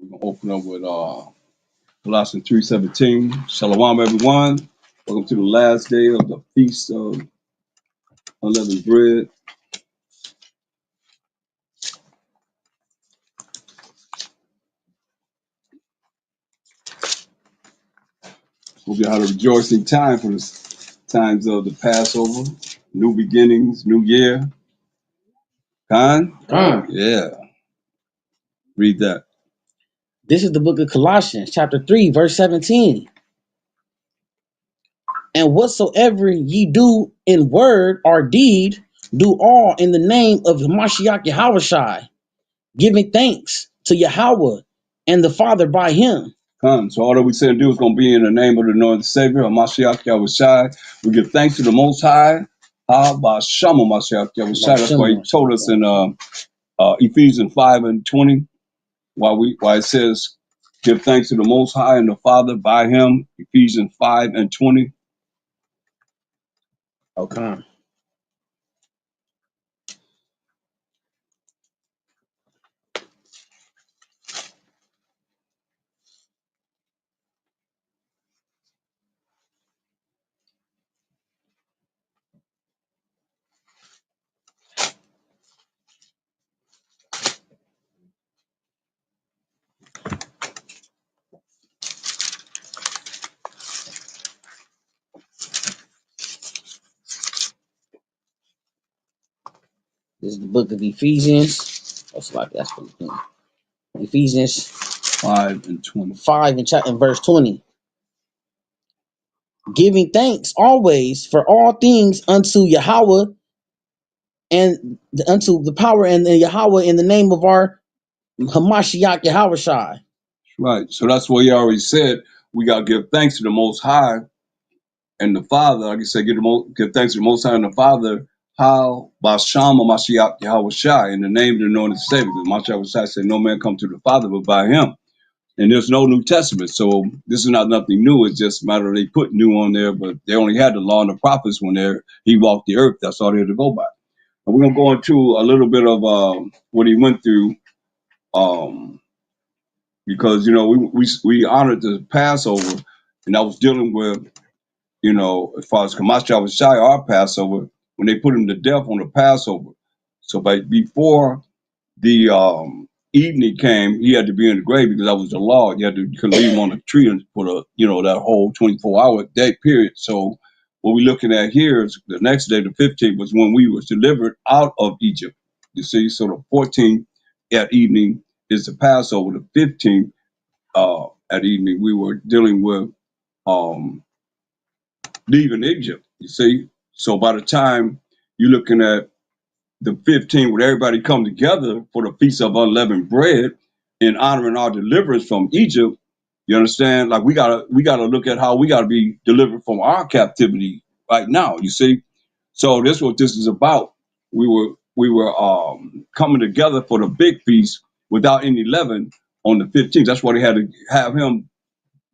We're gonna open up with Colossians 3:17. Shalom, everyone. Welcome to the last day of the Feast of Unleavened Bread. We'll be having a rejoicing time for the times of the Passover, new beginnings, new year. Khan? Yeah. Read that. This is the book of Colossians, chapter 3, verse 17. And whatsoever ye do in word or deed, do all in the name of Mashiach Yahushai, giving thanks to Yahweh and the Father by him. Khan. So all that we said and do is going to be in the name of the Lord Savior, Mashiach Yahushai. We give thanks to the Most High. Shama Mashiach Yahushai. That's why he told us in Ephesians 5:20, why it says, give thanks to the Most High and the Father by him, Ephesians 5:20. Okay. This is the book of Ephesians. That's what it's doing. Ephesians 5:20. 5 and verse 20. Giving thanks always for all things unto Yahweh and unto the power and the Yahweh in the name of our Hamashiach Yahushai. Right. So that's what he already said. We got to give thanks to the Most High and the Father. Like I said, give thanks to the Most High and the Father. How? Bashama Mashiach Yahushai, in the name of the Lord and Savior. Because Mashiach said, no man come to the Father but by him. And there's no New Testament. So this is not nothing new. It's just a matter of they put new on there, but they only had the law and the prophets when he walked the earth. That's all they had to go by. And we're going to go into a little bit of what he went through, because, we honored the Passover, and I was dealing with, as far as Kamashah was shy, our Passover, when they put him to death on the Passover. So before the evening came, he had to be in the grave because that was the law. You could leave him on a tree and put that whole 24-hour day period. So what we're looking at here is the next day, the 15th, was when we was delivered out of Egypt. You see, so the 14th at evening is the Passover. The 15th at evening, we were dealing with um, leaving Egypt. You see, so by the time you're looking at the 15th, when everybody come together for the Feast of Unleavened Bread in honoring our deliverance from Egypt, you understand? Like we gotta look at how we gotta be delivered from our captivity right now. You see, so this is what this is about. We were coming together for the big feast without any leaven on the 15th. That's why they had to have him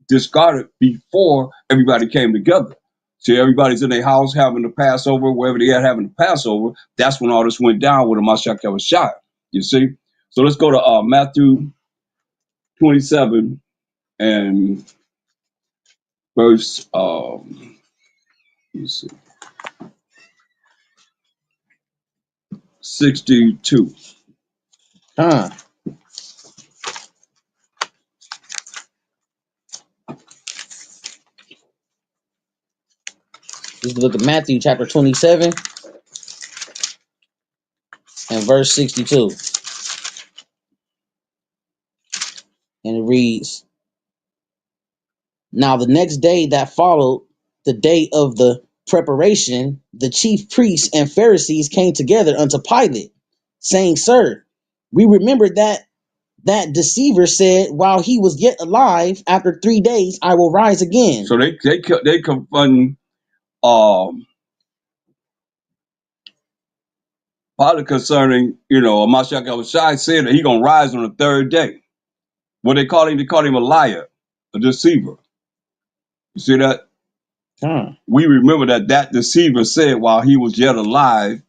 discarded before everybody came together. See, everybody's in their house having the Passover, wherever they at having the Passover. That's when all this went down with the Mashiach Yahushua. You see? So let's go to Matthew 27 and verse, let me see, 62. Huh. This is the book of Matthew, chapter 27 and verse 62. And it reads, now the next day that followed, the day of the preparation, the chief priests and Pharisees came together unto Pilate, saying, sir, we remember that deceiver said, while he was yet alive, after 3 days I will rise again. So they confronting Pilate concerning, Mashiach Yahushua said that he gonna rise on the third day. What they call him? They call him a liar, a deceiver. You see that? Huh. We remember that deceiver said while he was yet alive,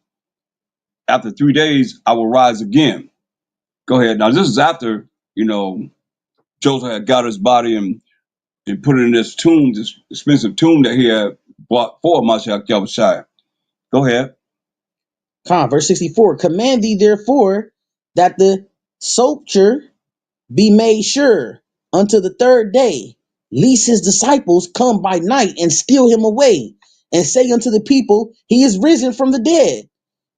after 3 days, I will rise again. Go ahead. Now, this is after, Joseph had got his body and put it in this tomb, this expensive tomb that he had bought for Mashiach Yahushua. Go ahead. Verse 64. Command thee therefore that the sepulchre be made sure unto the third day, lest his disciples come by night and steal him away, and say unto the people, he is risen from the dead.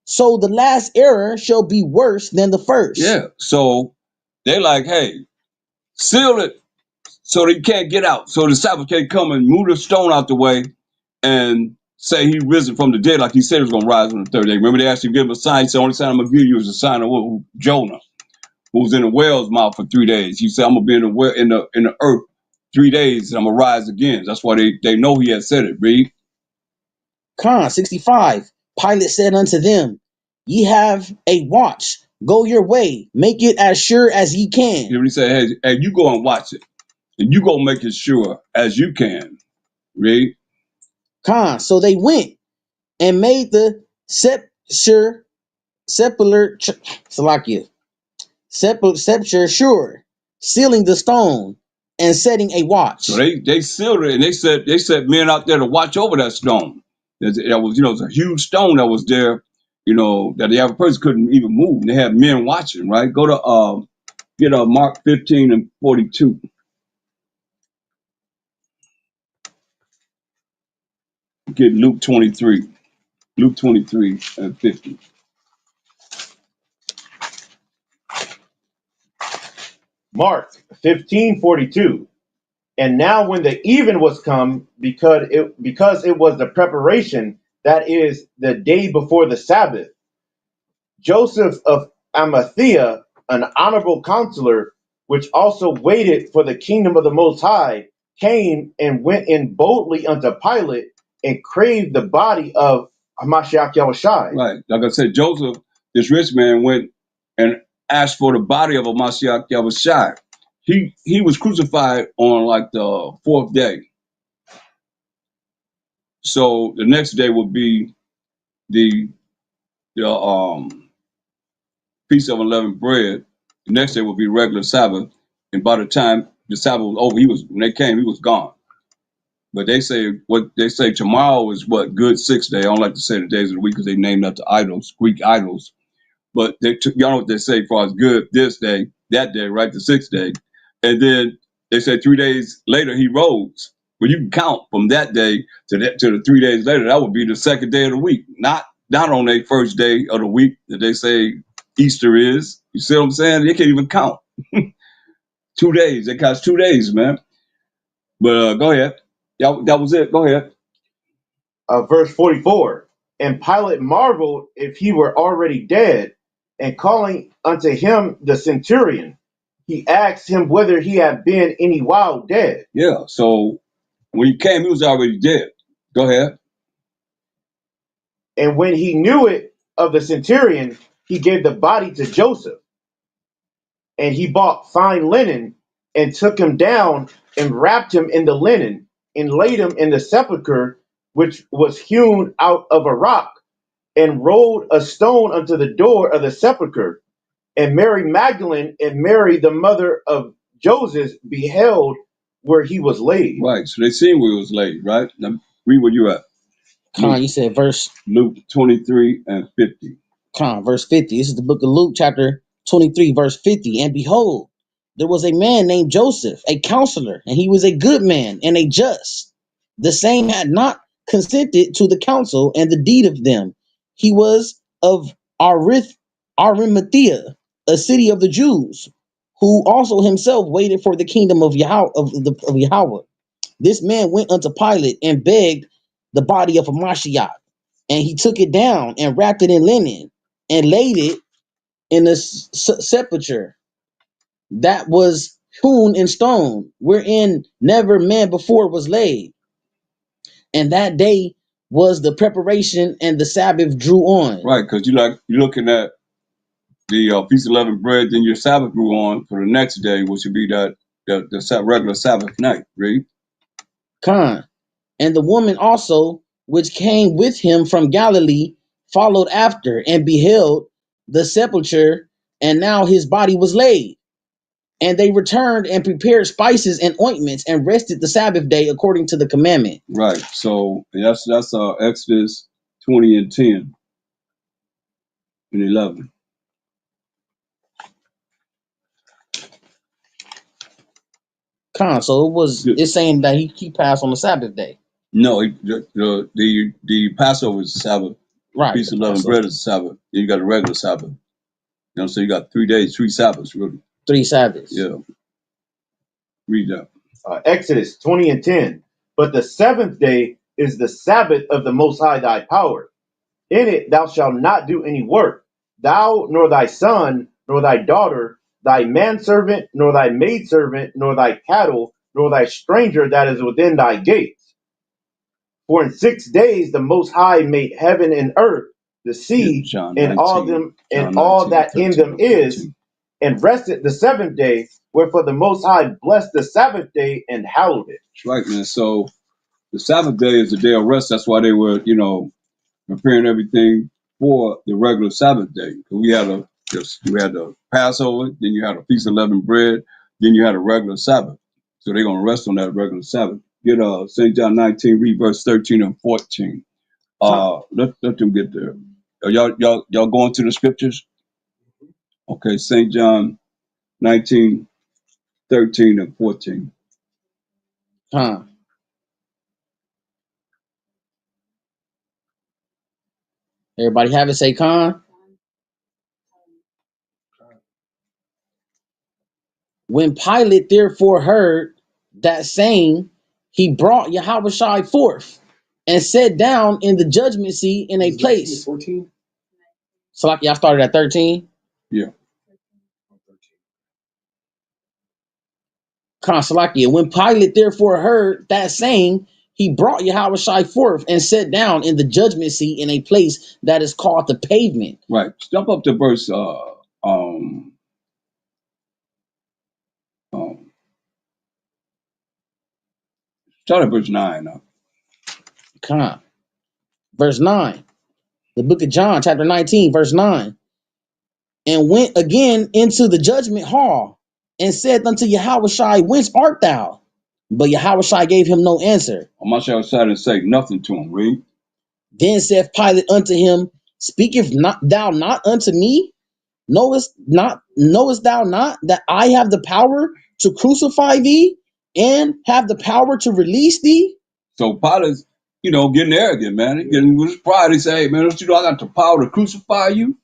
So the last error shall be worse than the first. Yeah. So they like, hey, seal it so they can't get out. So the disciples can't come and move the stone out the way and say he risen from the dead, like he said he was going to rise on the third day. Remember, they actually gave him a sign. He said, the only sign I'm going to give you is a sign of Jonah, who was in the whale's mouth for 3 days. He said, I'm going to be in the well, in the earth 3 days, and I'm going to rise again. That's why they know he had said it. Read. 65. Pilate said unto them, ye have a watch. Go your way. Make it as sure as ye can. He said, hey, you go and watch it. And you go make it sure as you can. Read. So they went and made the sepulchre sure, sealing the stone and setting a watch. So they sealed it, and they set men out there to watch over that stone. That was, it was a huge stone that was there, that the average person couldn't even move. And they had men watching, right? Go to get Mark 15 and 42. Get Luke 23. Luke 23 and 50. Mark 15:42. And now when the even was come, because it was the preparation, that is the day before the Sabbath, Joseph of Arimathea, an honorable counselor, which also waited for the kingdom of the Most High, came and went in boldly unto Pilate and craved the body of Hamashiach Yahushai. Right. Like I said, Joseph, this rich man, went and asked for the body of Mashiach Yahushua. He was crucified on like the fourth day. So the next day would be the Feast of Unleavened Bread. The next day would be regular Sabbath. And by the time the Sabbath was over, when they came, he was gone. But they say tomorrow is what, good sixth day. I don't like to say the days of the week because they named after idols, Greek idols. But y'all know what they say as far as good this day, that day, right? The sixth day. And then they said 3 days later he rose. Well, you can count from that day to the 3 days later. That would be the second day of the week, not on the first day of the week that they say Easter is. You see what I'm saying? They can't even count. 2 days. It counts 2 days, man. But go ahead. That was it. Go ahead. Verse 44. And Pilate marveled if he were already dead, and calling unto him the centurion, he asked him whether he had been any while dead. Yeah. So when he came, he was already dead. Go ahead. And when he knew it of the centurion, he gave the body to Joseph. And he bought fine linen and took him down and wrapped him in the linen and laid him in the sepulchre, which was hewn out of a rock, and rolled a stone unto the door of the sepulchre. And Mary Magdalene and Mary, the mother of Joseph, beheld where he was laid. Right. So they seen where he was laid, right? Now, read where you at. You said Luke 23 and 50. Verse 50. This is the book of Luke, chapter 23, verse 50. And behold, there was a man named Joseph, a counselor, and he was a good man and a just. The same had not consented to the counsel and the deed of them. He was of Arimathea, a city of the Jews, who also himself waited for the kingdom of Yahweh. This man went unto Pilate and begged the body of Hamashiach, and he took it down and wrapped it in linen and laid it in the sepulchre that was hewn in stone, wherein never man before was laid. And that day was the preparation, and the Sabbath drew on. Right, because you're looking at the Feast of Unleavened Bread, then your Sabbath grew on for the next day, which would be the regular Sabbath night, right? And the woman also, which came with him from Galilee, followed after and beheld the sepulchre, and now his body was laid. And they returned and prepared spices and ointments and rested the Sabbath day according to the commandment. Right. So that's Exodus 20 and 10 and 11. So it's saying that he passed on the Sabbath day. No, the Passover is the Sabbath. Right. Feast of Unleavened Bread is the Sabbath. Then you got a regular Sabbath. You know, so you got 3 days, 3 Sabbaths, really. 3 Sabbaths. Yeah. Read that. Exodus 20 and 10. But the seventh day is the Sabbath of the Most High thy power. In it thou shalt not do any work, thou nor thy son, nor thy daughter, thy manservant, nor thy maidservant, nor thy cattle, nor thy stranger that is within thy gates. For in 6 days the Most High made heaven and earth, the sea, John and 19, all them, and John all 19, that 13, in them is, 14. and rested the seventh day. Wherefore the Most High blessed the Sabbath day and hallowed it. That's right, man. So the Sabbath day is the day of rest. That's why they were, preparing everything for the regular Sabbath day. We had the Passover, then you had a Feast of Unleavened Bread, then you had a regular Sabbath. So they're gonna rest on that regular Sabbath. Get St. John 19, read verse 13 and 14. Let them get there. Are y'all going to the scriptures? Okay, St. John 19, 13 and 14. Everybody have it, say con. When Pilate therefore heard that saying, he brought Yahushua forth and sat down in the judgment seat in a place. 14? So like y'all started at 13? Yeah. Consolakia. When Pilate therefore heard that saying, he brought Yahushua forth and sat down in the judgment seat in a place that is called the pavement. Right. Jump up to verse start at verse 9 now. Verse 9. The book of John, chapter 19, verse 9. And went again into the judgment hall and said unto Yahushua, whence art thou? But Yahushua gave him no answer. Amashah sat and say nothing to him. Read. Then saith Pilate unto him, speaketh not thou not unto me? Knowest thou not that I have the power to crucify thee and have the power to release thee? So Pilate's, getting arrogant, man. He getting with his pride. He say, hey, man, don't you know I got the power to crucify you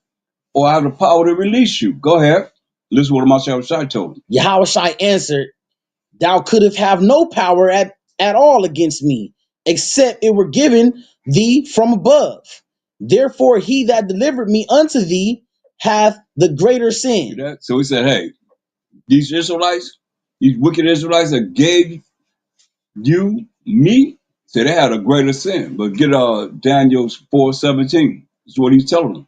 or I have the power to release you? Go ahead. Listen to what Amashah told him. Yahushua answered, thou couldst have no power at all against me, except it were given thee from above. Therefore, he that delivered me unto thee hath the greater sin. See that? So he said, hey, these Israelites, these wicked Israelites that gave you me, say they had a greater sin. But get Daniel 4:17. That's what he's telling them.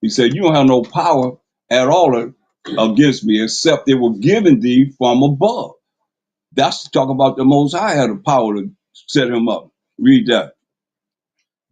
He said, you don't have no power at all against me, except they were given thee from above. That's talk about the Most High had the power to set him up. Read that.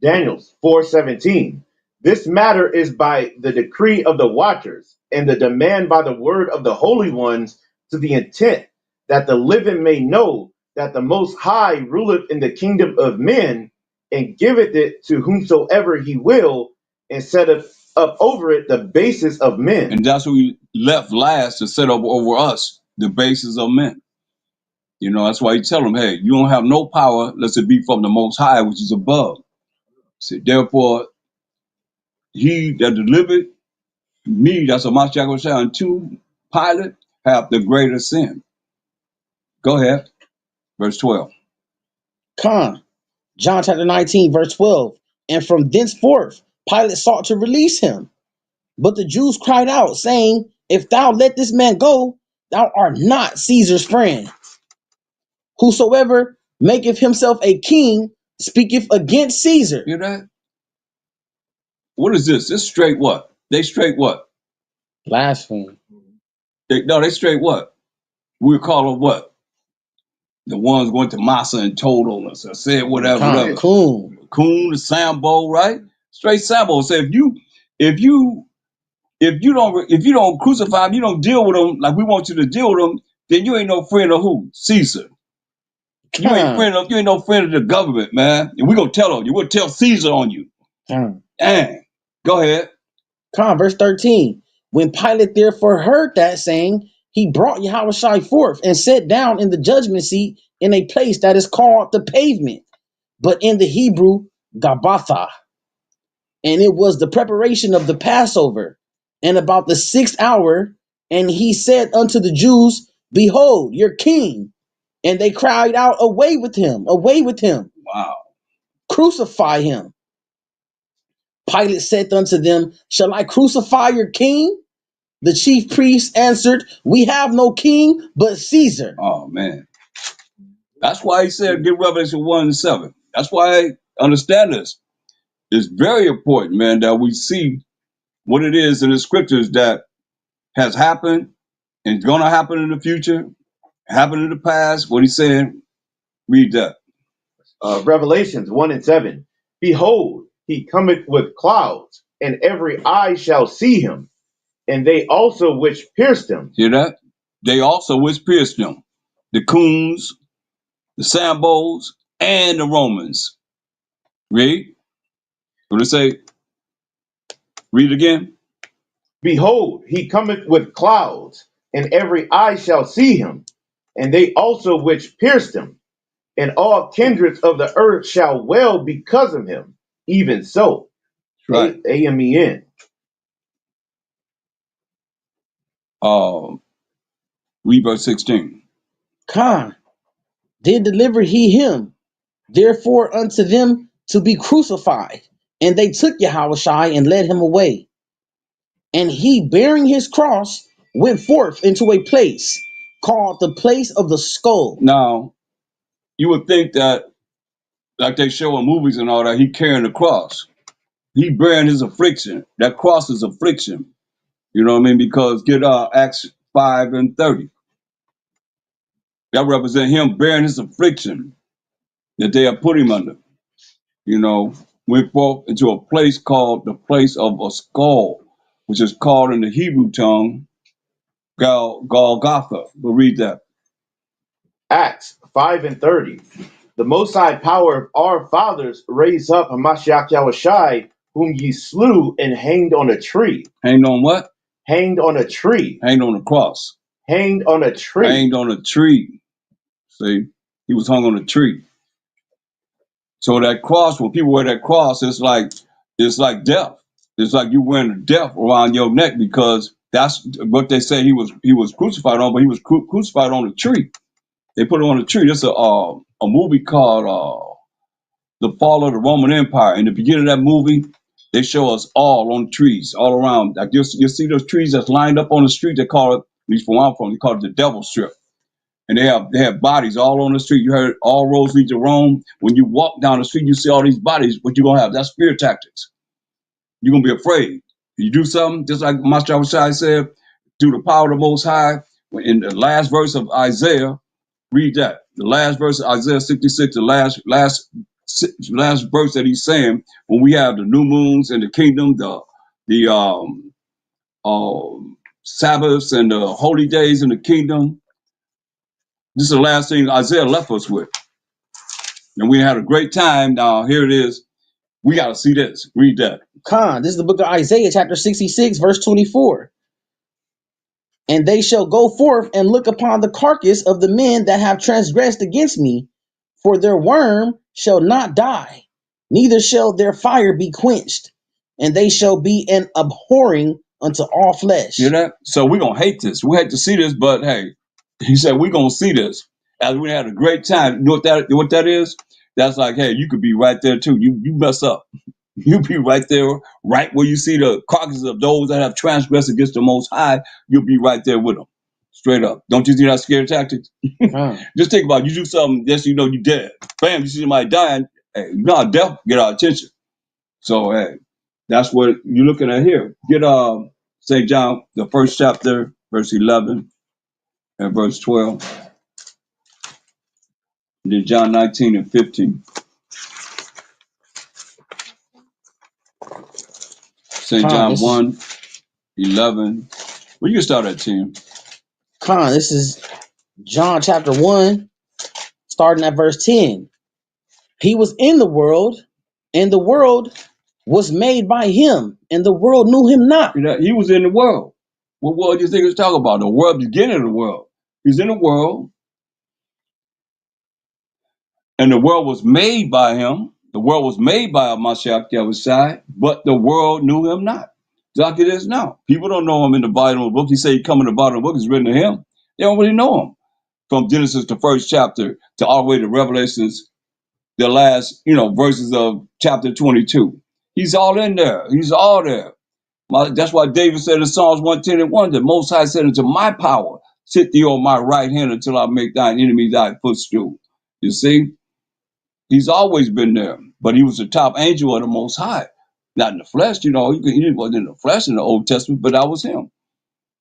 Daniel 4:17. This matter is by the decree of the watchers, and the demand by the word of the holy ones, to the intent that the living may know that the Most High ruleth in the kingdom of men, and giveth it to whomsoever he will, and setteth up over it the basis of men. And that's what we left last to set up over us, the basis of men. That's why you tell them, hey, you don't have no power unless it be from the Most High, which is above. So therefore, he that delivered me, that's what Mashiach was saying, to Pilate, have the greater sin. Go ahead. Verse 12. John chapter 19, verse 12. And from thenceforth Pilate sought to release him. But the Jews cried out, saying, if thou let this man go, thou art not Caesar's friend. Whosoever maketh himself a king speaketh against Caesar. Hear that? What is this? This straight what? They straight what? Blasphemy. They straight what? We call them what? The ones going to Massa and told on us or said whatever. Coon. Coon, the Sambo, right? Straight Sambo. Say if you if you don't crucify him, you don't deal with him like we want you to deal with him, then you ain't no friend of who? Caesar. You ain't no friend of the government, man. And we're gonna tell on you. We'll tell Caesar on you. Dang. Go ahead. Verse 13. When Pilate therefore heard that saying, he brought Yahushua forth and sat down in the judgment seat in a place that is called the pavement, but in the Hebrew, Gabbatha. And it was the preparation of the Passover, and about the 6th hour, and he said unto the Jews, Behold, your king. And they cried out, Away with him, away with him, Wow. crucify him. Pilate said unto them, Shall I crucify your king? The chief priests answered, We have no king but Caesar. Oh man. That's why he said get Revelation 1 and 7. That's why I understand this. It's very important, man, that we see what it is in the scriptures that has happened and is gonna happen in the future, happened in the past. What he's saying, read that. Revelations 1 and 7. Behold, he cometh with clouds, and every eye shall see him, and they also which pierced him. Hear that? They also which pierced him. The Coons, the Sambos, and the Romans. Read. What it say? Read it again. Behold, he cometh with clouds, and every eye shall see him, and they also which pierced him, and all kindreds of the earth shall wail because of him. Even so. Right. Amen. Read verse 16. Did deliver he him, therefore unto them to be crucified. And they took Yahushua and led him away. And he, bearing his cross, went forth into a place called the place of the skull. Now, you would think that, like they show in movies and all that, he carrying the cross. He bearing his affliction. That cross is affliction. You know what I mean? Because get Acts 5 and 30. That represent him bearing his affliction that they have put him under. You know, went forth into a place called the place of a skull, which is called in the Hebrew tongue Golgotha. We'll read that. Acts 5 and 30. The Most High power of our fathers raised up Hamashiach Yahushai, whom ye slew and hanged on a tree. Hanged on what? Hanged on a tree. Hanged on the cross. Hanged on a tree. Hanged on a tree. See, he was hung on a tree. So that cross, when people wear that cross, it's like death. It's like you wearing a death around your neck because that's what they say he was crucified on, but he was crucified on a tree. They put him on a tree. There's a movie called The Fall of the Roman Empire. In the beginning of that movie, they show us all on trees, all around. Like you see those trees that's lined up on the street. They call it, at least from where I'm from, they call it the Devil Strip. And they have bodies all on the street. You heard all roads lead to Rome. When you walk down the street, you see all these bodies. What you gonna have? That's fear tactics. You're gonna be afraid. You do something, just like Master Shai said, through the power of the Most High. In the last verse of Isaiah, read that. The last verse of Isaiah 66, the last verse that he's saying, when we have the new moons and the kingdom, the Sabbaths and the holy days in the kingdom. This is the last thing Isaiah left us with. And we had a great time. Now, here it is. We got to see this. Read that. This is the book of Isaiah, chapter 66, verse 24. And they shall go forth and look upon the carcass of the men that have transgressed against me, for their worm shall not die, neither shall their fire be quenched, and they shall be an abhorring unto all flesh. Hear that? So we're going to hate this. We hate to see this, but hey, he said we're going to see this. As we had a great time. You know what that is? That's like, hey, you could be right there too. You mess up. You be right there, right where you see the carcasses of those that have transgressed against the Most High. You'll be right there with them. Straight up. Don't you see that scary tactics? Just think about it. You do something, yes, you know you dead. Bam, you see somebody dying. Hey, you know, death get our attention. So, hey, that's what you're looking at here. Get St. John, the first chapter, verse 11 and verse 12. And then John 19 and 15. St. John 1 11. Well, you can start at 10. This is John chapter 1, starting at verse 10. He was in the world, and the world was made by him, and the world knew him not. He was in the world. What world do you think he's talking about? The world, beginning of the world. He's in the world, and the world was made by him. The world was made by Mashiach Yahushai, but the world knew him not. Like it is now. People don't know him in the bottom of the book. He said he come in the bottom of the book. It's written to him. They don't really know him. From Genesis, the first chapter, to all the way to Revelations, the last, verses of chapter 22. He's all in there. He's all there. That's why David said in Psalms 110 and 1, the Most High said unto my power, sit thee on my right hand until I make thine enemy thy footstool. You see, he's always been there, but he was the top angel of the Most High. Not in the flesh, he wasn't in the flesh in the Old Testament, but that was him.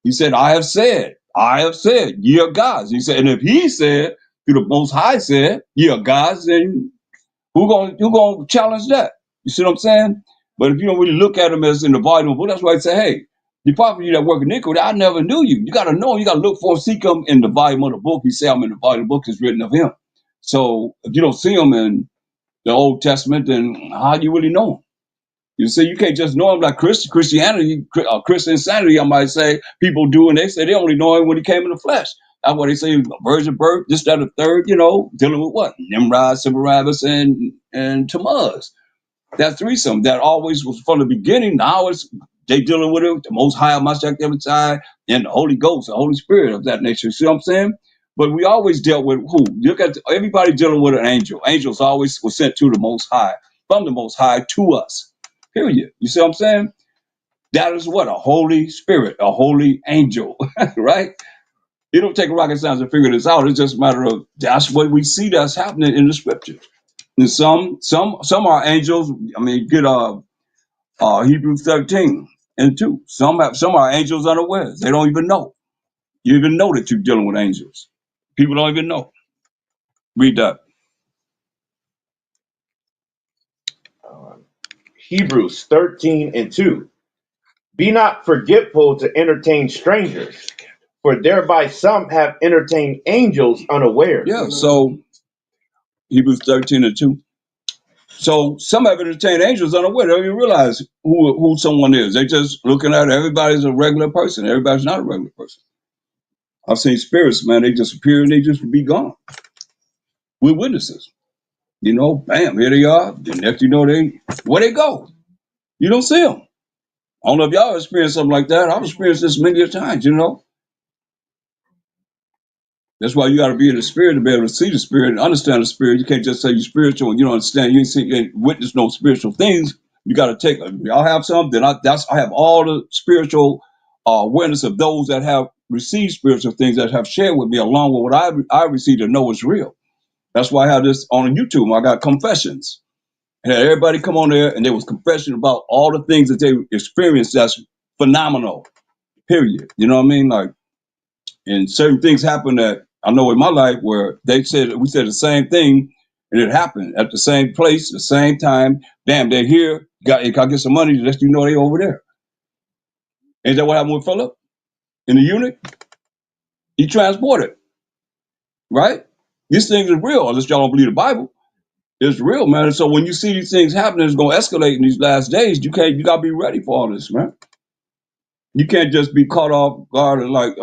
He said, I have said, ye are gods. He said, and if he said, through the Most High said, ye are gods, then who gonna challenge that? You see what I'm saying? But if you don't really look at him as in the volume of the book, that's why I say, hey, depart from you that work iniquity, I never knew you. You gotta know him, you gotta look for him, seek him in the volume of the book. He said, I'm in the volume of the book, it's written of him. So if you don't see him in the Old Testament, then how do you really know him? You see, you can't just know him like Christianity, Christian insanity, I might say, people do, and they say they only know him when he came in the flesh. That's why they say virgin birth, this, that, the third, dealing with what? Nimrod, Semiramis, and Tammuz. That threesome that always was from the beginning. Now they dealing with it, the Most High, Mashiach every time, and the Holy Ghost, the Holy Spirit of that nature. See what I'm saying? But we always dealt with who? Look at everybody dealing with an angel. Angels always were sent to the Most High, from the Most High to us. Period. You see what I'm saying? That is what? A Holy Spirit, a holy angel, right? It don't take rocket science to figure this out. It's just a matter of that's what we see that's happening in the scriptures. And some are angels. I mean, get Hebrews 13 and 2. Some are angels unawares. They don't even know. You even know that you're dealing with angels. People don't even know. Read that. Hebrews 13 and 2. Be not forgetful to entertain strangers, for thereby some have entertained angels unawares. Yeah, so Hebrews 13 and 2. So some have entertained angels unaware. They don't even realize who someone is. They just looking at everybody's a regular person. Everybody's not a regular person. I've seen spirits, man, they just appear and they just be gone. We're witnesses. Bam, here they are. The next where they go? You don't see them. I don't know if y'all experienced something like that. I've experienced this many times, That's why you got to be in the spirit to be able to see the spirit and understand the spirit. You can't just say you're spiritual and you don't understand. You ain't witness no spiritual things. You got to take. Y'all have some. Then I have all the spiritual awareness of those that have received spiritual things that have shared with me, along with what I received to know is real. That's why I have this on YouTube. I got confessions. And had everybody come on there and there was confession about all the things that they experienced. That's phenomenal. Period. You know what I mean? Like. And certain things happen that I know in my life where we said the same thing and it happened at the same place, the same time. Damn, they're here. Got get some money to let you know they over there. Ain't that what happened with Philip in the eunuch? He transported, right? These things are real, unless y'all don't believe the Bible. It's real, man. And so when you see these things happening, it's gonna escalate in these last days. You gotta be ready for all this, man. You can't just be caught off guard and like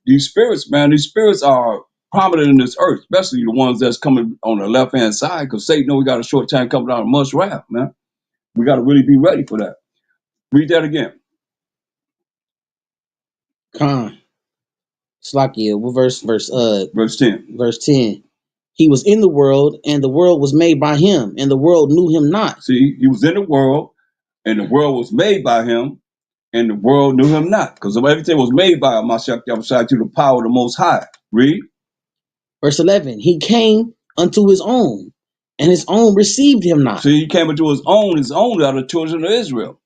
these spirits, man. These spirits are prominent in this earth, especially the ones that's coming on the left hand side, because Satan know we got a short time coming out of much wrath, man. We got to really be ready for that. Read that again. Slakia, what verse 10. verse 10. He was in the world, and the world was made by him, and the world knew him not. See, he was in the world, and the world was made by him, and the world knew him not, because everything was made by Mashiach Yahushua through the power of the Most High. Read. Verse 11. He came unto his own, and his own received him not. See, he came into his own are the children of Israel.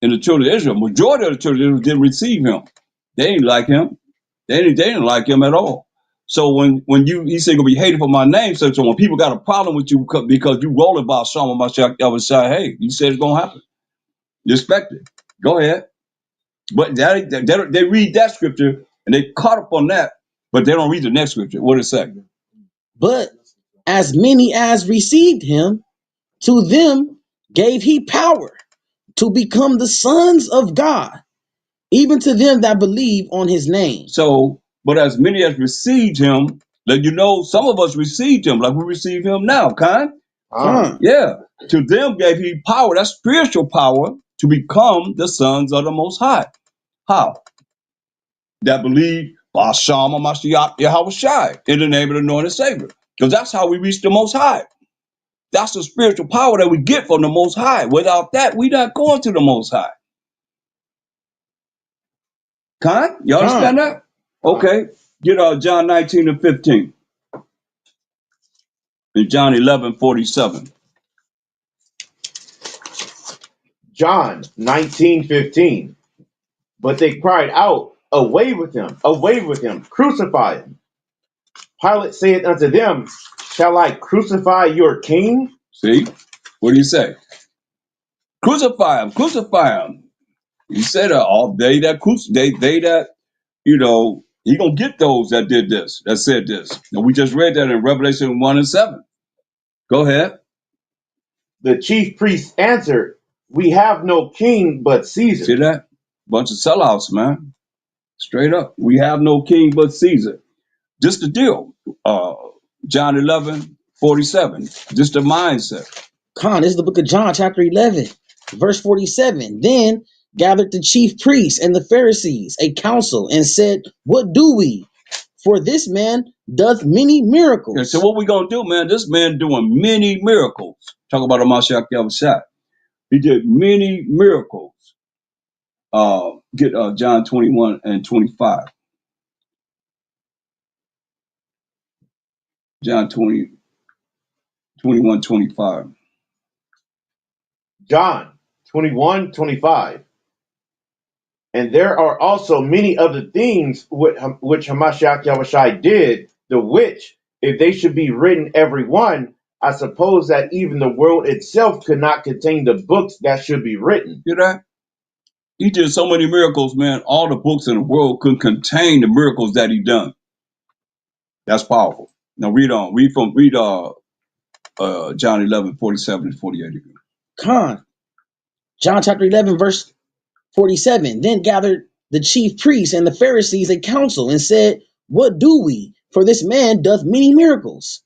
And the children of Israel, majority of the children of Israel didn't receive him. They didn't like him. They didn't like him at all. So when he said, gonna be hated for my name, so when people got a problem with you because you rolling by Shama Mashiach Yahushua, hey, you said it's gonna happen. You expect it. Go ahead. But they read that scripture and they caught up on that, but they don't read the next scripture. What it say? But as many as received him, to them gave he power to become the sons of God, even to them that believe on his name. So, but as many as received him, like some of us received him, like we receive him now, kind? Con, Yeah. To them gave he power, that's spiritual power, to become the sons of the Most High. How? That believe Basham Mashiach Yahweh Shai in the name of the anointed Savior. Because that's how we reach the Most High. That's the spiritual power that we get from the Most High. Without that, we're not going to the Most High. Con? You understand that? Okay. Get John 19 and 15. And John 11:47. John 19:15. But they cried out, away with him, crucify him. Pilate said unto them, shall I crucify your king? See? What do you say? Crucify him, crucify him. He said all they that they that, he gonna get those that did this, that said this. And we just read that in Revelation 1 and 7. Go ahead. The chief priests answered, we have no king but Caesar. See that? Bunch of sellouts, man. Straight up. We have no king but Caesar. Just the deal. John 11:47. Just the mindset. Con, this is the book of John, chapter 11, verse 47. Then gathered the chief priests and the Pharisees a council and said, what do we? For this man doth many miracles. And so what we gonna do, man? This man doing many miracles. Talk about a Mashiach Yahushua. He did many miracles. Get John 21 and 25. John 21:25. John 21:25. And there are also many other things which Hamashiach Yahushai did, the which, if they should be written every one, I suppose that even the world itself could not contain the books that should be written. Hear that? He did so many miracles, man. All the books in the world couldn't contain the miracles that he done. That's powerful. Now read on. Read John 11:47 and 48 again. Con, John chapter 11, verse 47. Then gathered the chief priests and the Pharisees a council and said, what do we? For this man doth many miracles.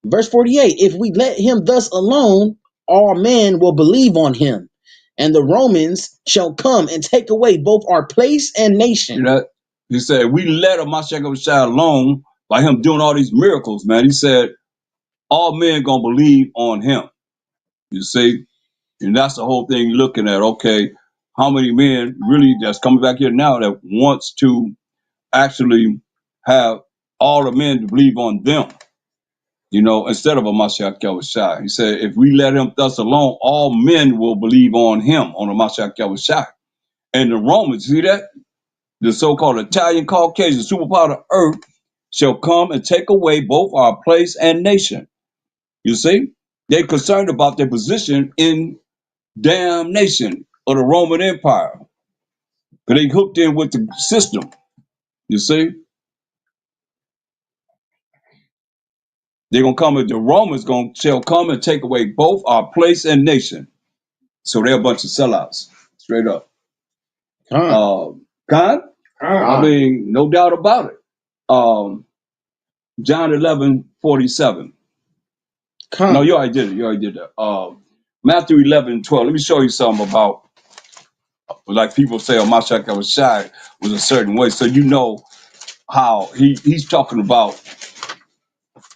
Verse 48. If we let him thus alone, all men will believe on him, and the Romans shall come and take away both our place and nation. You know, he said, we let Mashiach alone by him doing all these miracles, man. He said, all men gonna believe on him. You see? And that's the whole thing you're looking at. Okay, how many men really that's coming back here now that wants to actually have all the men to believe on them, instead of a Mashiach Yahushua. He said, if we let him thus alone, all men will believe on him, on a Mashiach Yahushua. And the Romans, see that? The so-called Italian Caucasian superpower of earth shall come and take away both our place and nation. You see? They're concerned about their position in damnation of the Roman Empire. Because they hooked in with the system. You see? They're gonna come and the Romans shall come and take away both our place and nation. So they're a bunch of sellouts, straight up. God? I mean, no doubt about it. John 11:47. No, you already did it. You already did that. Matthew 11:12. Let me show you something about, like people say, Mashiach Yahushua was a certain way. So you know how he's talking about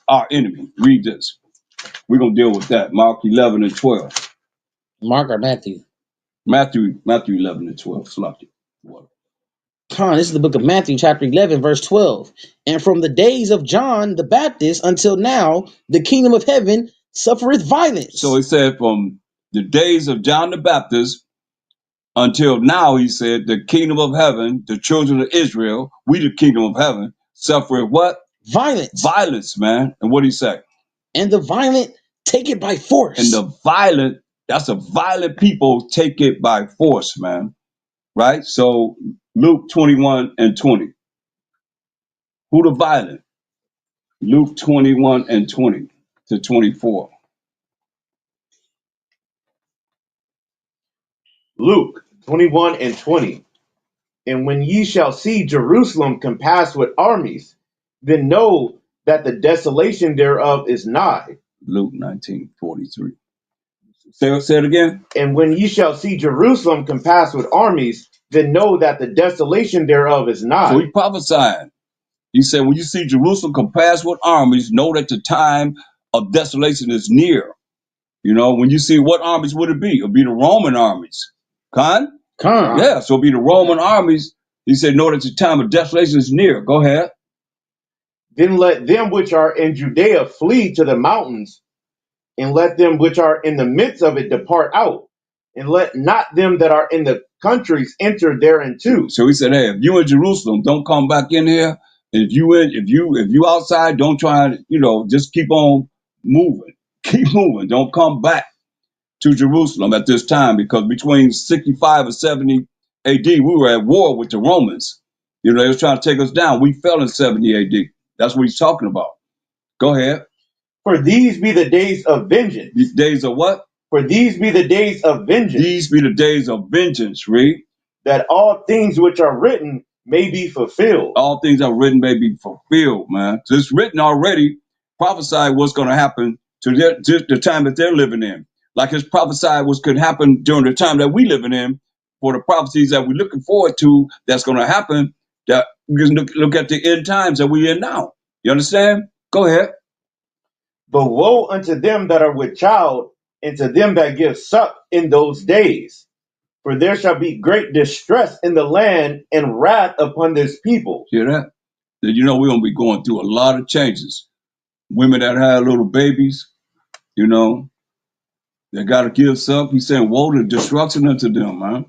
our enemy. Read this. We're going to deal with that. Mark 11 and 12. Mark or Matthew? Matthew 11 and 12. Sloppy. This is the book of Matthew, chapter 11, verse 12. And from the days of John the Baptist until now, the kingdom of heaven suffereth violence. So it said from the days of John the Baptist until now, he said, the kingdom of heaven, the children of Israel, we the kingdom of heaven, suffereth what? Violence. Violence, man. And what did he say? And the violent take it by force. And the violent, that's a violent people take it by force, man. right? So Luke 21 and 20. Who the violent? Luke 21 and 20 to 24. Luke 21 and 20. And when ye shall see Jerusalem compassed with armies, then know that the desolation thereof is nigh. Luke 19:43. Say it again. And when ye shall see Jerusalem compassed with armies, then know that the desolation thereof is So nigh. he prophesied. He said, when you see Jerusalem compassed with armies, know that the time of desolation is near. You know, when you see what armies would it be? It would be the Roman armies. Con? Con. Yeah, so it'd be the Roman armies. He said, know that the time of desolation is near. Go ahead. Then let them which are in Judea flee to the mountains, and let them which are in the midst of it depart out, and let not them that are in the countries enter thereinto. So he said, hey, if you in Jerusalem, don't come back in here. And if you outside, don't try and, just keep on moving. Keep moving. Don't come back to Jerusalem at this time, because between 65 and 70 AD, we were at war with the Romans. They was trying to take us down. We fell in 70 AD. That's what he's talking about. Go ahead. For these be the days of vengeance. The days of what? For these be the days of vengeance. These be the days of vengeance, read. That all things which are written may be fulfilled. All things are written may be fulfilled, man. So it's written already, prophesied what's going to happen to the time that they're living in. Like it's prophesied what could happen during the time that we living in, for the prophecies that we're looking forward to that's going to happen, that we can look at the end times that we're in now. You understand? Go ahead. But woe unto them that are with child, and to them that give suck in those days. For there shall be great distress in the land, and wrath upon this people. Hear that? Then we're going to be going through a lot of changes. Women that have little babies, they got to give suck. He's saying, woe to destruction unto them, man.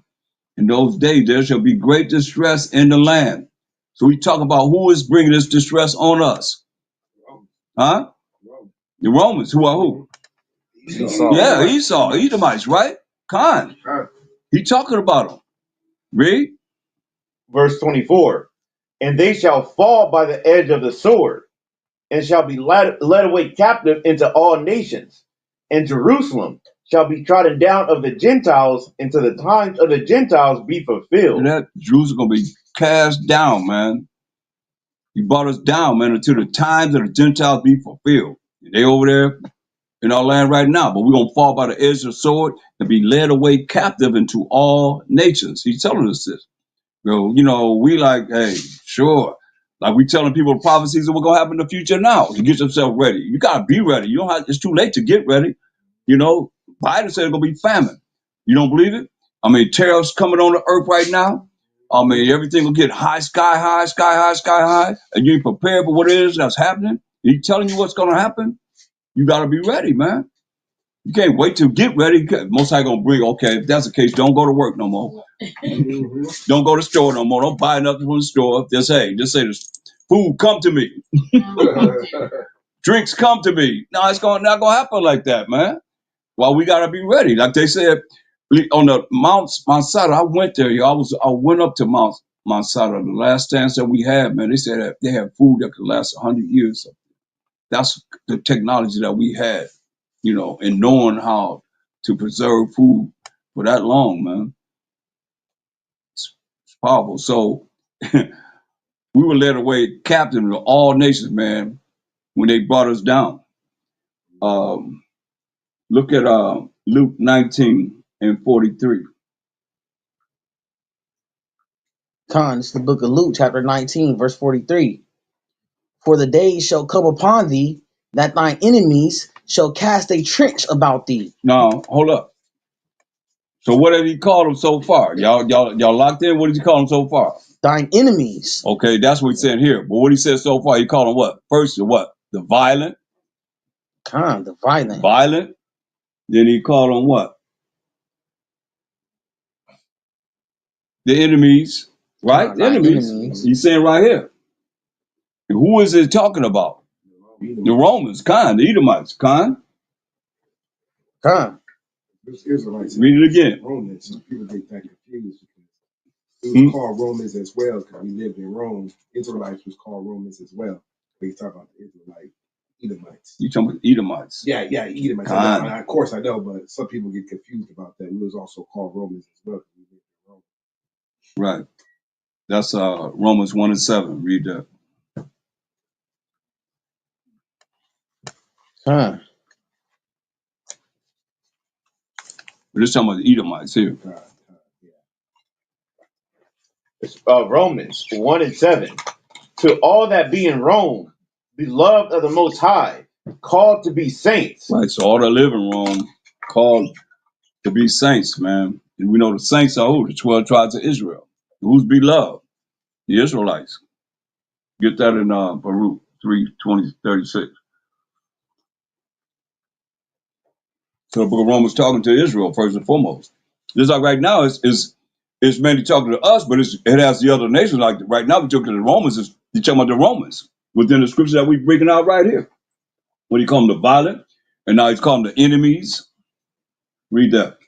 In those days, there shall be great distress in the land. So we talk about who is bringing this distress on us. Huh? The Romans. Who are who? Esau. Yeah, Esau, Edomites, right? Con. He talking about them. Read. Verse 24. And they shall fall by the edge of the sword, and shall be led away captive into all nations. And Jerusalem shall be trodden down of the Gentiles, until the times of the Gentiles be fulfilled. That Jerusalem going to be cast down, man. He brought us down, man, until the times of the Gentiles be fulfilled. They over there in our land right now, but we're going to fall by the edge of the sword and be led away captive into all nations. He's telling us this. We like, hey, sure. Like we telling people the prophecies of what's going to happen in the future now. You get yourself ready. You got to be ready. You don't have, it's too late to get ready. Biden said it's going to be famine. You don't believe it? I mean, tariffs coming on the earth right now. I mean, everything will get high, sky high, sky high, sky high. And you ain't prepared for what it is that's happening. He's telling you what's going to happen. You got to be ready, man. You can't wait to get ready. Most High gonna bring. Okay, if that's the case, don't go to work no more. Don't go to the store no more. Don't buy nothing from the store. Just say this: food come to me. Drinks come to me. No, it's not gonna happen like that, man. Well, we gotta be ready. Like they said on the Mount Sata. I went there. I went up to Mount Sata. The last chance that we had, man. They said that they had food that could last 100 years. That's the technology that we had. And knowing how to preserve food for that long, man. It's powerful. So we were led away captive to all nations, man, when they brought us down. Look at Luke 19 and 43. Con, it's the book of Luke, chapter 19, verse 43. For the days shall come upon thee that thine enemies shall cast a trench about thee. Now, hold up. So what did he call them so far? Y'all locked in? What did he call them so far? Thine enemies. Okay, that's what he said here. But what he said so far, he called them what? First, what? The violent. Con, the violent. Violent. Then he called them what? The enemies, right? Con, The enemies. He's saying right here. And who is it talking about? The Romans, the Edomites, Con. Read it again. Romans, some people get that confused. It was called Romans as well because we lived in Rome. Israelites was called Romans as well. They talk about the Israelite Edomites. You talking about Edomites? Yeah, Edomites. Of course I know, but some people get confused about that. We was also called Romans as well because we lived in Rome. Right. That's Romans 1:7. Read that. Huh. We're just talking about the Edomites here. Romans 1:7. To all that be in Rome, beloved of the Most High, called to be saints. Right. So all that live in Rome called to be saints, man. And we know the saints are who? The 12 tribes of Israel. Who's beloved? The Israelites. Get that in Baruch 3:20-36. So the book of Romans talking to Israel first and foremost. Just like right now, it's mainly talking to us, but it has the other nations. Like right now, we're talking to the Romans. You're talking about the Romans within the scripture that we're breaking out right here. When he called them the violent, and now he's calling them the enemies. Read that.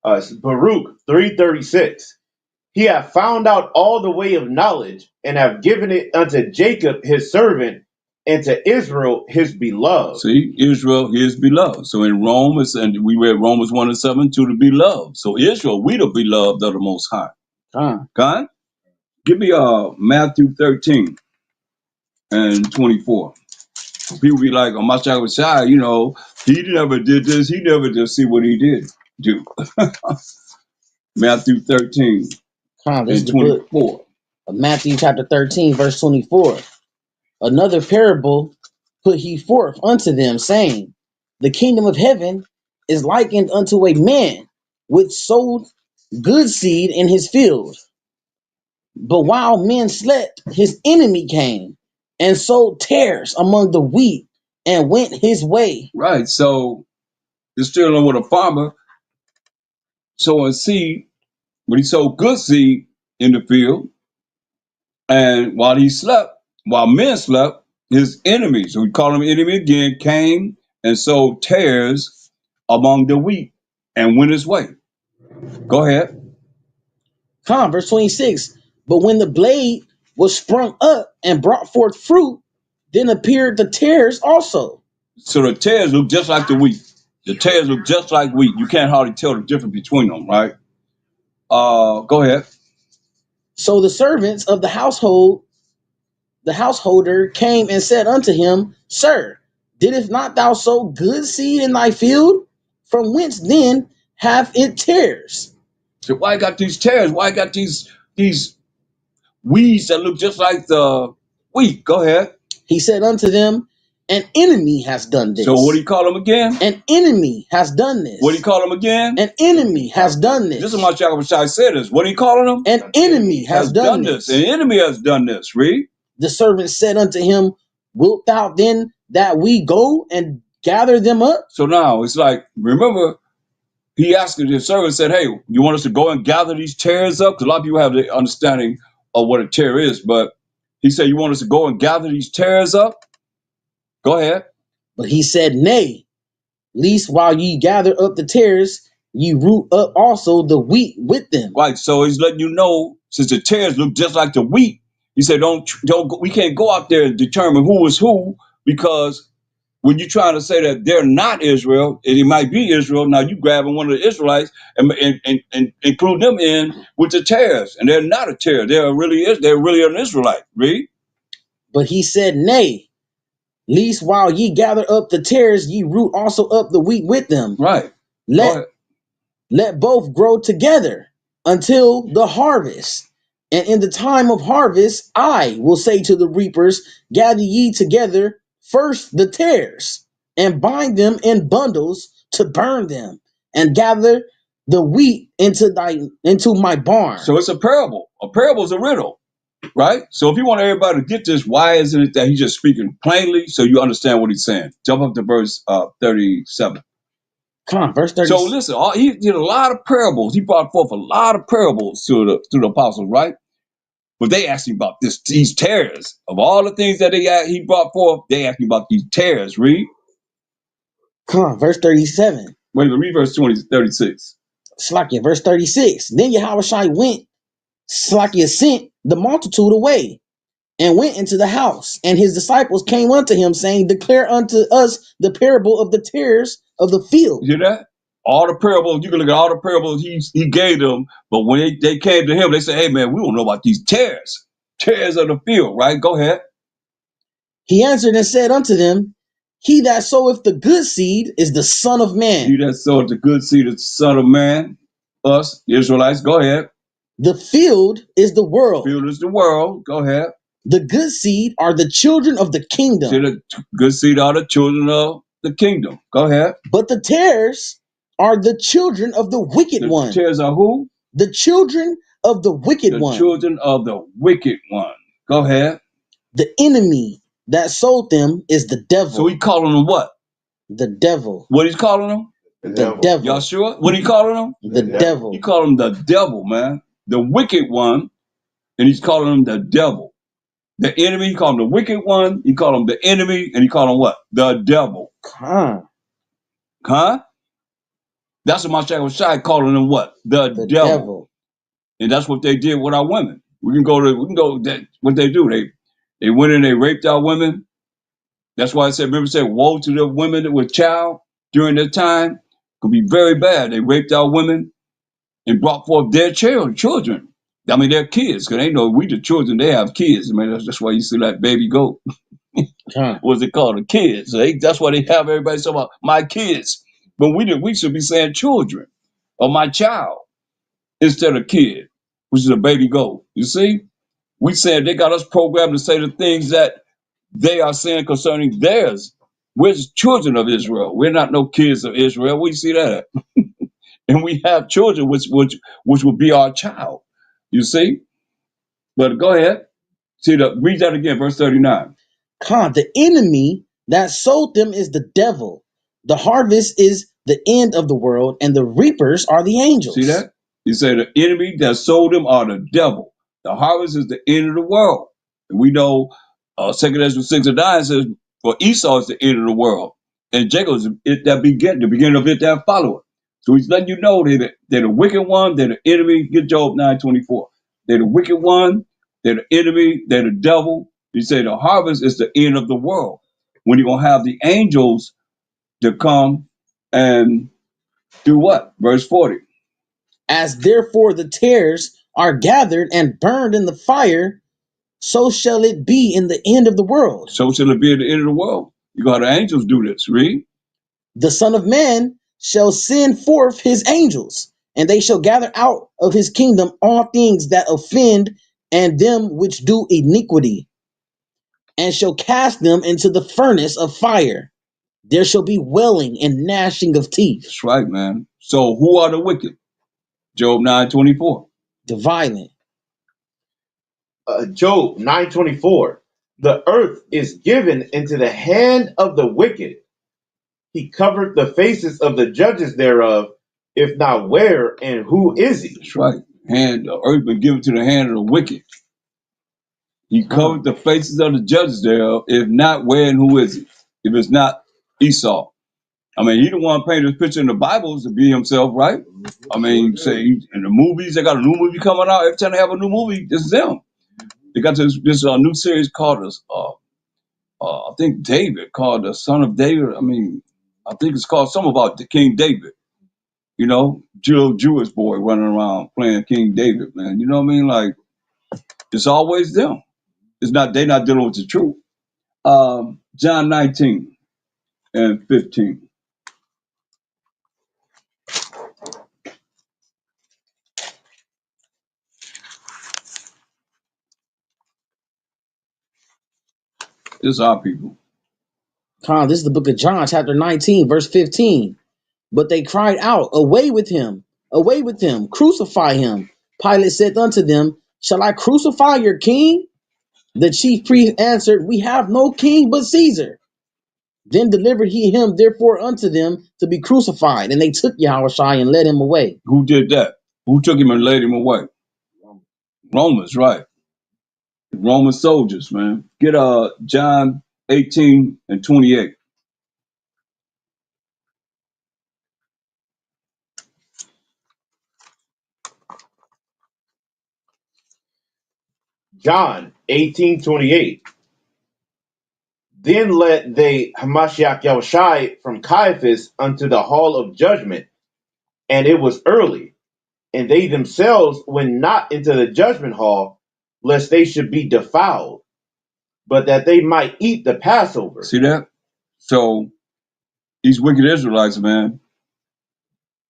Baruch 3:36. He hath found out all the way of knowledge, and have given it unto Jacob his servant, and to Israel his beloved. See, Israel is beloved. So in Rome, and we read Romans 1:7 to the beloved. So Israel, we the beloved of the Most High. God, give me Matthew 13:24. People be like, oh, my child was shy, he never did this, he never did. See what he did do. Matthew 13:24. Book of Matthew chapter 13, verse 24. Another parable put he forth unto them, saying, the kingdom of heaven is likened unto a man which sowed good seed in his field. But while men slept, his enemy came and sowed tares among the wheat and went his way. Right. So it's still with a farmer sowing seed, but he sowed good seed in the field. And while men slept, his enemies, so we call him enemy again, came and sowed tares among the wheat and went his way. Go ahead. Verse 26. But when the blade was sprung up and brought forth fruit, then appeared the tares also. So the tares look just like the wheat. The tares look just like wheat. You can't hardly tell the difference between them, right? Go ahead. So the servants of the householder came and said unto him, Sir, didst not thou sow good seed in thy field? From whence then have it tares? So why got these tares? Why got these weeds that look just like the wheat? Go ahead. He said unto them, an enemy has done this. So what do you call them again? An enemy has done this. What do you call them again? An enemy has done this. This is my Yahuwah Shai said this. What are you calling them? An enemy has done this. An enemy has done this. Read. The servant said unto him, wilt thou then that we go and gather them up? So now it's like, remember, he asked his servant, said, hey, you want us to go and gather these tares up? Because a lot of people have the understanding of what a tare is, but he said, you want us to go and gather these tares up? Go ahead. But he said, nay, lest while ye gather up the tares, ye root up also the wheat with them. Right. So he's letting you know, since the tares look just like the wheat, he said, we can't go out there and determine who is who, because when you're trying to say that they're not Israel, and it might be Israel, now you grabbing one of the Israelites and include them in with the tares, and they're not a tare. They're really an Israelite. Read. But he said, nay, lest while ye gather up the tares, ye root also up the wheat with them. Right. Let both grow together until the harvest. And in the time of harvest, I will say to the reapers, gather ye together first the tares, and bind them in bundles to burn them, and gather the wheat into my barn. So it's a parable. A parable is a riddle, right? So if you want everybody to get this, why isn't it that he's just speaking plainly so you understand what he's saying? Jump up to verse 37. Come on, verse 30. So listen, he did a lot of parables. He brought forth a lot of parables to the apostles, right? But they asked him about these tares. Of all the things that he brought forth, they asked him about these tares. Read. Come on, verse 37. Wait, read verse 36. Slakia, verse 36. Then Yahushua went Slakia sent the multitude away and went into the house, and his disciples came unto him, saying, declare unto us the parable of the tares of the field. You hear that? All the parables, you can look at all the parables he gave them, but when they came to him, they said, hey man, we don't know about these tares of the field, right? Go ahead. He answered and said unto them, he that soweth the good seed is the Son of Man. He that soweth the good seed is the Son of Man, us, the Israelites, go ahead. The field is the world. Field is the world, go ahead. The good seed are the children of the kingdom. See, the good seed are the children of the kingdom. Go ahead. But the tares are the children of the wicked one. The tares are who? The children of the wicked one. The children of the wicked one. Go ahead. The enemy that sold them is the devil. So he calling them what? The devil. What he's calling them? The devil. Y'all sure? What he calling them? The devil. He calling them the devil, man. The wicked one, and he's calling them the devil. The enemy, he called him the wicked one, he called him the enemy, and he called him what? The devil. Huh? That's what Mashiach was shy calling them what? The devil. And that's what they did with our women. We can go what they do. They went in, they raped our women. That's why I said, remember, said, woe to the women with child during that time. Could be very bad. They raped our women and brought forth their children. I mean, their kids, because they know we the children, they have kids. I mean, that's why you see that baby goat. What's it called? The kids. That's why they have everybody talking about my kids. But we should be saying children or my child instead of kid, which is a baby goat. You see? We said they got us programmed to say the things that they are saying concerning theirs. We're just children of Israel. We're not no kids of Israel. Where you see that at? And we have children which will be our child. You see? But go ahead. Read that again, verse 39. The enemy that sold them is the devil. The harvest is the end of the world, and the reapers are the angels. See that? You say the enemy that sold them are the devil. The harvest is the end of the world. And we know 2 Ezra 6 and 9 says, for Esau is the end of the world. And Jacob is the beginning of it that follow it. So he's letting you know they're the wicked one, they're the enemy. Get Job 9:24. They're the wicked one, they're the enemy, they're the devil. He say the harvest is the end of the world. When you're gonna have the angels to come and do what? Verse 40. As therefore the tares are gathered and burned in the fire, so shall it be in the end of the world. So shall it be at the end of the world. You got the angels do this. Read. The Son of Man shall send forth his angels, and they shall gather out of his kingdom all things that offend and them which do iniquity, and shall cast them into the furnace of fire. There shall be wailing and gnashing of teeth. That's right, man. So who are the wicked? Job 9:24. The violent. Job 9:24. The earth is given into the hand of the wicked. He covered the faces of the judges thereof. If not, where and who is he? That's right. The earth been given to the hand of the wicked. He covered the faces of the judges thereof. If not, where and who is he? If it's not Esau. I mean, he the one painted this picture in the Bibles to be himself, right? I mean, say in the movies, they got a new movie coming out. Every time they have a new movie, this is them. They got this new series called I think David, called the Son of David. I mean, I think it's called something about the King David. You know, Jewish boy running around playing King David, man. You know what I mean? Like, it's always them. They're not dealing with the truth. John 19:15. This is our people. This is the book of John, chapter 19, verse 15. But they cried out, away with him, crucify him. Pilate said unto them, shall I crucify your king? The chief priest answered, we have no king but Caesar. Then delivered he him therefore unto them to be crucified. And they took Yahushua and led him away. Who did that? Who took him and laid him away? Romans, right. Roman soldiers, man. Get John 18:28. John 18:28. Then led they Hamashiach Yahushai from Caiaphas unto the hall of judgment, and it was early, and they themselves went not into the judgment hall, lest they should be defiled, but that they might eat the Passover. See that? So these wicked Israelites, man,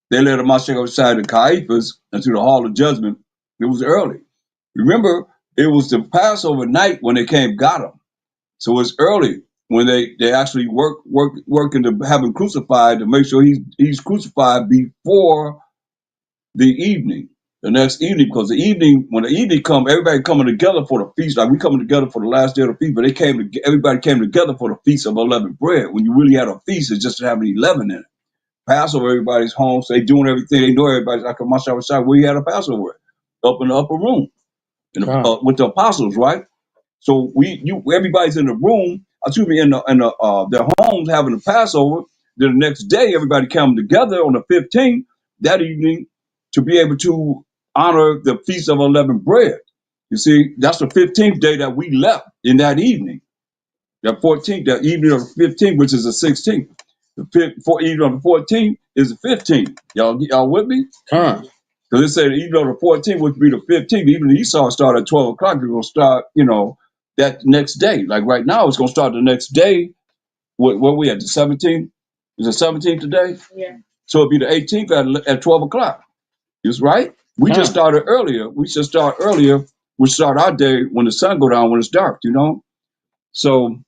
they led Hamashiach outside the Caiaphas into the hall of judgment. It was early. Remember, it was the Passover night when they came got him. So it's early when they actually working to have him crucified to make sure he's crucified before the evening, the next evening, because the evening, when the evening come, everybody coming together for the feast. Like we coming together for the last day of the feast, but everybody came together for the Feast of Unleavened Bread. When you really had a feast, it's just having 11 in it. Passover, everybody's home, so they doing everything. They know everybody's like a Mashah Rashai. We had a Passover up in the upper room with the apostles, right? So everybody's in the room, excuse me, in their homes having a Passover. Then the next day, everybody came together on the 15th that evening to be able to honor the Feast of Unleavened Bread. You see, that's the 15th day that we left in that evening. The 14th, the evening of the 15th, which is the 16th. Evening of the 14th is the 15th. Y'all with me? Huh. Because it said even though the 14th would be the 15th, even the Esau start at 12 o'clock, it's going to start, that next day. Like right now, it's going to start the next day. What we at, the 17th? Is it 17th today? Yeah. So it'll be the 18th at 12 o'clock. Is right? We just started earlier. We should start earlier. We start our day when the sun go down, when it's dark, So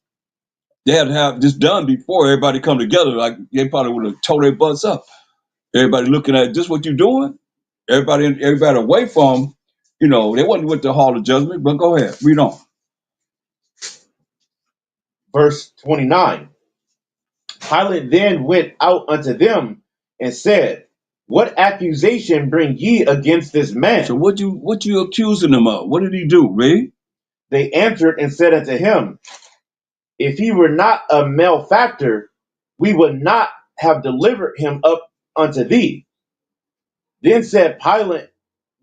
they had to have this done before everybody come together. Like they probably would have tore their butts up. Everybody looking at this, what you doing? Everybody away from, they wasn't with the hall of judgment, but go ahead, read on. Verse 29. Pilate then went out unto them and said, What accusation bring ye against this man? So what you accusing him of? What did he do, Ray? They answered and said unto him, If he were not a malefactor, we would not have delivered him up unto thee. Then said Pilate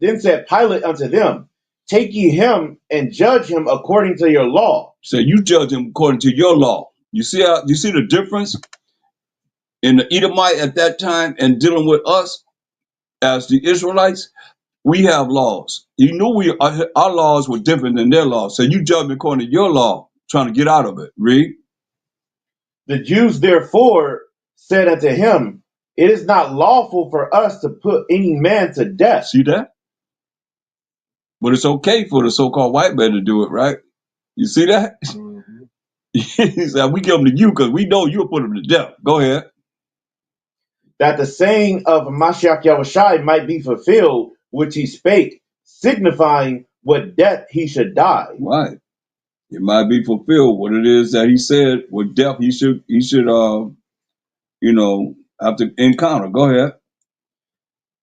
unto them, Take ye him and judge him according to your law. So you judge him according to your law. You see the difference in the Edomite at that time and dealing with us as the Israelites? We have laws. You knew our laws were different than their laws. So you judge according to your law, trying to get out of it. Read. The Jews therefore said unto him, It is not lawful for us to put any man to death. See that? But it's okay for the so-called white man to do it, right? You see that? Mm-hmm. He said, we give them to you because we know you'll put them to death. Go ahead. That the saying of Mashiach Yahushai might be fulfilled, which he spake, signifying what death he should die. Right. It might be fulfilled what it is that he said, what death he should have to encounter. Go ahead.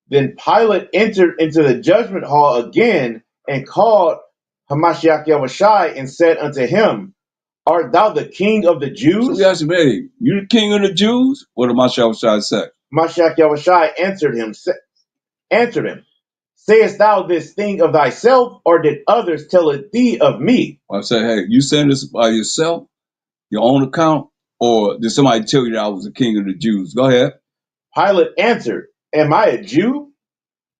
Then Pilate entered into the judgment hall again and called Hamashiach Yahushai and said unto him, Art thou the king of the Jews? So we asked him, hey, you the king of the Jews? What did Hamashiach say? Hamashiach Yahushai answered him, Sayest thou this thing of thyself, or did others tell it thee of me? I said, hey, you saying this by yourself, your own account, or did somebody tell you that I was the king of the Jews? Go ahead. Pilate answered, Am I a Jew?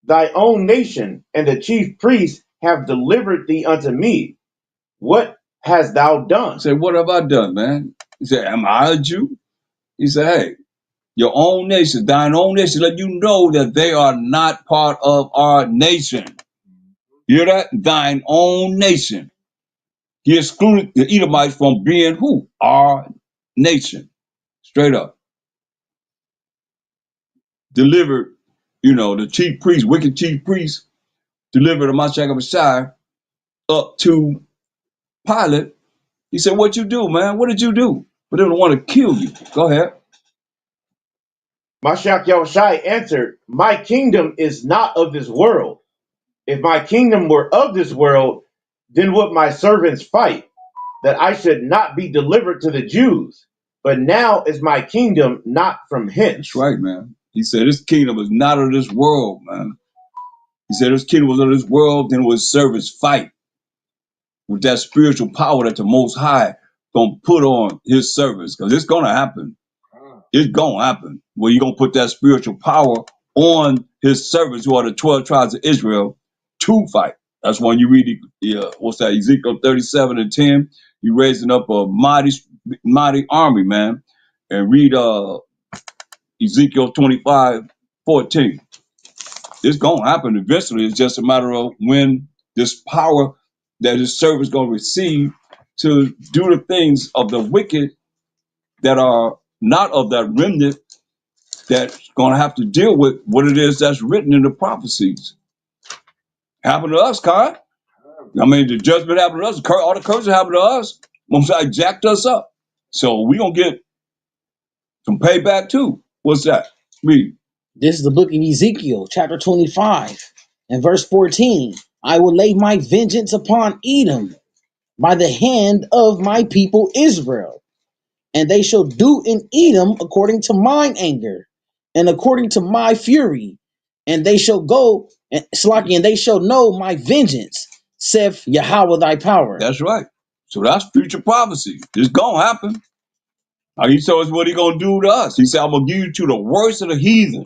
Thy own nation and the chief priests have delivered thee unto me. What hast thou done? I said, what have I done, man? He said, am I a Jew? He said, hey, your own nation, thine own nation, let you know that they are not part of our nation. You hear that? Thine own nation. He excluded the Edomites from being who? Our nation. Straight up. Delivered, the chief priest, wicked chief priest, delivered Mashiach Messiah up to Pilate. He said, what you do, man? What did you do? But they don't want to kill you. Go ahead. Mashiach Yahushai answered, My kingdom is not of this world. If my kingdom were of this world, then would my servants fight, that I should not be delivered to the Jews. But now is my kingdom not from hence. That's right, man. He said, this kingdom is not of this world, man. He said, this kingdom was of this world, then would servants fight. with that spiritual power that the Most High gonna put on His servants, because it's gonna happen. It's gonna happen. Where you gonna put that spiritual power on His servants, who are the 12 tribes of Israel, to fight. That's when you read what's that, Ezekiel 37:10. You raising up a mighty army, man, and read Ezekiel 25:14. It's gonna happen eventually. It's just a matter of when this power that His servants gonna receive to do the things of the wicked that are not of that remnant, that's going to have to deal with what it is that's written in the prophecies. Happened to us, Kai. I mean, the judgment happened to us. All the curses happened to us. Mosai jacked us up. So we going to get some payback too. What's that? Read. This is the book of Ezekiel, chapter 25, and verse 14. I will lay my vengeance upon Edom by the hand of my people Israel, and they shall do in Edom according to mine anger and according to my fury, and they shall go and Slaki, and they shall know my vengeance, saith Yahweh thy power. That's right. So that's future prophecy. It's going to happen. Now, He told us what He going to do to us. He said, I'm going to give you to the worst of the heathen.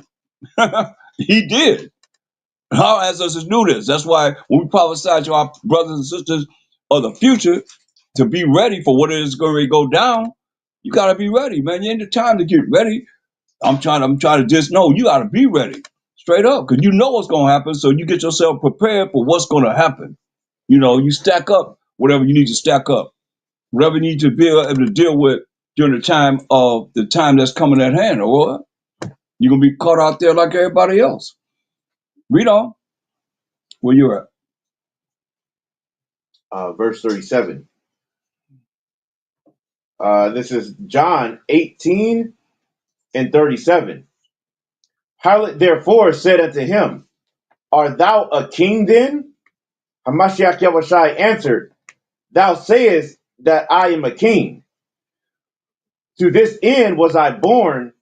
He did. How has us to do this? That's why when we prophesy to our brothers and sisters of the future to be ready for what it is going to go down, you got to be ready, man. You ain't the time to get ready. I'm trying to just know you got to be ready, straight up, because you know what's going to happen. So you get yourself prepared for what's going to happen. You know, you stack up whatever you need to stack up, whatever you need to be able to deal with during the time that's coming at hand, or you're gonna be caught out there like everybody else. Read on. Where you at? Verse 37. This is John 18 and 37. Pilate therefore said unto him, Art thou a king then? Hamashiach Yahushai answered, Thou sayest that I am a king. To this end was I born,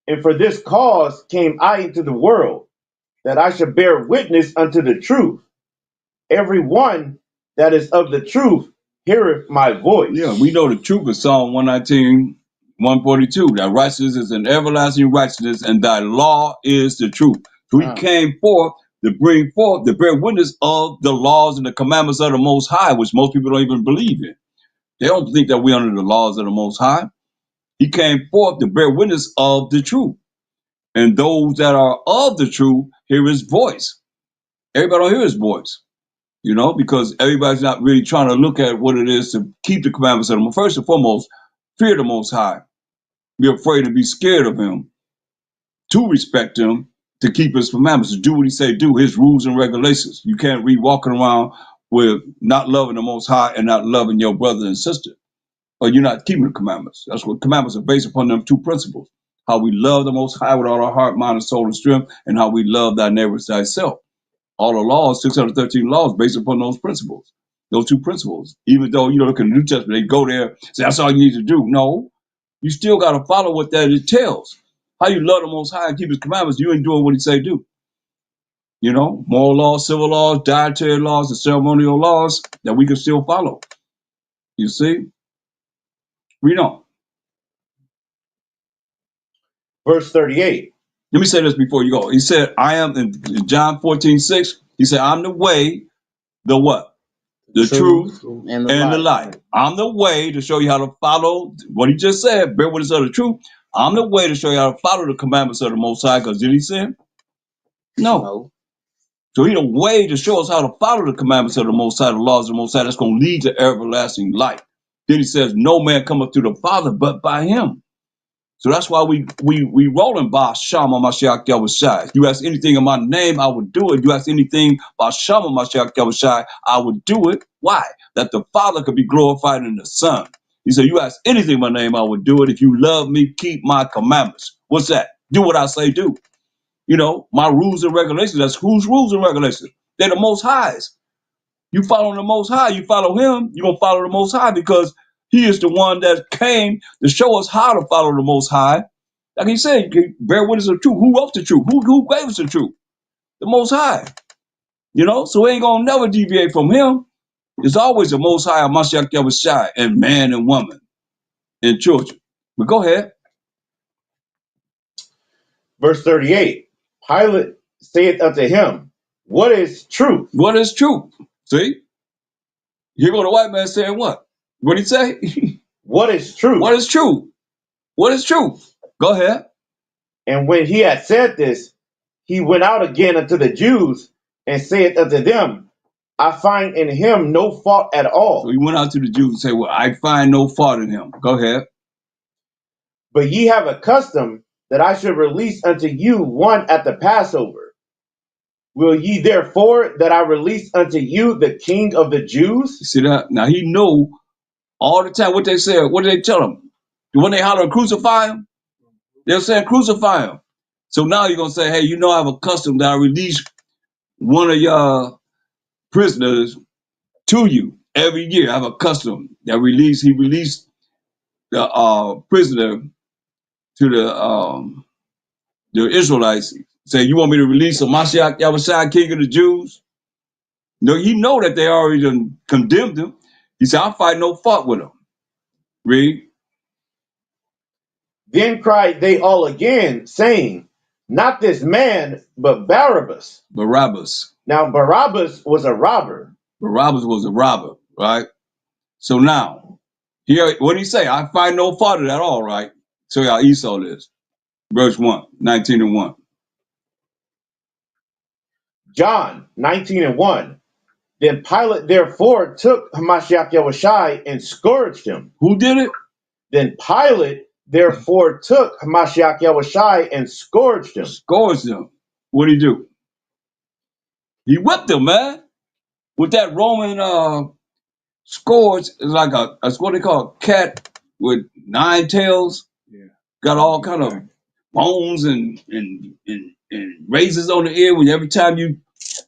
and for this cause came I into the world, that I should bear witness unto the truth. Every one that is of the truth heareth my voice. Yeah, we know the truth is Psalm 119, 142. That righteousness is an everlasting righteousness, and thy law is the truth. So He came forth to bear witness of the laws and the commandments of the Most High, which most people don't even believe in. They don't think that we're under the laws of the Most High. He came forth to bear witness of the truth. And those that are of the truth hear His voice. Everybody don't hear His voice, because everybody's not really trying to look at what it is to keep the commandments of Him. First and foremost, fear the Most High. Be afraid to be scared of Him, to respect Him, to keep His commandments, to do what He say do, His rules and regulations. You can't be walking around with not loving the Most High and not loving your brother and sister, or you're not keeping the commandments. That's what commandments are based upon, them two principles: how we love the Most High with all our heart, mind, and soul and strength, and how we love thy neighbor as thyself. All the laws, 613 laws, based upon those principles, those two principles. Even though, look in the New Testament, they go there, say, that's all you need to do. No, you still got to follow what that it tells. How you love the Most High and keep His commandments, you ain't doing what He say do. Moral laws, civil laws, dietary laws, and ceremonial laws that we can still follow. You see? Read on. Verse 38. Let me say this before you go. He said, I am, in John 14:6, He said, I'm the way, the what? The truth and the light. I'm the way to show you how to follow what He just said, bear witness of the truth. I'm the way to show you how to follow the commandments of the Most High, because did He sin? No. So He's a way to show us how to follow the commandments of the Most High, the laws of the Most High, that's going to lead to everlasting life. Then He says, no man cometh to the Father but by Him. So that's why we rolling by Shama Mashiach Yahushai. You ask anything in my name, I would do it. You ask anything by Shama Mashiach Yahushai, I would do it. Why? That the Father could be glorified in the Son. He said, you ask anything in my name, I would do it. If you love me, keep my commandments. What's that? Do what I say do. My rules and regulations. That's whose rules and regulations? They're the Most High's. You follow the Most High, you follow Him, you're going to follow the Most High, because He is the one that came to show us how to follow the Most High. Like He said, you can bear witness of the truth. Who wrote the truth? Who gave us the truth? The Most High. So we ain't going to never deviate from Him. It's always the Most High, Mashiach Yahushua, and man and woman and children. But go ahead. Verse 38. Pilate saith unto him, what is truth? What is truth? See? Here go the white man saying what? What did he say? What is truth? What is truth? What is truth? Go ahead. And when he had said this, he went out again unto the Jews and saith unto them, I find in him no fault at So all. he went out to the Jews and said, well, I find no fault in him. Go ahead. But ye have a custom that I should release unto you one at the Passover. Will ye therefore that I release unto you the King of the Jews? You see that? Now he know all the time what they said. What did they tell him? When they holler crucify him, they're saying crucify him. So now you're going to say, hey, you know I have a custom that I release one of your prisoners to you every year. I have a custom that he released the prisoner to the Israelites. Say, you want me to release a Mashiach Yahushua, King of the Jews? No, he know that they already done condemned him. He said, I'll fight no fault with him. Read. Then cried they all again, saying, not this man, but Barabbas. Barabbas. Now Barabbas was a robber. Barabbas was a robber, right? So now, here, what did he say? I find no fault in that, all right? So how Esau is. Verse 1, 19 and 1. John 19 and 1. Then Pilate therefore took Hamashiach Yahushai and scourged him. Who did it? Then Pilate therefore took Hamashiach Yahushai and scourged him. Scourged him. What did he do? He whipped him, man. With that Roman scourge, it's like it's what they call a cat with 9 tails. Yeah. Got all kind of bones and razors on the ear. When every time you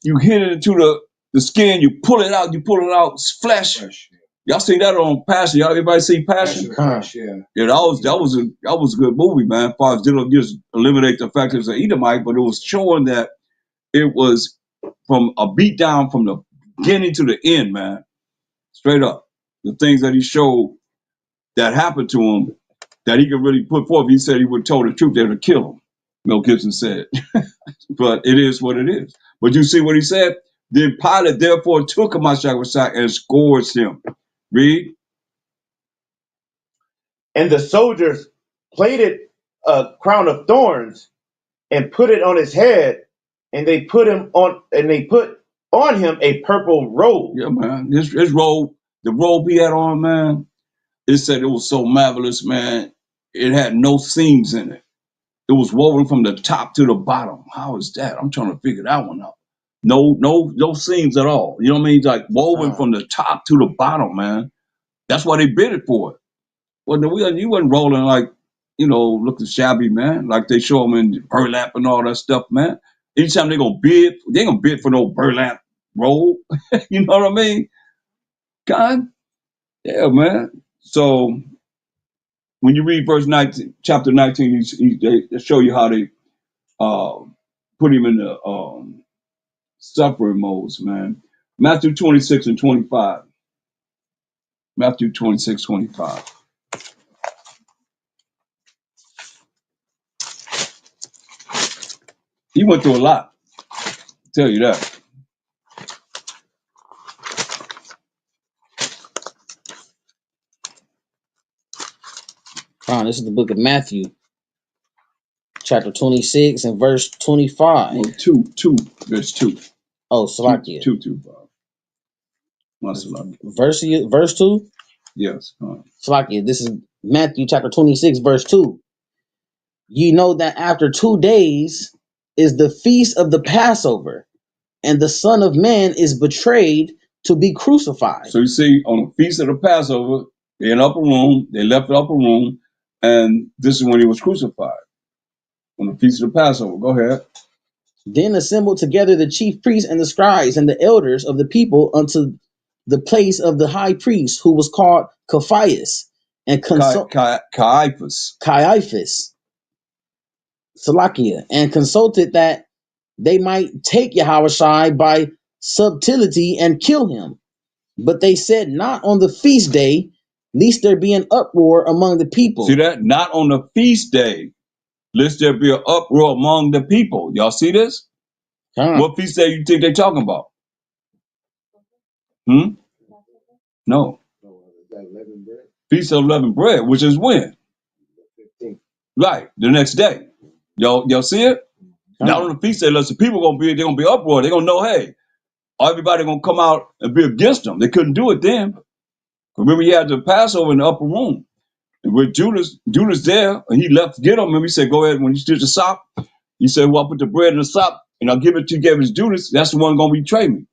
hit it into the skin, you pull it out. It's flesh. Fresh. Y'all seen that on Passion? Y'all everybody see Passion? Fresh, yeah. Yeah, that was a good movie, man. As far as didn't just eliminate the fact it was an Edomite, but it was showing that it was from a beat down from the beginning to the end, man. Straight up. The things that he showed that happened to him that he could really put forth. He said he would have told the truth, they would have killed him. Mel Gibson said. But it is what it is. But you see what he said? Then Pilate therefore took him Mashiach and scourged him. Read. And the soldiers plaited a crown of thorns and put it on his head, and they put on him a purple robe. Yeah, man. His robe, the robe he had on, man, it said it was so marvelous, man. It had no seams in it. It was woven from the top to the bottom. How is that? I'm trying to figure that one out. No seams at all. You know what I mean? Like woven from the top to the bottom, man. That's why they bid it for it. Well, you wasn't rolling like, looking shabby, man. Like they show them in burlap and all that stuff, man. Anytime they ain't gonna bid for no burlap roll. You know what I mean? God, yeah, man. So when you read verse 19, chapter 19, they show you how they put him in the suffering modes, man. Matthew 26 and 25. Matthew 26, 25. He went through a lot. I'll tell you that. This is the book of Matthew, chapter 26 and verse 25. Well, verse 2. Oh, Salakia. 2, 5. Verse 2? Yes. Salakia, this is Matthew chapter 26, verse 2. Ye know that after 2 days is the feast of the Passover, and the Son of Man is betrayed to be crucified. So you see, on the feast of the Passover, they're in upper room, they left the upper room, and this is when he was crucified. On the feast of the Passover. Go ahead. Then assembled together the chief priests and the scribes and the elders of the people unto the place of the high priest, who was called Caiaphas, and Caiaphas. Salakia, and consulted that they might take Yahushua by subtlety and kill him. But they said, not on the feast day, lest there be an uproar among the people. See that? Not on the feast day, lest there be an uproar among the people. Y'all see this? What feast day you think they talking about? No. No, is that 11 bread? Feast of Unleavened Bread, which is when? 15. Right, the next day. Y'all see it? Not on the feast day, unless the people they're gonna be uproar. They're gonna know, hey, everybody gonna come out and be against them. They couldn't do it then. Remember, you had the Passover in the upper room. And with Judas there, and he left to get him, and he said, go ahead, when he did the sop, he said, well, I'll put the bread in the sop, and I'll give it to you, gave it to Judas, that's the one gonna betray me.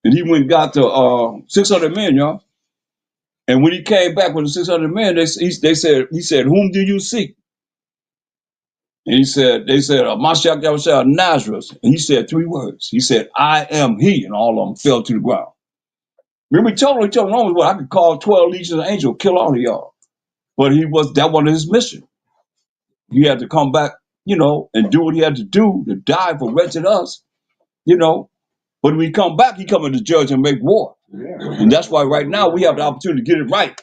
And he went and got the 600 men, y'all. And when he came back with the 600 men, he said, whom do you seek? And they said, Mashiach Yahushua of Nazareth. And he said 3 words. He said, I am he. And all of them fell to the ground. Remember, he told the Romans, well, I could call 12 legions of angels, kill all of y'all. But that wasn't his mission. He had to come back, and do what he had to do to die for wretched us, But when he come back, he coming to judge and make war. Yeah. And that's why right now we have the opportunity to get it right,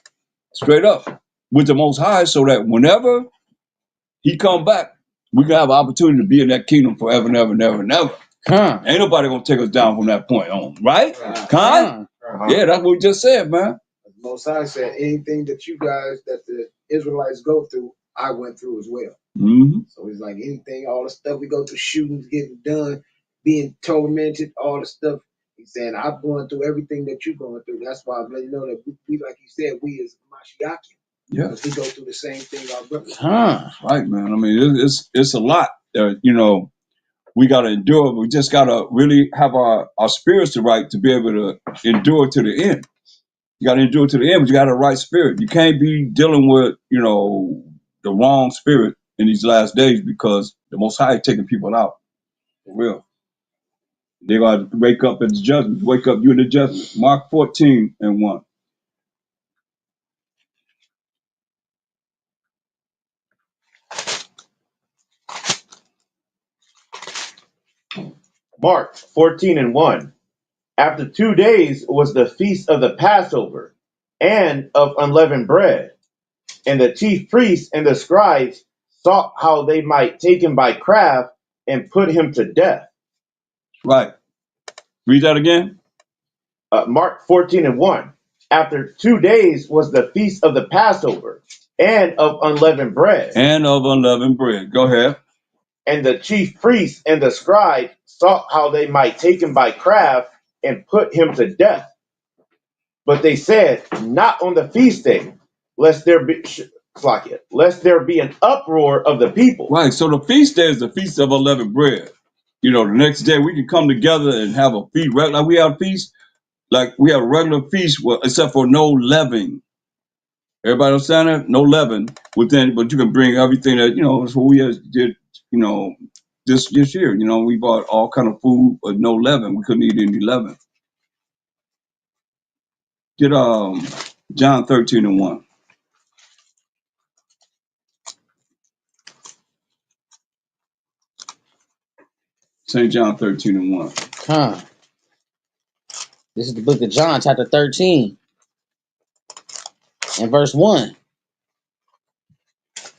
straight up, with the Most High, so that whenever he come back, we can have an opportunity to be in that kingdom forever and ever and ever and ever. Ain't nobody gonna take us down from that point on, right? Yeah, that's what we just said, man. Most High said, anything that the Israelites go through, I went through as well. Mm-hmm. So it's like anything, all the stuff we go through, shootings, getting done, being tormented, all the stuff. He's saying, I'm going through everything that you're going through. That's why I'm letting you know that we like you said, we as Mashiach. Yeah. Because we go through the same thing our brothers. Right, man. I mean, it's a lot. We got to endure. We just got to really have our spirits right to be able to endure to the end. You got to endure to the end, but you got a right spirit. You can't be dealing with, the wrong spirit in these last days, because the Most High is taking people out. For real. They're going to wake up at the judgment. Wake up, you in the judgment. Mark 14:1. Mark 14:1. After 2 days was the feast of the Passover and of unleavened bread. And the chief priests and the scribes sought how they might take him by craft and put him to death. Right. Read that again. Mark 14:1. After 2 days was the feast of the Passover and of unleavened bread. And of unleavened bread. Go ahead. And the chief priests and the scribes sought how they might take him by craft and put him to death. But they said, not on the feast day, lest there be an uproar of the people. Right. So the feast day is the feast of unleavened bread. The next day we can come together and have a feast. Like we have a feast, like we have a regular feast, except for no leaven. Everybody understand that? No leaven within, but you can bring everything that, that's what we did, this year. We bought all kind of food, but no leaven. We couldn't eat any leaven. Get John 13:1. St. John 13:1. This is the book of John, chapter 13, and verse 1.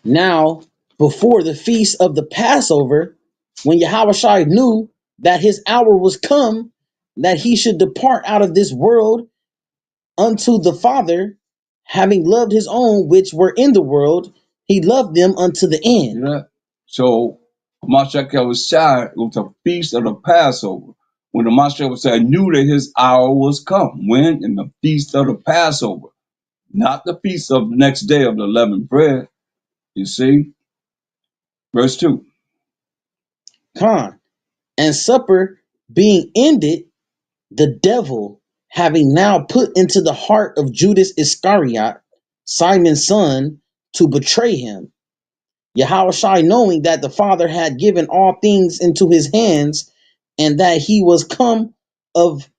Now, before the feast of the Passover, when Yahushua knew that his hour was come, that he should depart out of this world unto the Father, having loved his own which were in the world, he loved them unto the end. Yeah. So Mashiach Yahushua was the feast of the Passover. When the Mashiach knew that his hour was come. When? In the feast of the Passover. Not the feast of the next day of the unleavened bread. You see? Verse 2. And supper being ended, the devil, having now put into the heart of Judas Iscariot, Simon's son, to betray him, Yahushua, knowing that the Father had given all things into his hands, and that he was come of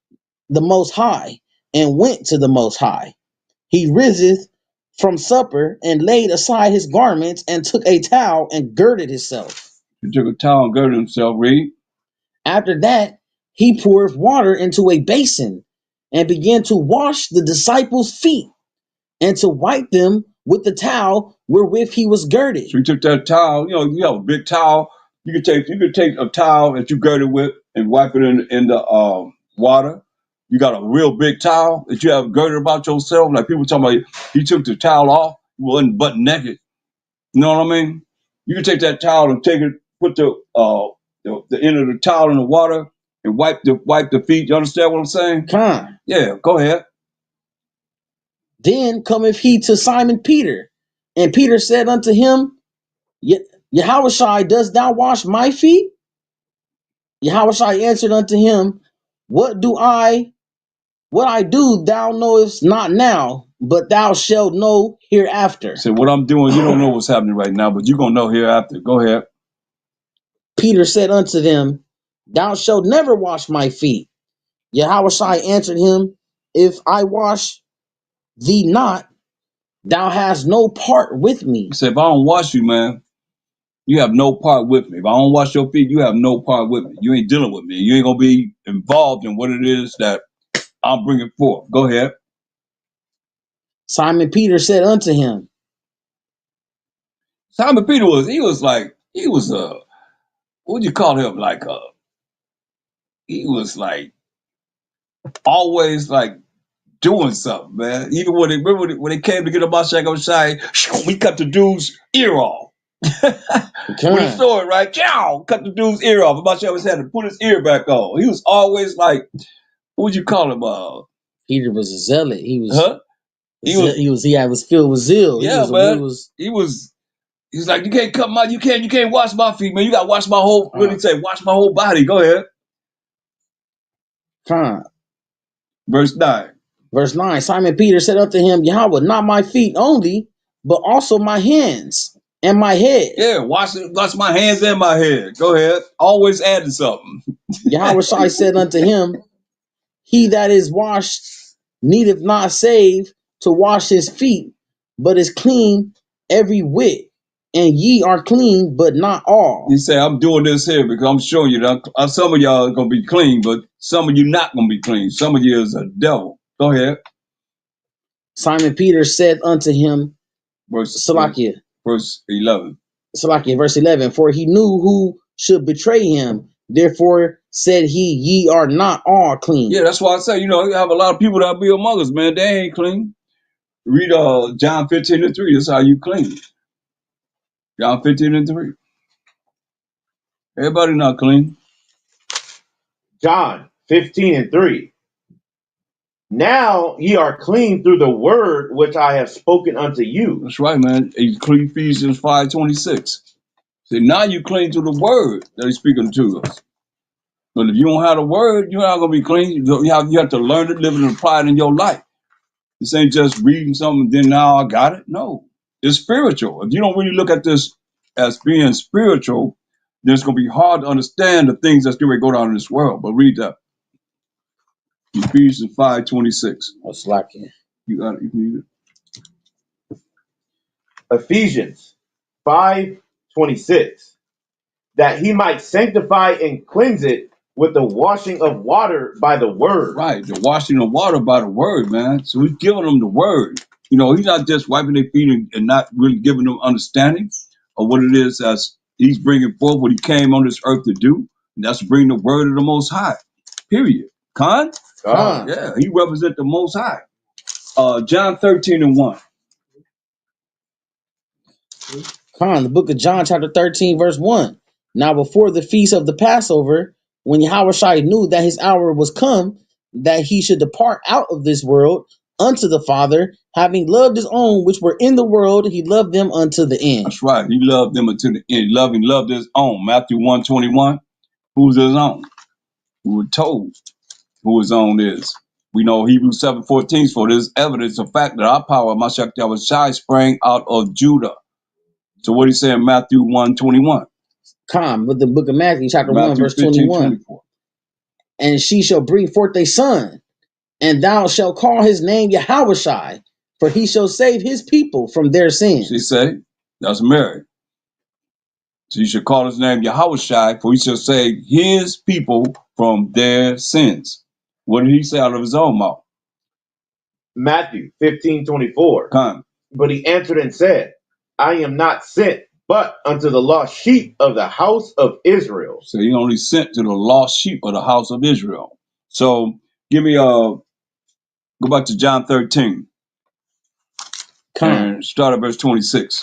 the Most High, and went to the Most High, he riseth from supper, and laid aside his garments, and took a towel, and girded himself. He took a towel and girded himself, read. After that, he poured water into a basin, and began to wash the disciples' feet and to wipe them with the towel wherewith he was girded. So he took that towel, you have a big towel. You could take a towel that you girded with and wipe it in the water. You got a real big towel that you have girded about yourself. Like people talking about, he took the towel off, he wasn't butt naked. You know what I mean? You can take that towel and put the end of the towel in the water and wipe the feet. You understand what I'm saying? Con. Yeah, go ahead. Then cometh he to Simon Peter, and Peter said unto him, Yahushua, dost thou wash my feet? Yahushua answered unto him, What I do thou knowest not now, but thou shalt know hereafter. So what I'm doing, you don't know what's happening right now, but you're going to know hereafter. Go ahead. Peter said unto them, Thou shalt never wash my feet. Yahushua answered him, If I wash thee not, thou hast no part with me. He said, if I don't wash you, man, you have no part with me. If I don't wash your feet, you have no part with me. You ain't dealing with me. You ain't going to be involved in what it is that I'm bringing forth. Go ahead. Simon Peter said unto him, Simon Peter what would you call him? He was like always like doing something, man. Even when they came to get him out Shai, we cut the dude's ear off. When he saw it, right? Chow, cut the dude's ear off. About always had to put his ear back on. He was always like, what would you call him? Peter was a zealot. He was filled with zeal. Yeah, he was like, you can't wash my feet, man. You gotta wash my whole what did he say? Wash my whole body. Go ahead. Verse 9. Verse 9, Simon Peter said unto him, Yahweh, not my feet only, but also my hands and my head. Yeah, wash my hands and my head. Go ahead. Always adding something. Yahweh said unto him, He that is washed needeth not save to wash his feet, but is clean every whit. And ye are clean, but not all. He said, I'm doing this here because I'm showing you that some of y'all are going to be clean, but some of you not going to be clean. Some of you is a devil. Go ahead. Simon Peter said unto him, verse 11. Verse 11, for he knew who should betray him. Therefore said he, ye are not all clean. Yeah, that's why I say, you have a lot of people that be among us, man. They ain't clean. Read John 15:3. That's how you clean. John 15:3. Everybody not clean. John 15:3. Now ye are clean through the word which I have spoken unto you. That's right, man. Ephesians 5:26. See, now you clean to the word that he's speaking to us. But if you don't have the word, you're not going to be clean. You have to learn it, live it, and apply it in your life. This ain't just reading something, then now I got it. No, it's spiritual. If you don't really look at this as being spiritual, then it's going to be hard to understand the things that's going to go down in this world. But read that. Ephesians 5:26. What's lacking? You got it. You need it. Ephesians 5:26. That he might sanctify and cleanse it with the washing of water by the word. Right, the washing of water by the word, man. So he's giving them the word. He's not just wiping their feet and not really giving them understanding of what it is as he's bringing forth what he came on this earth to do. And that's to bring the word of the Most High. Period. Con? Yeah, he represents the Most High. John 13:1. The book of John, chapter 13, verse 1. Now before the feast of the Passover, when Yahushua knew that his hour was come, that he should depart out of this world unto the Father, having loved his own which were in the world, he loved them unto the end. That's right. He loved them unto the end. He loved his own. Matthew 1:21. Who's his own? We were told who his own is. We know Hebrews 7:14, for this evidence of fact that our power, Mashiach Yahushua, sprang out of Judah. So what he say in Matthew 1:21? With the book of Matthew, chapter 1, verse 21. And she shall bring forth a son, and thou shalt call his name Yahushua, for he shall save his people from their sins. She say, that's Mary. So you should call his name Yahushua, for he shall save his people from their sins. What did he say out of his own mouth? Matthew 15:24. Come. But he answered and said, I am not sent but unto the lost sheep of the house of Israel. So he only sent to the lost sheep of the house of Israel. So give me go back to John 13 and start at verse 26.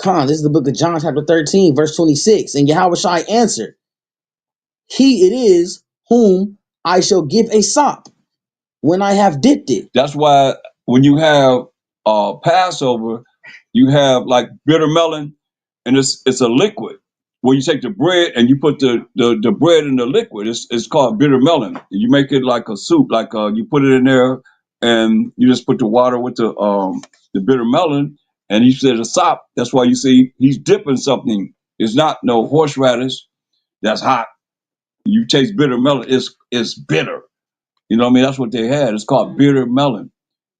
This is the book of John, chapter 13, verse 26. And Yahweh Shai answered, He it is whom I shall give a sop when I have dipped it. That's why when you have Passover, you have like bitter melon, and it's a liquid. Where you take the bread and you put the bread in the liquid. It's called bitter melon. You make it like a soup, like you put it in there, and you just put the water with the bitter melon, and he said a sop. That's why you see he's dipping something. It's not no horseradish that's hot. You taste bitter melon. It's bitter. You know what I mean? That's what they had. It's called bitter melon.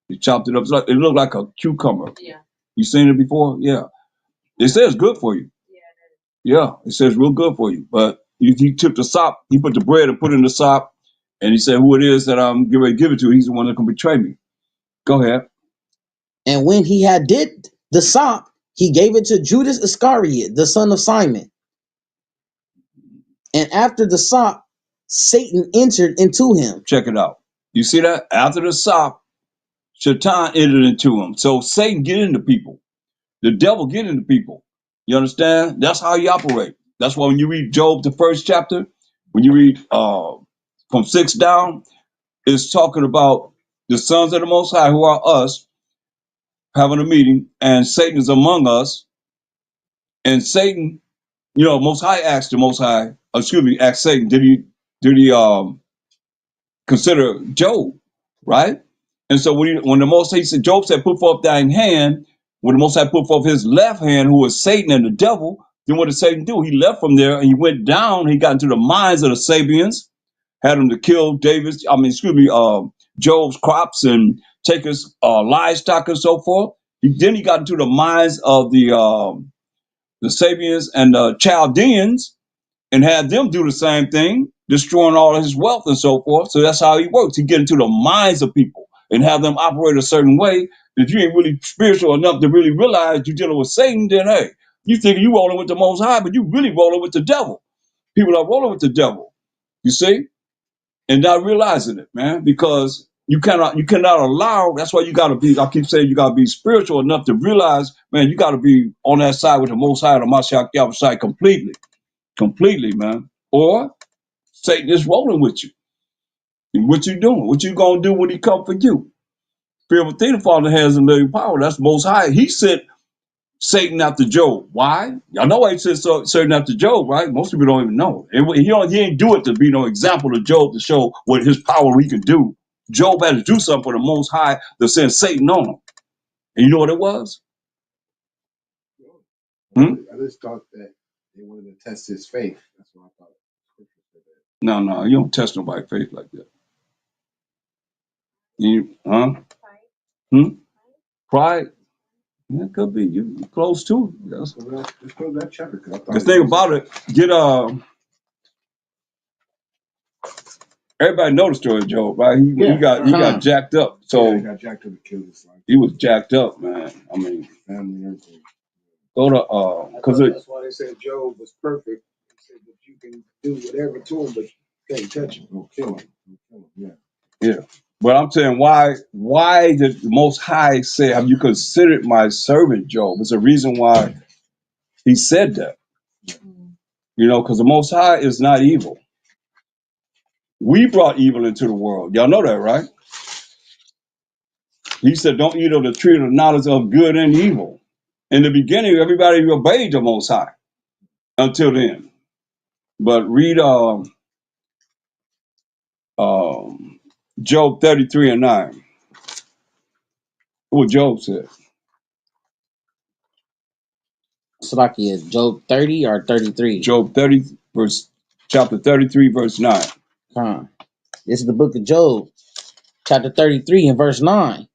You chopped it up. It looked like a cucumber. Yeah. You seen it before? Yeah. It says good for you. Yeah, it says real good for you. But he took the sop, he put the bread and put it in the sop, and he said, who it is that I'm getting ready to give it to, he's the one that can betray me. Go ahead. And when he had dipped the sop, he gave it to Judas Iscariot, the son of Simon. And after the sop, Satan entered into him. Check it out. You see that? After the sop, Shaitan entered into him. So Satan get into people. The devil get into people. You understand? That's how he operate. That's why when you read Job, the first chapter, when you read from 6 down, it's talking about the sons of the Most High, who are us, having a meeting, and Satan is among us. And Satan, Most High asked the Most High, asked Satan, did he consider Job, right? And so when the Most High said, Job said, put forth thine hand, when the Most High put forth his left hand, who was Satan and the devil, then what did Satan do? He left from there and he went down. He got into the minds of the Sabians, had them to kill Job's crops and take his livestock and so forth. Then he got into the minds of the Sabians and the Chaldeans and had them do the same thing, destroying all of his wealth and so forth. So that's how he works. He get into the minds of people and have them operate a certain way. If you ain't really spiritual enough to really realize you're dealing with Satan, then hey, you think you rolling with the Most High, but you really rolling with the devil. People are rolling with the devil, you see, and not realizing it, man, because you cannot allow. That's why you got to be. I keep saying you got to be spiritual enough to realize, man, you got to be on that side with the Most High, the Mashiach Yahweh side completely, man. Or Satan is rolling with you. And what you doing? What you gonna do when he come for you? Fear within the Father has a living power. That's Most High. He sent Satan after Job. Why? Y'all know why he sent Satan after Job, right? Most people don't even know. He ain't do it to be no example to Job to show what his power he could do. Job had to do something for the Most High to send Satan on him. And you know what it was? I just thought that they wanted to test his faith. That's what I thought. No, you don't test nobody's faith like that. Pride? Yeah, it could be. You close too. Yes. Just go to that chapter. The thing about it, everybody know the story of Job, right? He got jacked up. So he got jacked up and killed his life. He was jacked up, man. I mean, family and everything. Go to because that's why they said Job was perfect. They said that you can do whatever to him, but you can't touch him. Don't kill him. Yeah. Yeah. But I'm saying why did the Most High say, have you considered my servant Job? It's a reason why he said that. Because the Most High is not evil. We brought evil into the world. Y'all know that, right? He said, don't eat of the tree of the knowledge of good and evil. In the beginning, everybody obeyed the Most High until then. But read Job 33:9. What Job said. Salakia, Job 30 or 33? Job 30, chapter 33, verse 9. This is the book of Job, chapter 33 and verse 9.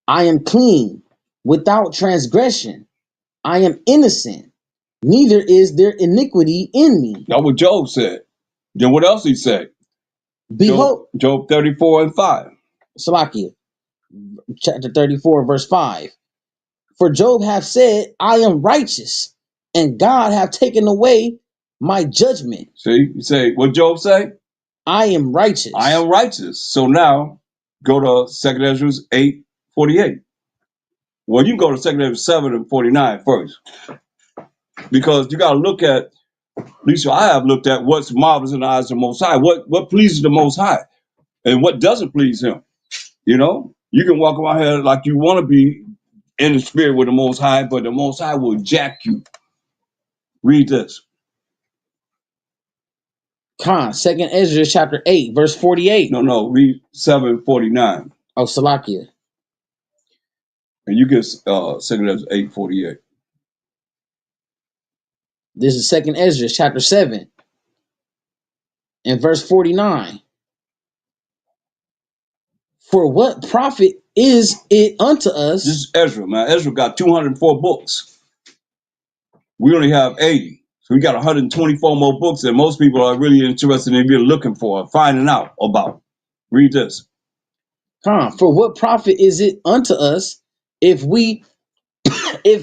I am clean, without transgression. I am innocent, neither is there iniquity in me. That's what Job said. Then what else he said? Behold, Job 34 and 5. Salakia, chapter 34, verse 5. For Job hath said, I am righteous, and God hath taken away my judgment. See, you say, what Job say? I am righteous. I am righteous. So now, go to 2 Ezra 8:48. Well, you can go to 2 Ezra 7 and 49 first. Because you got to look at least I have looked at what's marvelous in the eyes of the Most High. What pleases the Most High and what doesn't please him. You know, you can walk around here like you want to be in the spirit with the Most High, but the Most High will jack you. Read this. Second Ezra chapter 8, verse 48. No, read 7:49. Oh, Salakia. And you get 2 Ezra 8:48. This is second Ezra chapter 7 and verse 49. For what profit is it unto us? This is Ezra, man. Ezra got 204 books. We only have 80. So we got 124 more books that most people are really interested in really looking for, finding out about. Read this. For what profit is it unto us if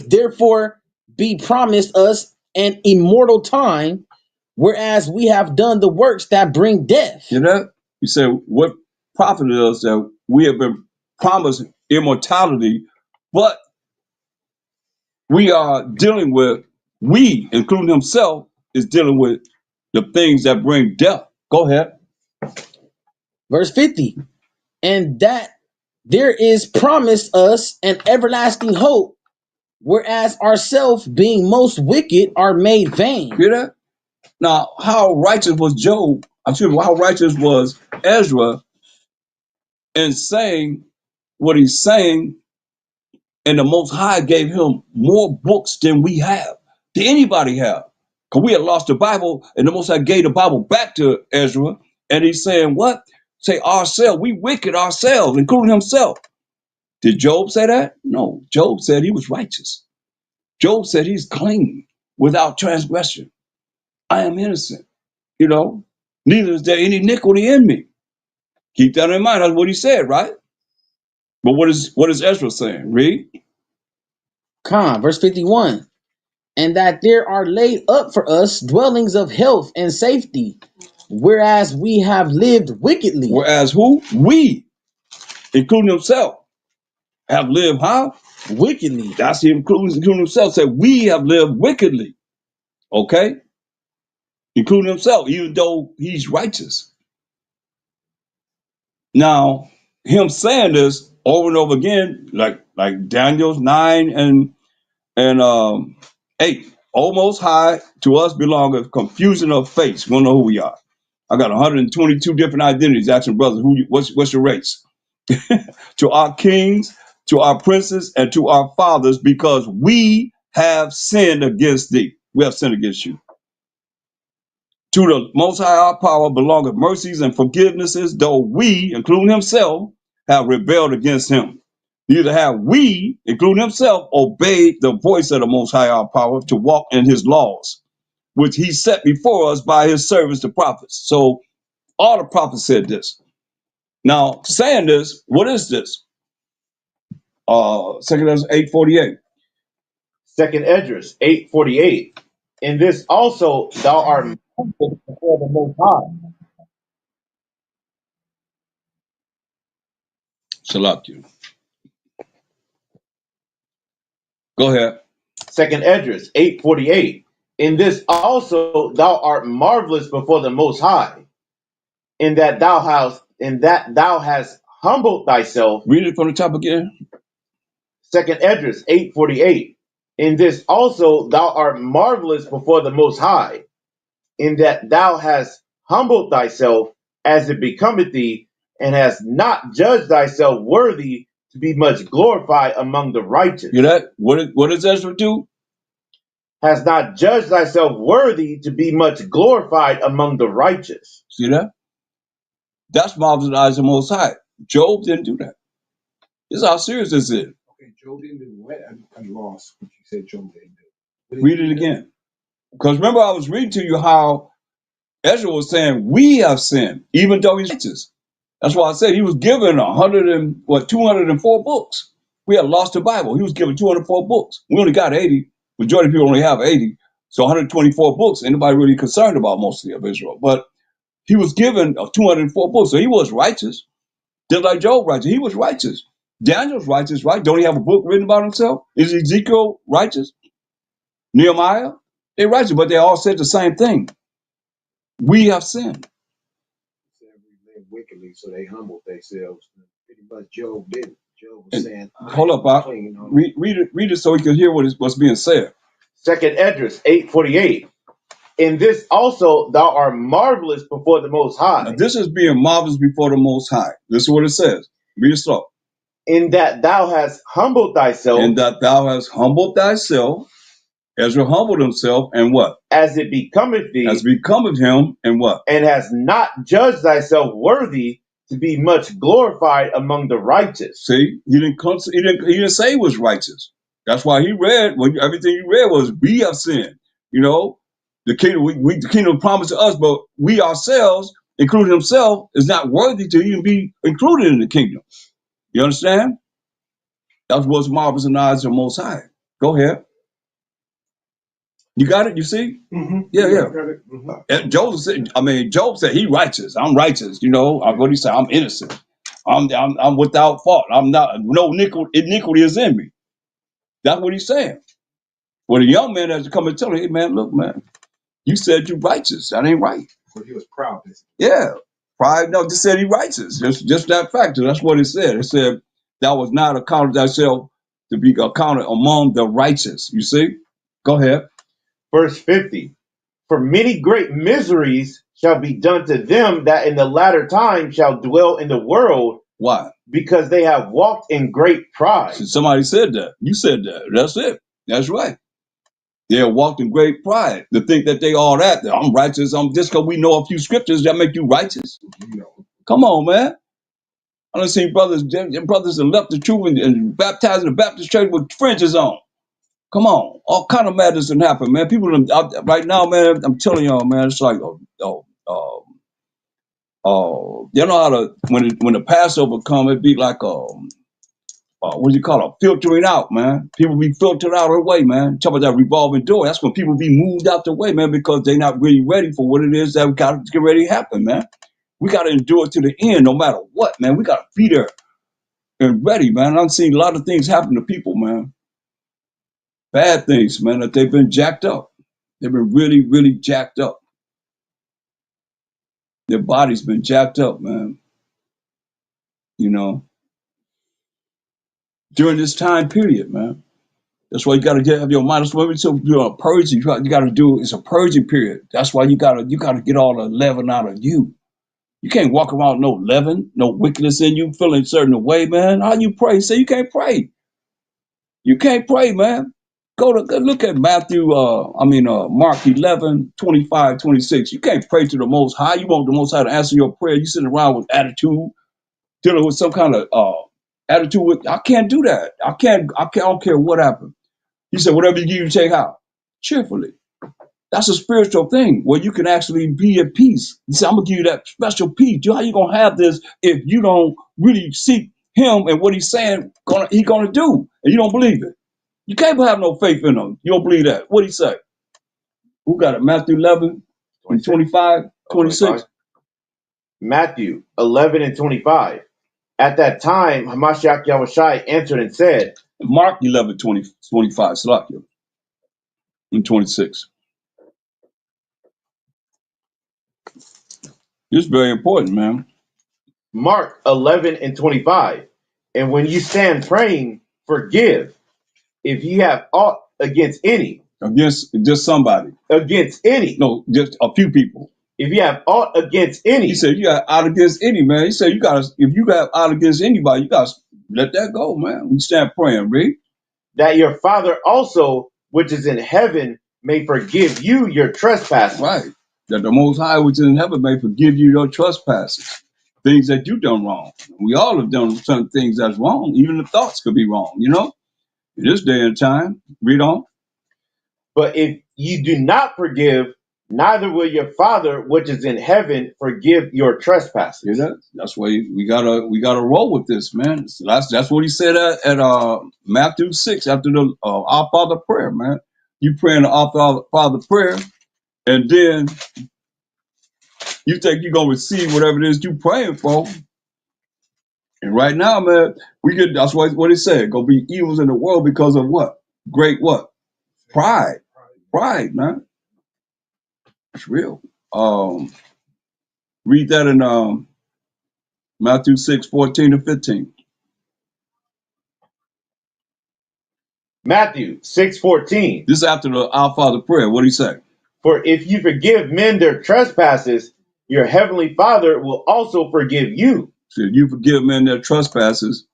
therefore be promised us an immortal time, whereas we have done the works that bring death? You know? You say, what profit is that we have been promised immortality, but we are dealing with, we, including himself, is dealing with the things that bring death. Go ahead. Verse 50. And that there is promised us an everlasting hope, whereas ourselves, being most wicked, are made vain. Hear that? Now, how righteous was Job? How righteous was Ezra in saying what he's saying, and the Most High gave him more books than we have, than anybody have. Because we had lost the Bible, and the Most High gave the Bible back to Ezra, and he's saying, what? Say ourselves, we wicked ourselves, including himself. Did Job say that? No. Job said he was righteous. Job said he's clean, without transgression. I am innocent, you know. Neither is there any iniquity in me. Keep that in mind. That's what he said, right? But what is Ezra saying? Read. Verse 51. And that there are laid up for us dwellings of health and safety, whereas we have lived wickedly. Whereas who? We, including himself, have lived how? Wickedly. That's him, including himself, said we have lived wickedly. Okay? Including himself, even though he's righteous. Now, him saying this over and over again, like Daniel's 9 and 8, almost high to us belongeth confusion of face. We don't know who we are. I got 122 different identities. Asking brothers, what's your race? To our kings, to our princes, and to our fathers, because we have sinned against thee. We have sinned against you. To the Most High our power belongeth mercies and forgivenesses, though we, including himself, have rebelled against him. Neither have we, including himself, obeyed the voice of the Most High our power to walk in his laws, which he set before us by his servants, the prophets. So all the prophets said this. Now, saying this, what is this? 2 Ezra 8:48. Second Esdras 8:48. In this also thou art mindful before the Most High. Salakia. Go ahead. Second Esdras 8:48. In this also thou art marvelous before the Most High, in that thou hast humbled thyself. Read it from the top again. Second Esdras 8:48. In this also thou art marvelous before the Most High, in that thou hast humbled thyself as it becometh thee, and hast not judged thyself worthy to be much glorified among the righteous. You know that? What does Ezra do? Has not judged thyself worthy to be much glorified among the righteous. See that? That's marvelous in the eyes of the Most High. Job didn't do that. This is how serious this is. Okay, Job didn't do what? I lost what you said Job didn't do. Read it again. Because remember, I was reading to you how Ezra was saying, we have sinned, even though he's righteous. That's why I said he was given 204 books. We had lost the Bible. He was given 204 books. We only got 80. Majority of people only have 80. So 124 books. Anybody really concerned about mostly of Israel. But he was given 204 books. So he was righteous. Just like Job righteous. He was righteous. Daniel's righteous, right? Don't he have a book written about himself? Is Ezekiel righteous? Nehemiah? They're righteous, but they all said the same thing. We have sinned. Said we live wickedly, so they humbled themselves. Pretty much Job didn't. Job was And saying, hold up, Bob. Read it so we can hear what's being said. Second Esdras 8:48. In this also thou art marvelous before the Most Now, High, this is being marvelous before the Most High. This is what it says. Read it slow. in that thou hast humbled thyself, In that thou hast humbled thyself, Ezra humbled himself, and what? as it becometh thee, As becometh him, and what? and hast not judged thyself worthy to be much glorified among the righteous. See, he didn't say he was righteous. That's why he read, everything he read was, we have sinned. You know, the kingdom, the kingdom promised to us, but we ourselves, including himself, is not worthy to even be included in the kingdom. You understand? That's what's marvelous in the eyes of the Most High. Go ahead. You got it? You see? Mm-hmm. Yeah. Got it. Mm-hmm. And Job said he righteous. I'm righteous. You know, what he said, I'm innocent. I'm without fault. I'm not, no iniquity is in me. That's what he's saying. Well, the young man has to come and tell him, hey man, look, man, you said you righteous. That ain't right. So he was proud. Yeah. Pride, no, just said he righteous. Just that factor. That's what it said. It said that was not accounted thyself to be accounted among the righteous. You see? Go ahead. Verse 50. For many great miseries shall be done to them that in the latter time shall dwell in the world, Why? because they have walked in great pride. Somebody said that. You said that. That's it. That's right. They have walked in great pride to think that they all that. I'm righteous. I'm just because we know a few scriptures that make you righteous. You know, Come on, man. I done seen brothers that left the truth and baptized in the Baptist church with fringes on. Come on. All kind of matters can happen, man. People right now, man, I'm telling y'all, man, it's like, you know how when the Passover come, it be like what do you call it? Filtering out, man. People be filtered out of the way, man. Talk about that revolving door. That's when people be moved out the way, man, because they're not really ready for what it is that we got to get ready to happen, man. We got to endure to the end, no matter what, man. We got to be there and ready, man. I've seen a lot of things happen to people, man. Bad things, man, that they've been jacked up. They've been really, really jacked up. Their body's been jacked up, man. You know, during this time period, man. That's why you got to have your mind. That's why we do a purging. You got to do. It's a purging period. That's why you got to get all the leaven out of you. You can't walk around with no leaven, no wickedness in you, feeling a certain way, man. How you pray? Say you can't pray. You can't pray, man. Go look at Mark 11, 25, 26. You can't pray to the Most High. You want the Most High to answer your prayer. You sitting around with attitude, dealing with some kind of attitude. I can't do that. I don't care what happened. He said, whatever you give, you take out cheerfully. That's a spiritual thing where you can actually be at peace. He said, I'm going to give you that special peace. How you going to have this if you don't really seek him and what he's saying he's going to do, and you don't believe it? You can't have no faith in him. You don't believe that. What he say? Who got it? Matthew 11 and 25, 26. Matthew 11 and 25. At that time, Hamashiach Yahushai answered and said, Mark 11, 20, 25. Salakia. And 26. This is very important, man. Mark 11 and 25. And when you stand praying, forgive if ye have aught against any. Against just somebody. Against any. No, just a few people. If you have aught against any. He said, you got out against any, man. He said, if you got out against anybody, you got to let that go, man. We stand praying, read. That your Father also, which is in heaven, may forgive you your trespasses. Right. That the Most High, which is in heaven, may forgive you your trespasses. Things that you done wrong. We all have done some things that's wrong. Even the thoughts could be wrong, you know? In this day and time, read on. But if you do not forgive neither will your Father which is in heaven forgive your trespasses. You know, that's why we gotta roll with this, man. So that's what he said at Matthew 6 after the Our Father prayer, man. You praying the Our Father prayer, and then you think you're gonna receive whatever it is you praying for. And right now, man, that's what it said. Gonna be evils in the world because of what? Great what? Pride. Pride, man. It's real. Read that in Matthew 6:14-15. Matthew 6:14. This is after the Our Father prayer. What do he say? For if you forgive men their trespasses, your heavenly Father will also forgive you. So if you forgive men their trespasses,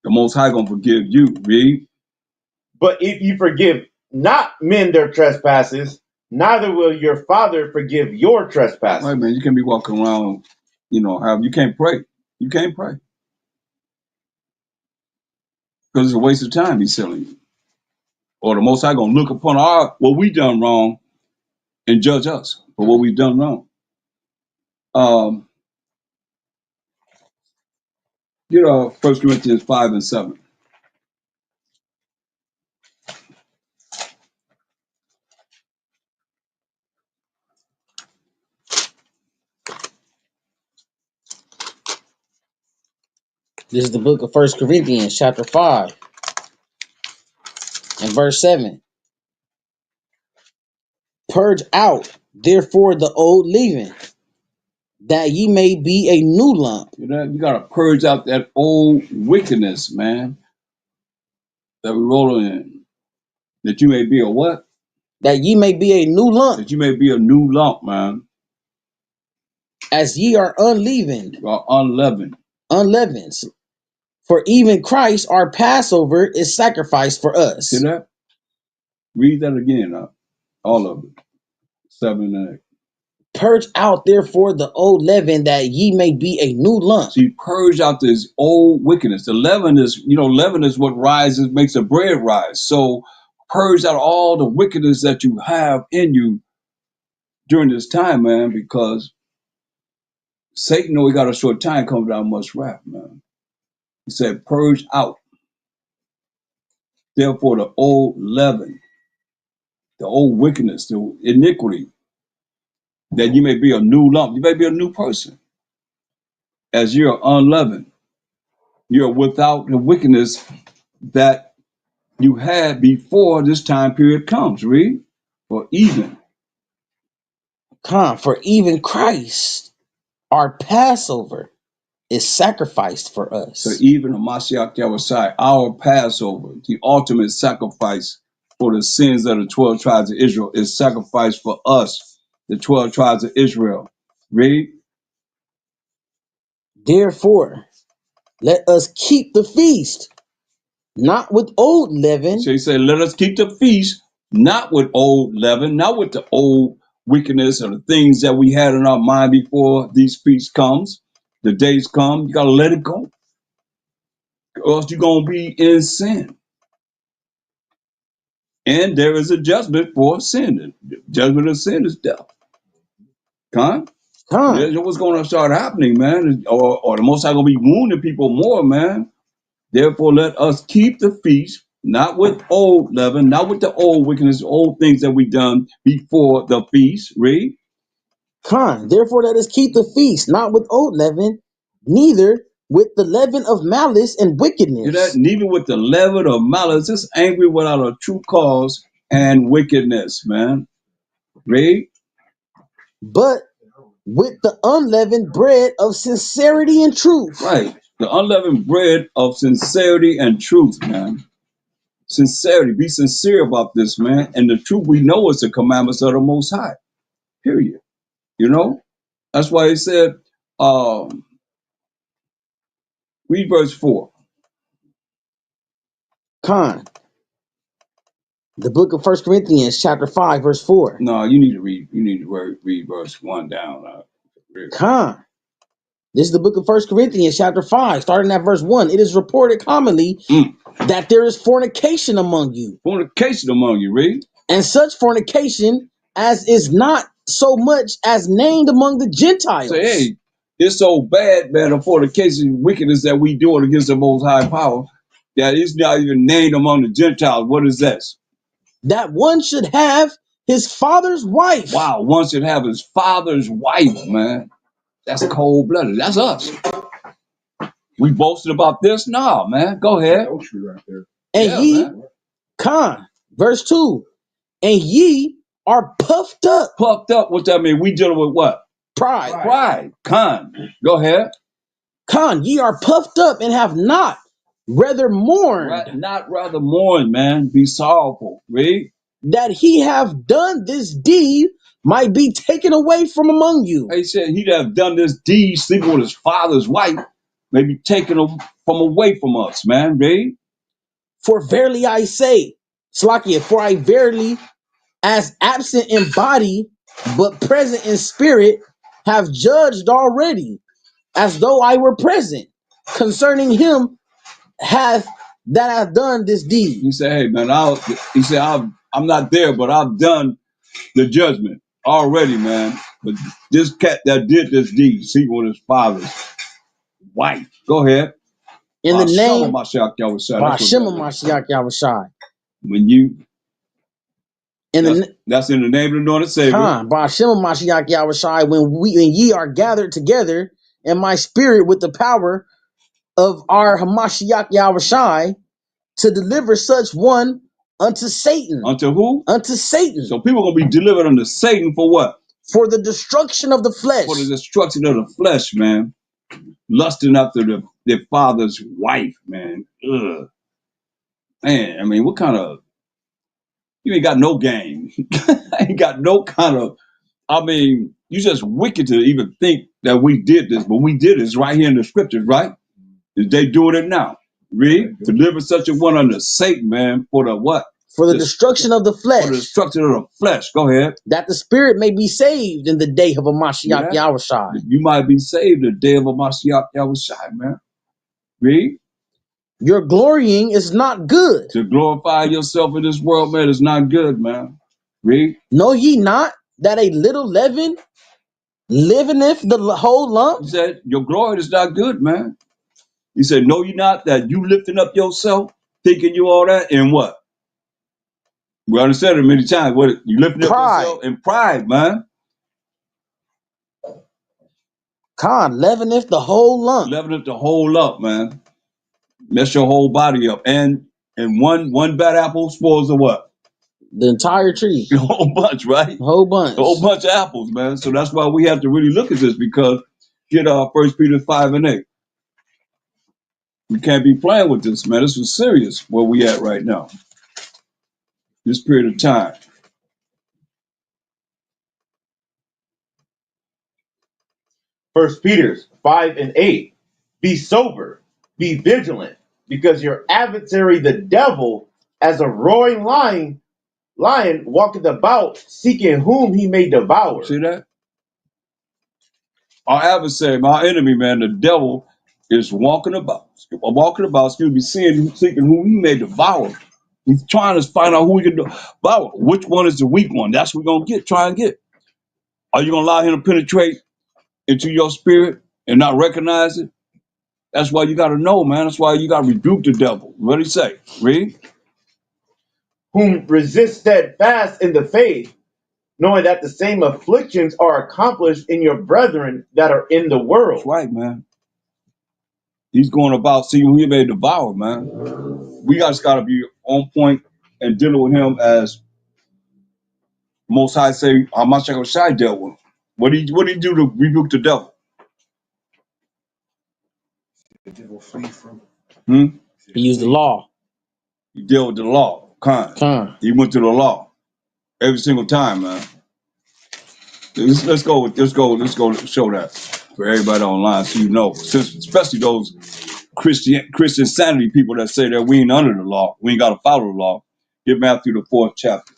the Most High gonna forgive you. Read. But if you forgive not men their trespasses, neither will your Father forgive your trespasses. Right, man. You can't be walking around, you can't pray. You can't pray because it's a waste of time. He's telling you, or the Most High gonna look upon what we done wrong and judge us for what we've done wrong. Get 1 Corinthians 5:7. This is the book of First Corinthians, chapter 5, and verse 7. Purge out, therefore, the old leaven, that ye may be a new lump. You gotta purge out that old wickedness, man, that we roll in. That you may be a what? That ye may be a new lump. That you may be a new lump, man. As ye are unleavened. Unleavened. Unleavened. For even Christ, our Passover, is sacrificed for us. See that? Read that again, all of it. 7 and 8. Purge out, therefore, the old leaven, that ye may be a new lump. See, purge out this old wickedness. The leaven is what rises, makes the bread rise. So purge out all the wickedness that you have in you during this time, man, because Satan know he got a short time coming down much wrath, man. He said, purge out, therefore, the old leaven, the old wickedness, the iniquity, that you may be a new lump. You may be a new person. As you're unleavened, you're without the wickedness that you had before this time period comes. Read. For even. For even Christ, our Passover, is sacrificed for us. So even the Mashiach Yahushua, our Passover, the ultimate sacrifice for the sins of the 12 tribes of Israel, is sacrificed for us, the 12 tribes of Israel. Read. Therefore, let us keep the feast, not with old leaven. So he said, let us keep the feast, not with old leaven, not with the old wickedness or the things that we had in our mind before these feasts comes. The days come, you got to let it go. Or else you're going to be in sin. And there is a judgment for sin. The judgment of sin is death. Con? What's going to start happening, man? Or the Most High going to be wounding people more, man. Therefore, let us keep the feast, not with old leaven, not with the old wickedness, old things that we done before the feast. Read. Therefore, let us keep the feast, not with old leaven, neither with the leaven of malice and wickedness. Hear that? Neither with the leaven of malice, just angry without a true cause and wickedness, man. Read. But with the unleavened bread of sincerity and truth. Right. The unleavened bread of sincerity and truth, man. Sincerity. Be sincere about this, man. And the truth we know is the commandments of the Most High. Period. You know? That's why he said, read verse 4. The book of First Corinthians, chapter 5, verse 4. No, you need to read verse 1 down. This is the book of First Corinthians, chapter 5, starting at verse 1. It is reported commonly that there is fornication among you. Fornication among you, read. And such fornication as is not so much as named among the Gentiles. Say, hey, it's so bad, man, the fornication and wickedness that we doing against the Most High Power that it's not even named among the Gentiles. What is that? That one should have his father's wife. Wow, one should have his father's wife, man. That's cold-blooded. That's us. We boasted about this? Nah, man. Go ahead. Adultery right there. And Yeah, ye, man. verse 2, and ye are puffed up. Puffed up, what that mean? We dealing with what? Pride. Go ahead. Ye are puffed up and have not rather mourned Not rather mourn, man. Be sorrowful. Read. that he have done this deed might be taken away from among you. He said he'd have done this deed, sleeping with his father's wife, maybe taken him from away from us, man. Read. For verily I say, Slakia, for I verily, as absent in body, but present in spirit, have judged already, as though I were present, concerning him hath done this deed. He said, hey, man, I'm not there, but I've done the judgment already, man. But this cat that did this deed, sleeping with his father's wife. Go ahead. In the name Mashiach Yahushua. Ba'ashema Mashiach Yahushai. When you In that's in the name of the Lord and Savior. Ba'ashema Mashiach Yahushai, when ye are gathered together in my spirit with the power of our Hamashiach Yahushai to deliver such one unto Satan. Unto who? Unto Satan. So people are going to be delivered unto Satan for what? For the destruction of the flesh. For the destruction of the flesh, man. Lusting after their father's wife, man. Ugh. Man, I mean, what kind of... You ain't got no game. Ain't got no kind of... I mean, you just wicked to even think that we did this, but we did this right here in the scriptures, right? They doing it now. Read. Deliver such a one unto Satan, man, for the what? For the destruction of the flesh. For the destruction of the flesh. Go ahead. That the spirit may be saved in the day of a Mashiach Yahushai. You might be saved the day of a Mashiach Yahushai, man. Read. Your glorying is not good. To glorify yourself in this world, man, is not good, man. Read. Know ye not that a little leaven leaveneth the whole lump? He said, your glory is not good, man. He said, know ye not that you lifting up yourself, thinking you all that, and what? We understand it many times. What you lifting up yourself in pride, man. Leaveneth the whole lump. Leaveneth the whole lump, man. Mess your whole body up. And one bad apple spoils the what? The entire tree. The whole bunch, right? The whole bunch. The whole bunch of apples, man. So that's why we have to really look at this, because get 1 Peter 5:8. We can't be playing with this, man. This is serious where we at right now. This period of time. First Peter 5:8. Be sober, be vigilant, because your adversary, the devil, as a roaring lion walketh about, seeking whom he may devour. See that? Our adversary, our enemy, man, the devil, is walking about, seeking whom he may devour. He's trying to find out who he can devour. Which one is the weak one? That's what we're going to try and get. Are you going to allow him to penetrate into your spirit and not recognize it? That's why you got to know, man. That's why you got to rebuke the devil. What did he say? Read. Whom resist steadfast in the faith, knowing that the same afflictions are accomplished in your brethren that are in the world. That's right, man. He's going about seeing who he may devour, man. We just got to be on point and dealing with him as Most High say, Hamashiach Shai dealt with him. What did he do to rebuke the devil? The devil flee from. He used the law. He dealt with the law. He went to the law every single time, man. Let's go show that for everybody online, so you know. Especially those Christian sanity people that say that we ain't under the law, we ain't got to follow the law. Get Matthew the 4th chapter.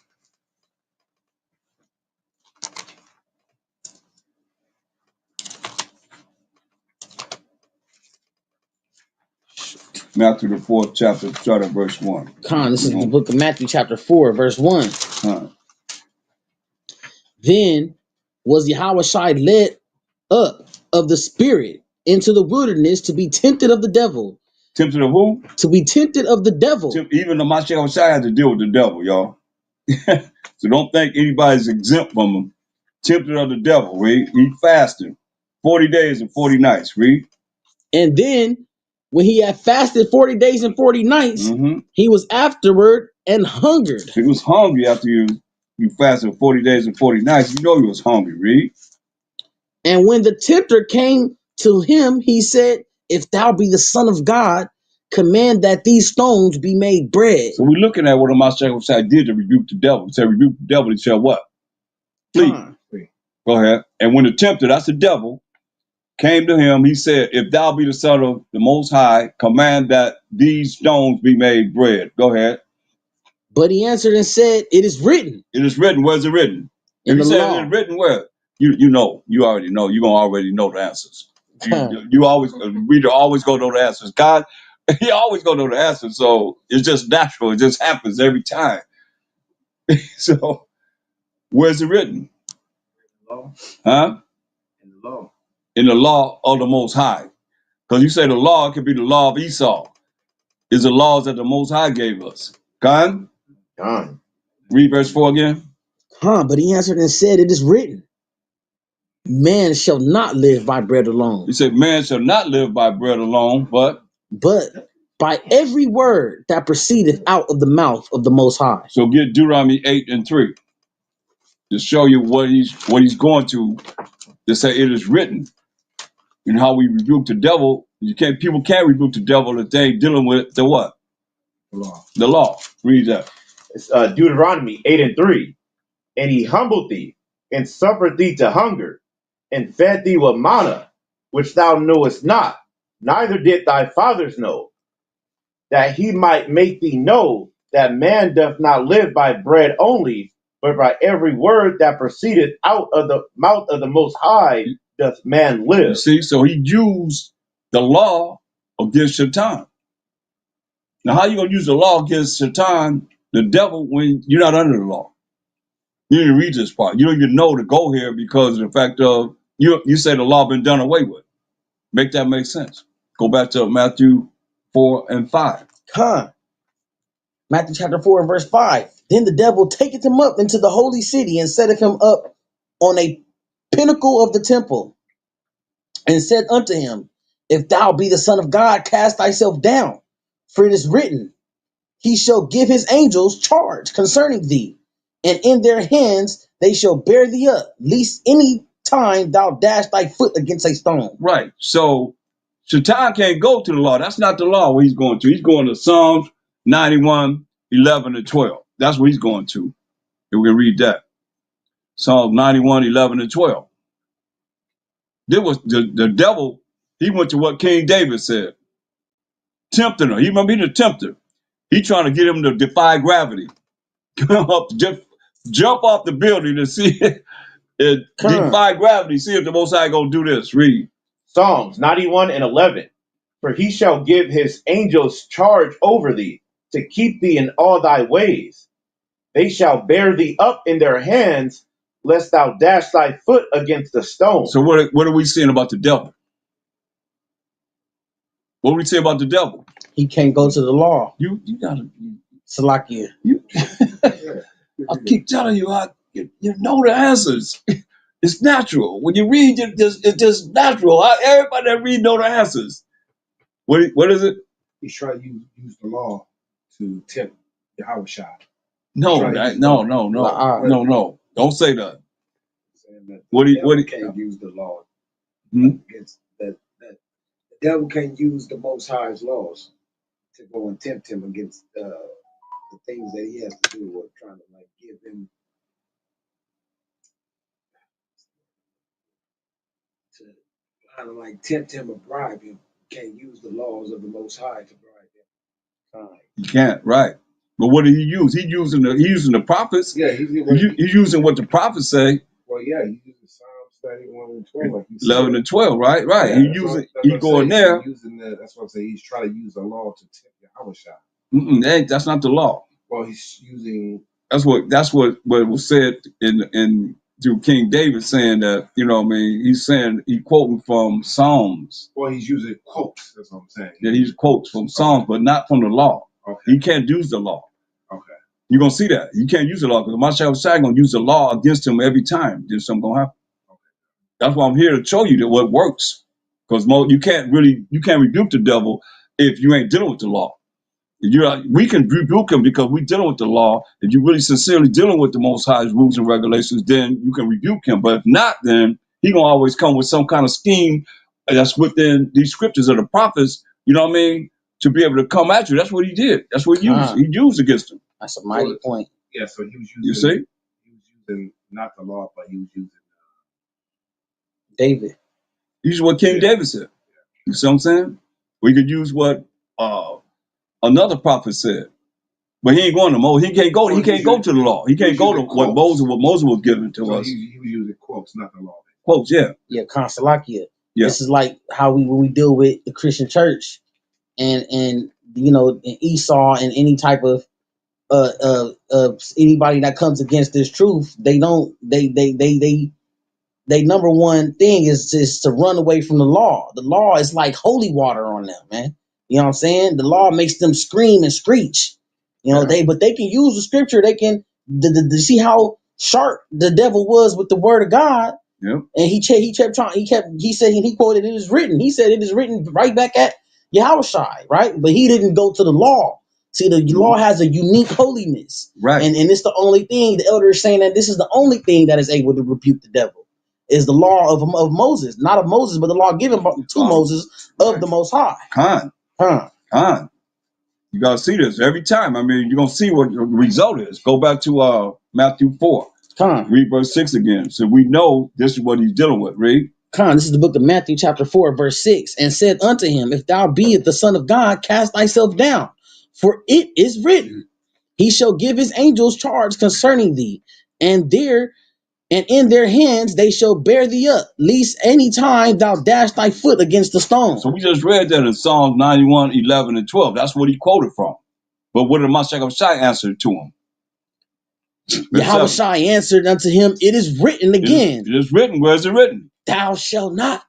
Matthew the 4th chapter, start at verse 1. This is the book of Matthew chapter 4, verse 1. Then was Yahushua led up of the spirit into the wilderness to be tempted of the devil. Tempted of who? To be tempted of the devil. Even the Mashiach Shai had to deal with the devil, y'all. So don't think anybody's exempt from him. Tempted of the devil, read. He fasted 40 days and 40 nights, read. And then when he had fasted 40 days and 40 nights, he was afterward and hungered. He was hungry after you fasted 40 days and 40 nights. You know he was hungry, read. And when the tempter came to him, he said, if thou be the Son of God, command that these stones be made bread. So we're looking at what the Mashiach did to rebuke the devil. He said, rebuke the devil, he said what? Flee. Go ahead. And when the tempter, that's the devil, came to him, he said, if thou be the Son of the Most High, command that these stones be made bread. Go ahead. But he answered and said, it is written. It is written. Where's it written? In if the you law. Say it's written where? You know. You already know. You're going to already know the answers. You always, the reader always going to know the answers. God, he always going to know the answers. So it's just natural. It just happens every time. So where's it written? Law. Huh? In the law. In the law of the Most High. Because you say the law could be the law of Esau. Is the laws that the Most High gave us. Khan? Khan. Read verse 4 again. But he answered and said, it is written, man shall not live by bread alone. He said, man shall not live by bread alone, but by every word that proceedeth out of the mouth of the Most High. So get Deuteronomy 8 and 3 to show you what he's going to say it is written. And how we rebuke the devil. People can't rebuke the devil if they ain't dealing with the what? The law. The law. Read that. It's Deuteronomy 8 and 3. And he humbled thee, and suffered thee to hunger, and fed thee with manna, which thou knowest not, neither did thy fathers know, that he might make thee know that man doth not live by bread only, but by every word that proceedeth out of the mouth of the Most High doth man live. You see, so he used the law against Shaitan. Now, how you going to use the law against Shaitan, the devil, when you're not under the law? You didn't read this part. You don't even know to go here because of the fact of you say the law been done away with. Make that make sense. Go back to Matthew 4 and 5. Matthew chapter 4 and verse 5. Then the devil taketh him up into the holy city and setteth him up on a pinnacle of the temple and said unto him, if thou be the Son of God, cast thyself down. For it is written, he shall give his angels charge concerning thee, and in their hands they shall bear thee up, lest any time thou dash thy foot against a stone. Right. So Shaitan can't go to the law. That's not the law where he's going to. He's going to Psalms 91, 11, and 12. That's where he's going to. And we can read that. Psalms 91, 11, and 12. There was the devil, he went to what King David said. Tempting her. He remember he the tempter. He trying to get him to defy gravity. Come up, jump off the building and see it defy gravity. See if the Most High gonna do this. Read. Psalms 91 and 11. For he shall give his angels charge over thee, to keep thee in all thy ways. They shall bear thee up in their hands, lest thou dash thy foot against a stone. So what are we saying about the devil? What do we say about the devil? He can't go to the law. You gotta Salakia. I keep telling you, you know the answers. It's natural. When you read, it's just natural. Everybody that read know the answers. What is it? He's trying to use the law to tempt Yahushua. No. Don't say that. What do you can't use the law against that? The devil can't use the Most High's laws to go and tempt him against the things that he has to do, or trying to like give him to kind of like tempt him or bribe him. Can't use the laws of the Most High to bribe him. You can't, right? But what did he use? He's using the prophets. Yeah, he's using what the prophets say. Well, yeah, he's using Psalms 31 and 12, like you said. 11 and 12, right? Yeah, he's going there. That's what I'm saying. He's trying to use the law to tempt Yahushua. That's not the law. Well, he's using. That's what was said in to King David saying that, you know what I mean, he's saying, he quoting from Psalms. Well, he's using quotes, that's what I'm saying. Yeah, he's quotes from Psalms, but not from the law. Okay. He can't use the law. Okay. You're going to see that. You can't use the law because Mashiach Shai going to use the law against him every time. There's something going to happen. Okay. That's why I'm here to show you that what works. Because you can't rebuke the devil if you ain't dealing with the law. We can rebuke him because we're dealing with the law. If you're really sincerely dealing with the Most High's rules and regulations, then you can rebuke him. But if not, then he going to always come with some kind of scheme that's within these scriptures of the prophets, you know what I mean, to be able to come at you. That's what he did. That's what he used. He used against them. That's a mighty point. Yeah, so he was using, you see? He was using not the law, but he was using David. Use what King David said. You see what I'm saying? We could use what another prophet said. But he ain't going to Moses. He can't go to the law. He can't go to what Moses was given to us. He was using quotes, not the law. Quotes, yeah. Yeah, Consalakia. Yeah. This is like how when we deal with the Christian church and you know, and Esau and any type of anybody that comes against this truth, they number one thing is to run away from the law. The law is like holy water on them, man. You know what I'm saying? The law makes them scream and screech. You know, but they can use the scripture. They can see how sharp the devil was with the word of God. Yep. And he quoted, "It is written." He said, "It is written," right back at Yahushai, right? But he didn't go to the law. See, the law has a unique holiness, right? And it's the only thing. The elder is saying that this is the only thing that is able to rebuke the devil. Is the law of Moses, not of Moses, but the law given to Moses of the Most High. Khan. You gotta see this every time. I mean, you're gonna see what the result is. Go back to Matthew 4. Read verse 6 again. So we know this is what he's dealing with. Read. This is the book of Matthew, chapter 4, verse 6. And said unto him, If thou be the Son of God, cast thyself down, for it is written, He shall give his angels charge concerning thee, and in their hands they shall bear thee up, lest any time thou dash thy foot against the stone. So we just read that in Psalms 91, 11, and 12. That's what he quoted from. But what did Mashiach Shai answer to him? Yahushai answered unto him, It is written again. It is written. Where is it written? Thou shalt not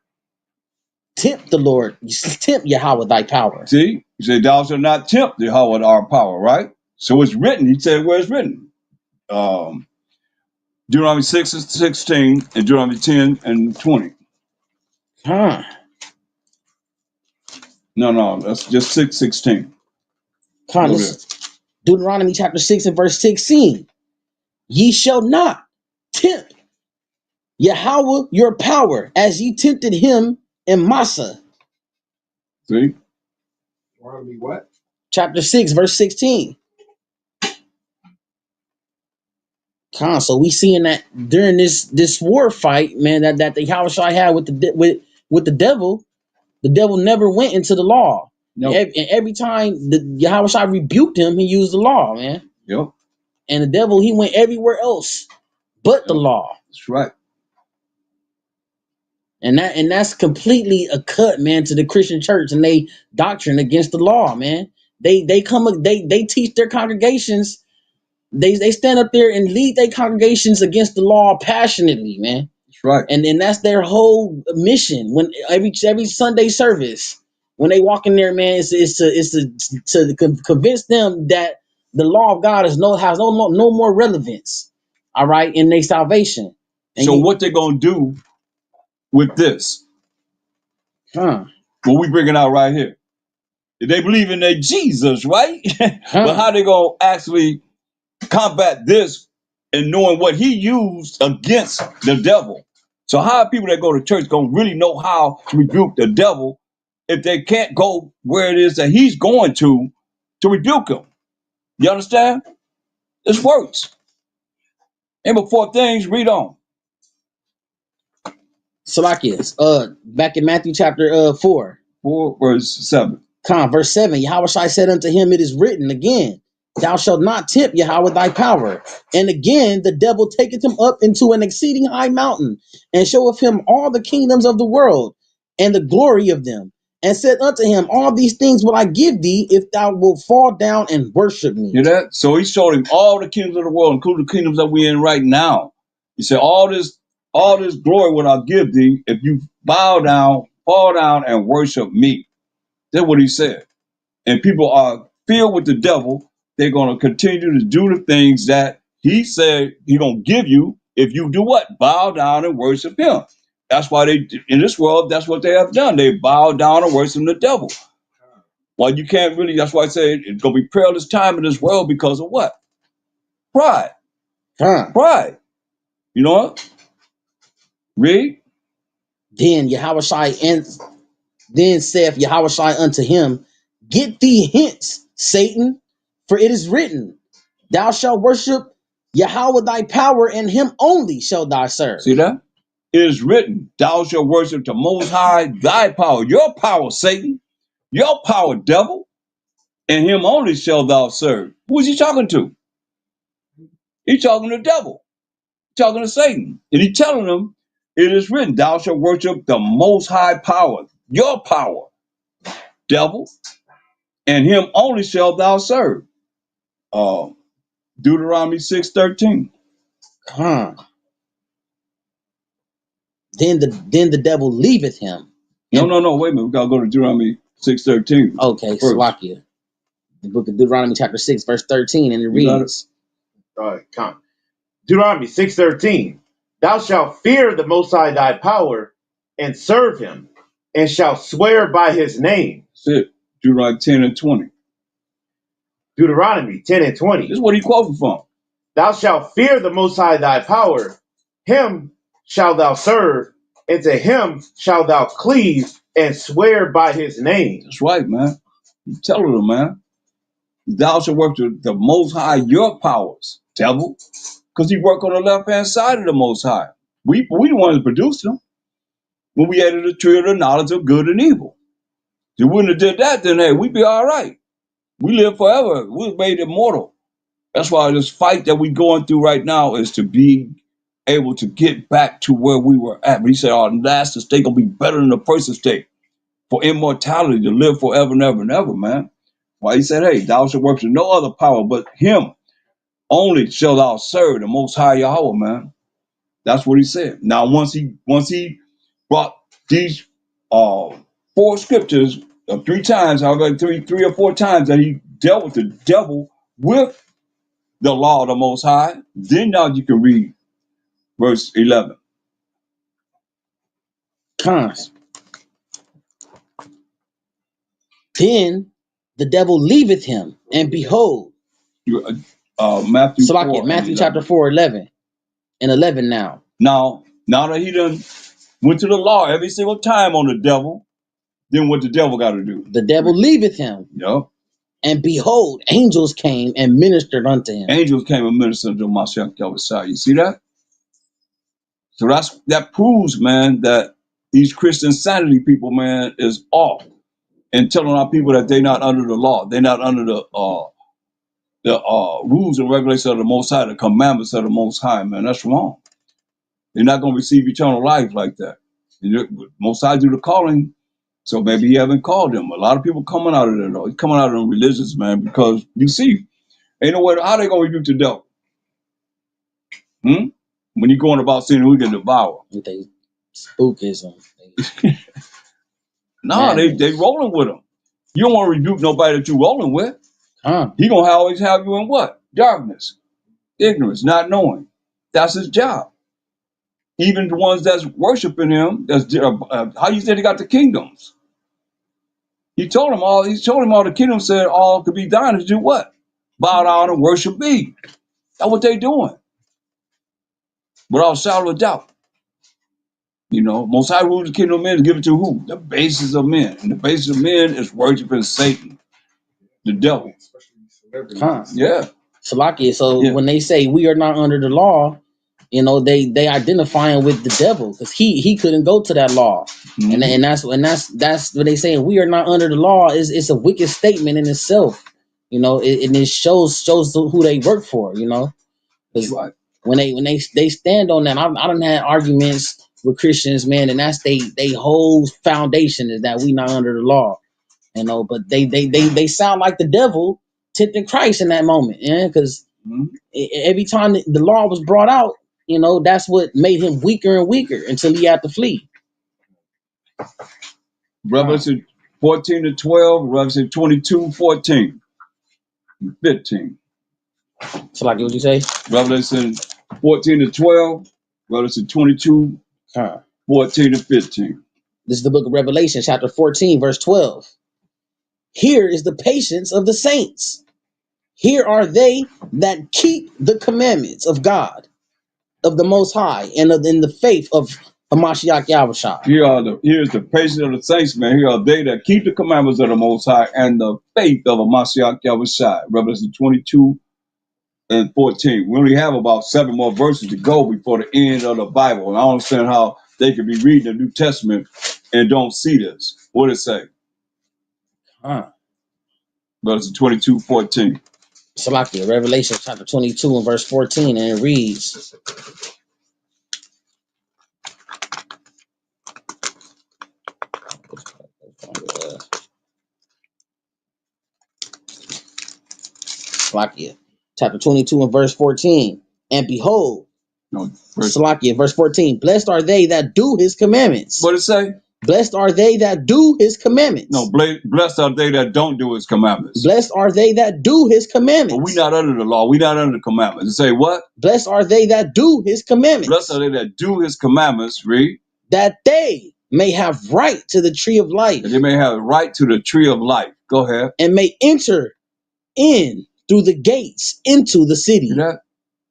tempt the Lord. You tempt Yahweh thy power. See? He said, thou shalt not tempt Yahweh our power, right? So it's written. He said, where it's written? Deuteronomy 6 and 16 and Deuteronomy 10 and 20. No, that's just 6:16. Deuteronomy chapter 6 and verse 16. Ye shall not tempt Yahweh your power as ye tempted him in Massa. See? Deuteronomy what? Chapter 6, verse 16. So we seeing that during this war fight, man, that the Yahushua had with the devil never went into the law. Nope. And every time the Yahushua rebuked him, he used the law, man. Yep. And the devil, he went everywhere else but the law. That's right. And that's completely a cut, man, to the Christian church and they doctrine against the law, man. They teach their congregations. They stand up there and lead their congregations against the law passionately, man. That's right. And that's their whole mission. When every Sunday service, when they walk in there, man, is to convince them that the law of God has no more relevance. All right, in their salvation. And so what they're gonna do with this? What we bringing out right here? They believe in their Jesus, right? But how they gonna actually combat this and knowing what he used against the devil? So how are people that go to church gonna really know how to rebuke the devil if they can't go where it is that he's going to rebuke him? You understand? This works. And before things, read on. Salakias, back in Matthew chapter 4, verse 7. Verse 7, Yahushua said unto him, It is written again, Thou shalt not tempt Yahweh thy power. And again, the devil taketh him up into an exceeding high mountain, and showeth him all the kingdoms of the world, and the glory of them. And said unto him, All these things will I give thee, if thou wilt fall down and worship me. Hear that? So he showed him all the kingdoms of the world, including the kingdoms that we're in right now. He said, all this glory will I give thee if you bow down, fall down, and worship me. That's what he said. And people are filled with the devil. They're going to continue to do the things that he said he's going to give you if you do what? Bow down and worship him. That's why they, in this world, that's what they have done. They bow down and worship the devil. Well, you can't really, that's why I say it's going to be perilous time in this world because of what? Pride. Pride. You know what? Read. Then Yahushai and then saith Yahushai unto him, get thee hence, Satan, for it is written, thou shalt worship Yahweh thy power, and him only shalt thou serve. See that? It is written, thou shalt worship the Most High, thy power, your power, Satan, your power, devil, and him only shalt thou serve. Who is he talking to? He's talking to the devil, talking to Satan. And he's telling him, it is written, thou shalt worship the Most High power, your power, devil, and him only shalt thou serve. Deuteronomy 6:13. Then the devil leaveth him. No, wait a minute. We gotta go to Deuteronomy 6:13. Okay, Salakia. The book of Deuteronomy chapter 6, verse 13, and it reads. Deuteronomy 6:13. Thou shalt fear the Most High thy power, and serve him, and shalt swear by his name. That's it. Deuteronomy 10:20. Deuteronomy 10:20. This is what he quoted from. Thou shalt fear the Most High thy power, him shalt thou serve, and to him shalt thou cleave, and swear by his name. That's right, man. I'm telling them, man. Thou shalt work to the Most High your powers, devil, because he worked on the left-hand side of the Most High. We the ones that produced him. When we added the tree of the knowledge of good and evil. If we wouldn't have did that, then hey, we'd be all right. We live forever. We're made immortal. That's why this fight that we're going through right now is to be able to get back to where we were at. But he said our last estate gonna be better than the first estate for immortality, to live forever and ever and ever, man. Why he said, hey, thou shalt work with no other power but him only shall thou serve, the Most High Yahweh, man. That's what he said. Now, once he brought these 4 scriptures 3 times, however, three or 4 times that he dealt with the devil with the law of the Most High, then now you can read verse 11. Then the devil leaveth him, and behold, Matthew 4, Matthew chapter 4, 11 and 11 now. Now that he done went to the law every single time on the devil, then what the devil got to do? The devil leaveth him. Yep. And behold, angels came and ministered unto him. Angels came and ministered to Mashiach Yahushua. You see that? So that proves, man, that these Christian sanity people, man, is off and telling our people that they're not under the law. They're not under the rules and regulations of the Most High, the commandments of the Most High, man. That's wrong. They're not going to receive eternal life like that. Most High do the calling, so maybe he haven't called them. A lot of people coming out of there, though. He's coming out of them religious, man, because you see, ain't no way, how they going to rebuke the devil? When you're going about sin, we can devour. They spookism. No, they rolling with them. You don't want to rebuke nobody that you rolling with. He going to always have you in what? Darkness, ignorance, not knowing. That's his job. Even the ones that's worshiping him, how you say they got the kingdoms? He told him all the kingdoms said all could be thine to do what? Bow down and worship me. That's what they doing. Without a shadow of doubt. You know, Most High rules the kingdom of men to give it to who? The basis of men. And the basis of men is worshiping Satan, the devil. Yeah. Salakia. So when they say we are not under the law, you know, they identifying with the devil because he couldn't go to that law. Mm-hmm. And that's what they saying. We are not under the law. It's a wicked statement in itself. You know, it shows who they work for, you know. That's right. When they stand on that, I done had arguments with Christians, man, and that's they whole foundation is that we not under the law, you know. But they sound like the devil tempting Christ in that moment, yeah, because every time the law was brought out, You know, that's what made him weaker and weaker until he had to flee. Revelation 14 to 12, Revelation 22, 14, 15. So like what you say? Revelation 14 to 12, Revelation 22, 14 to 15. This is the book of Revelation, chapter 14, verse 12. Here is the patience of the saints. Here are they that keep the commandments of God, of the Most High, and in the faith of Hamashiach Yahushua. Here's the patience of the saints, man. Here are they that keep the commandments of the Most High and the faith of Hamashiach Yahushua. Revelation 22 and 14. We only have about 7 more verses to go before the end of the Bible. And I don't understand how they could be reading the New Testament and don't see this. What did it say? Revelation 22, 14. Salakia, Revelation chapter 22 and verse 14, and it reads, Salakia, chapter 22 and verse 14, and behold, Salakia, verse 14, blessed are they that do his commandments. What did it say? Blessed are they that do his commandments. No, blessed are they that don't do his commandments. Blessed are they that do his commandments. But we're not under the law. We're not under the commandments. It say what? Blessed are they that do his commandments. Blessed are they that do his commandments. Read. That they may have right to the tree of life. That they may have right to the tree of life. Go ahead. And may enter in through the gates into the city. See that?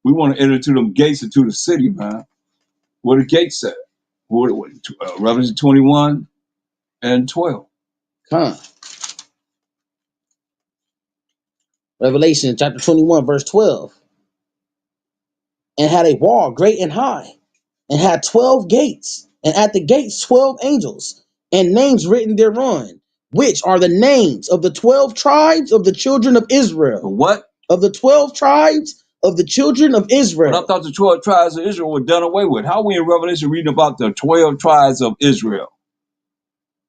We want to enter through them gates into the city, man. Where the gates at? Revelation 21 and 12. Revelation chapter 21, verse 12. And had a wall great and high, and had 12 gates, and at the gates 12 angels, and names written thereon, which are the names of the 12 tribes of the children of Israel. What? Of the 12 tribes of the children of Israel. But I thought the 12 tribes of Israel were done away with. How are we in Revelation reading about the 12 tribes of Israel?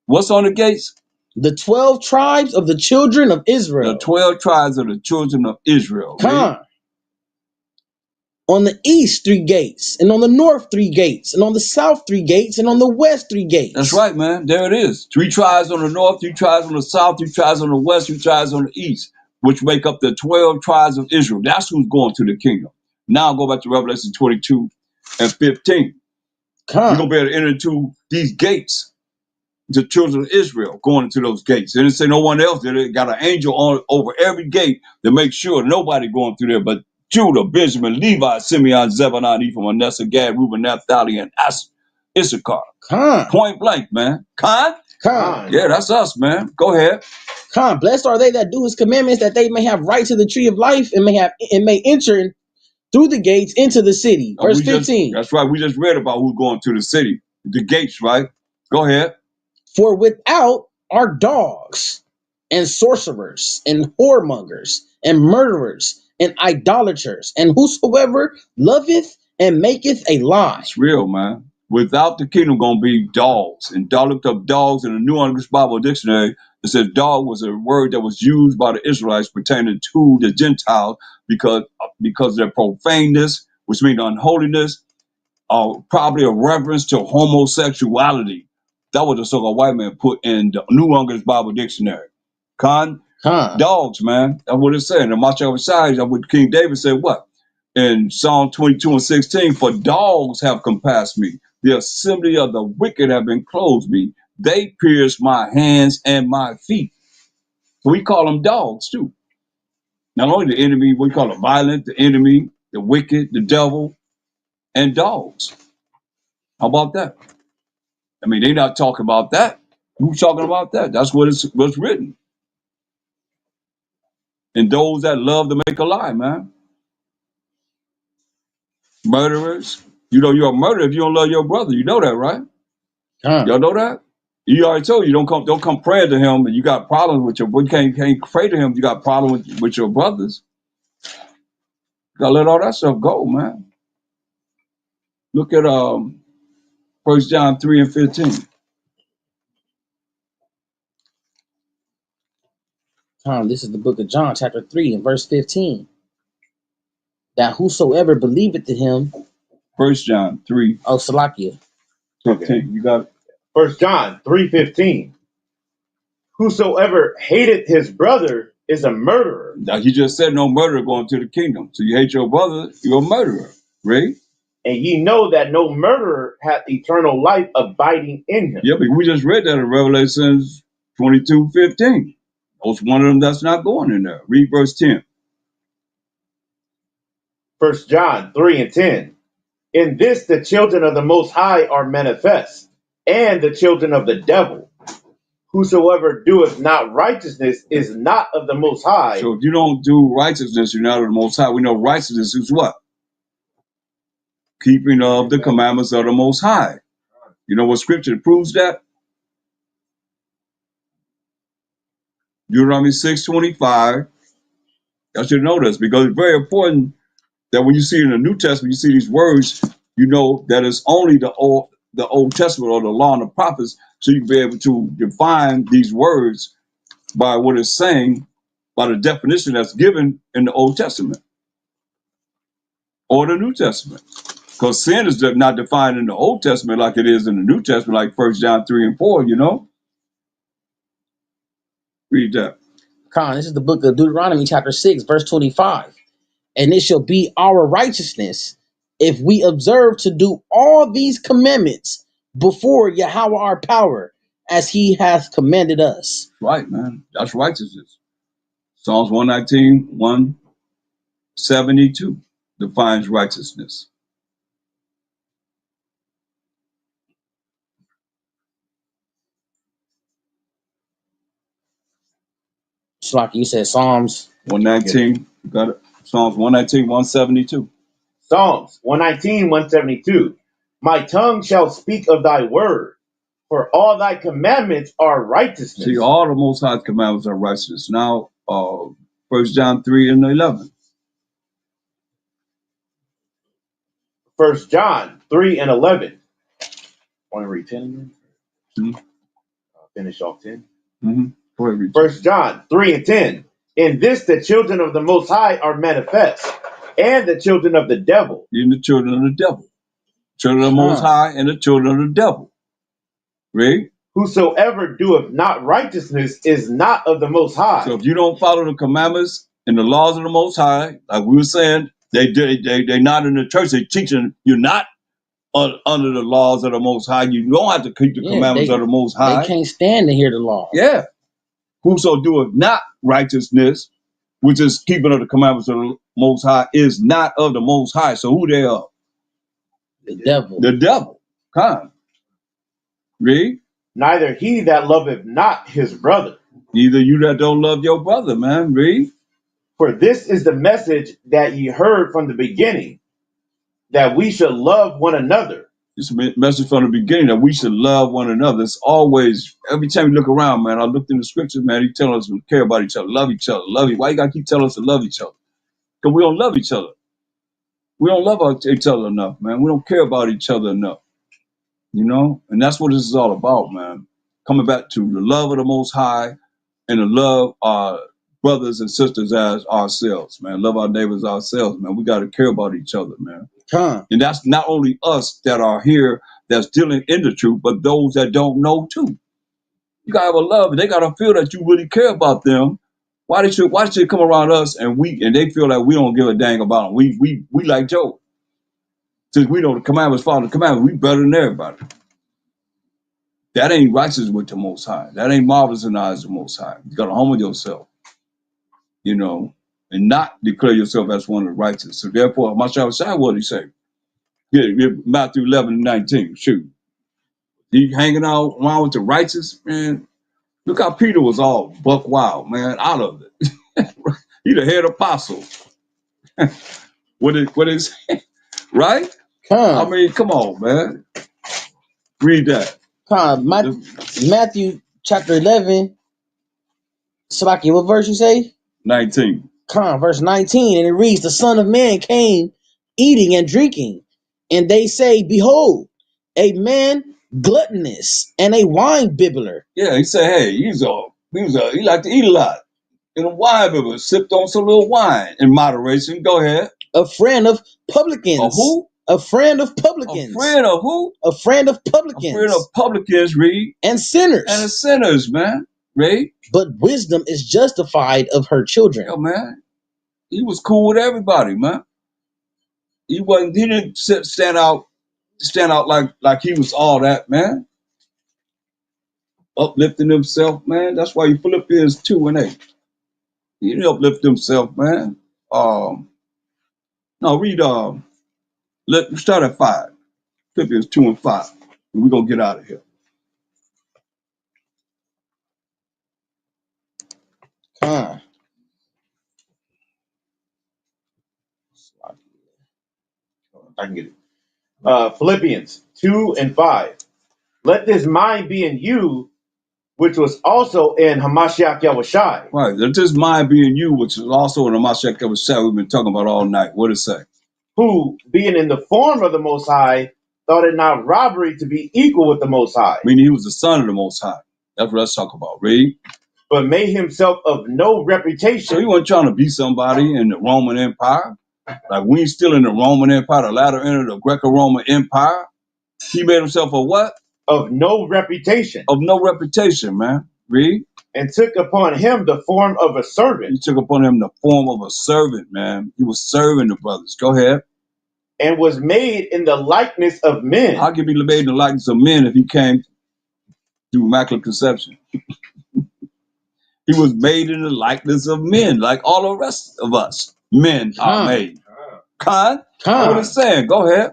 What's on the gates? The 12 tribes of the children of Israel. The 12 tribes of the children of Israel. On the east 3 gates, and on the north 3 gates, and on the south 3 gates, and on the west 3 gates. That's right, man. There it is. 3 tribes on the north, 3 tribes on the south, 3 tribes on the west, 3 tribes on the east, which make up the 12 tribes of Israel. That's who's going to the kingdom. Now I'll go back to Revelation 22 and 15. We're going to be able to enter into these gates. The children of Israel going into those gates. They didn't say no one else. They got an angel on over every gate to make sure nobody going through there but Judah, Benjamin, Levi, Simeon, Zebulun, Ephraim, Manasseh, Gad, Reuben, Naphtali, and Issachar. Point blank, man. Yeah, that's us, man. Go ahead. Blessed are they that do his commandments, that they may have right to the tree of life, and may enter through the gates into the city. Verse 15. That's right. We just read about who's going to the city. The gates, right? Go ahead. For without are dogs, and sorcerers, and whoremongers, and murderers, and idolaters, and whosoever loveth and maketh a lie. It's real, man. Without the kingdom, gonna be dogs. And I looked up dogs in the New English Bible Dictionary. It says dog was a word that was used by the Israelites pertaining to the Gentiles because of their profaneness, which means unholiness, probably a reference to homosexuality. That was the so-called white man put in the New English Bible Dictionary. Dogs, man. That's what it said. And much of side, what King David said, what? In Psalm 22 and 16, for dogs have compassed me. The assembly of the wicked have enclosed me. They pierced my hands and my feet. So we call them dogs too. Not only the enemy, we call them violent, the enemy, the wicked, the devil, and dogs. How about that? I mean, they're not talking about that. Who's talking about that? That's what's written. And those that love to make a lie, man. Murderers. You know you're a murderer if you don't love your brother. You know that, right? Y'all know that? He already told you don't come praying to him and you got problems with your you can't pray to him, you got problems with your brothers. You gotta let all that stuff go, man. Look at 1 John 3 and 15. This is the book of John, chapter 3, and verse 15. That whosoever believeth in him 1 John 3:15. Oh, Salakia. Okay. You got it? 1 John 3:15. Whosoever hateth his brother is a murderer. Now, he just said no murderer going to the kingdom. So you hate your brother, you're a murderer, right? And ye know that no murderer hath eternal life abiding in him. Yeah, but we just read that in Revelation 22:15. There's one of them that's not going in there. Read verse 10. 1 John 3:10. In this the children of the Most High are manifest, and the children of the devil. Whosoever doeth not righteousness is not of the Most High. So if you don't do righteousness, you're not of the Most High. We know righteousness is what? Keeping of the commandments of the Most High. You know what scripture proves that? Deuteronomy 6:25. I should know this because it's very important that when you see in the New Testament, you see these words, you know that it's only the Old Testament or the law and the prophets, so you can be able to define these words by what it's saying, by the definition that's given in the Old Testament or the New Testament. Because sin is not defined in the Old Testament like it is in the New Testament, like 1 John 3:4, you know? Read that. Con, this is the book of Deuteronomy, chapter 6, verse 25. And it shall be our righteousness if we observe to do all these commandments before Yahweh our power, as he hath commanded us. Right, man. That's righteousness. Psalms 119, 172 defines righteousness. It's like you said, Psalms 119, you got it? Psalms 119, 172. Psalms 119, 172. My tongue shall speak of thy word, for all thy commandments are righteousness. See, all the Most High's commandments are righteousness. Now, 1 John 3:11. 1 John 3:11. Want to read 10 again? Mm-hmm. Finish off 10. Mm-hmm. Go ahead, read 1 John 3:10. In this the children of the Most High are manifest, and the children of the devil. Even the children of the devil. Children of the Most High and the children of the devil. Right? Whosoever doeth not righteousness is not of the Most High. So if you don't follow the commandments and the laws of the Most High, like we were saying, they're not in the church. They're teaching you're not under the laws of the Most High. You don't have to keep the commandments of the Most High. They can't stand to hear the law. Yeah. Whoso doeth not righteousness, which is keeping of the commandments of the Most High, is not of the Most High. So who they are? The devil. The devil. Come. Read. Neither he that loveth not his brother. Neither you that don't love your brother, man. Read. For this is the message that ye heard from the beginning, that we should love one another. It's a message from the beginning that we should love one another. It's always, every time you look around, man, I looked in the scriptures, man, he telling us we care about each other, love each other, love you. Why you gotta keep telling us to love each other? Because we don't love each other. We don't love each other enough, man. We don't care about each other enough. You know? And that's what this is all about, man. Coming back to the love of the Most High and to love our brothers and sisters as ourselves, man. Love our neighbors ourselves, man. We got to care about each other, man. And that's not only us that are here that's dealing in the truth, but those that don't know too. You got to have a love. They got to feel that you really care about them. Why they should come around us and they feel like we don't give a dang about them. We like Job. Since we know the commandments, follow the commandments, we better than everybody. That ain't righteous with the Most High. That ain't marvelous in the eyes of the Most High. You got to humble yourself, you know, and not declare yourself as one of the righteous. So therefore, Mashiach Shai, what did he say? Yeah, Matthew 11:19. Shoot, he hanging out around with the righteous, man. Look how Peter was all buck wild, man, out of it. He the head apostle. What is right? I mean, come on, man. Read that. Matthew chapter 11. Salaki, what verse you say? 19. Verse 19. And it reads, the Son of Man came eating and drinking. And they say, behold, a man gluttonous and a wine bibbler. Yeah, he said, hey, he like to eat a lot. And a wine bibber sipped on some little wine in moderation. Go ahead. A friend of publicans. A who? A friend of A publicans. friend of who? A friend of A publicans. friend of publicans, read. And sinners. And the sinners, man. Read. But wisdom is justified of her children. Yo, man. He was cool with everybody, man. He didn't stand out like he was all that, man. Uplifting himself, man. That's why Philippians 2:8. He didn't uplift himself, man. No, read let's start at 5. Philippians 2:5. And we're gonna get out of here. I can get it. Philippians 2:5. Let this mind be in you, which was also in Hamashiach Yahushai. Right. Let this mind be in you, which is also in the Mashiach Yahushua we've been talking about all night. What does it say? Who, being in the form of the Most High, thought it not robbery to be equal with the Most High. Meaning he was the son of the Most High. That's what let's talk about. Read. But made himself of no reputation. So he wasn't trying to be somebody in the Roman Empire. Like we ain't still in the Roman Empire, the latter end of the Greco-Roman Empire. He made himself a what? Of no reputation. Of no reputation, man. Read. And took upon him the form of a servant. He took upon him the form of a servant, man. He was serving the brothers. Go ahead. And was made in the likeness of men. How could he be made in the likeness of men if he came through Immaculate Conception? He was made in the likeness of men, like all the rest of us. Men are made. Con? What it's saying? Go ahead.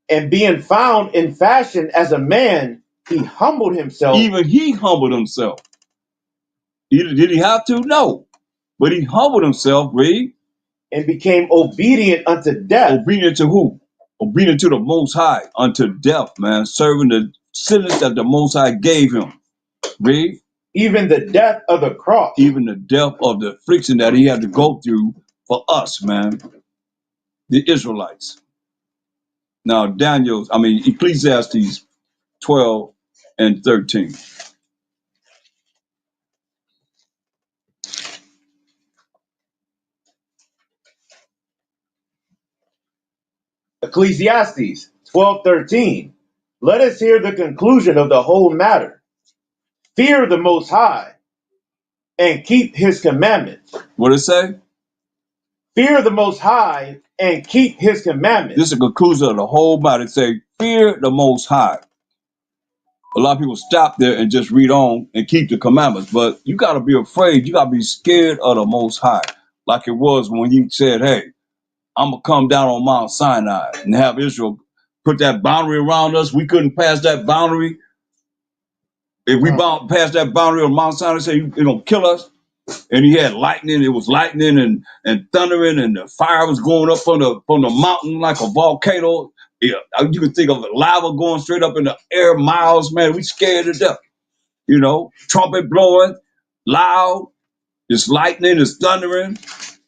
And being found in fashion as a man, he humbled himself. Even he humbled himself. Did he have to? No. But he humbled himself, read. And became obedient unto death. Obedient to who? Obedient to the Most High, unto death, man. Serving the sentence that the Most High gave him. Read. Even the death of the cross. Even the death of the affliction that he had to go through for us, man. The Israelites. Now, Ecclesiastes 12 and 13. Ecclesiastes 12:13. Let us hear the conclusion of the whole matter. Fear the Most High and keep his commandments. What did it say? Fear the Most High and keep his commandments. This is a conclusion of the whole matter. It say, fear the Most High. A lot of people stop there and just read on and keep the commandments, but you got to be afraid. You got to be scared of the Most High, like it was when he said, hey, I'm going to come down on Mount Sinai and have Israel put that boundary around us. We couldn't pass that boundary. If we pass that boundary on Mount Sinai, say you're going to kill us. And he had lightning. It was lightning and thundering, and the fire was going up from the mountain like a volcano. Yeah, you can think of lava going straight up in the air, miles, man. We scared to death. You know, trumpet blowing, loud. It's lightning, it's thundering.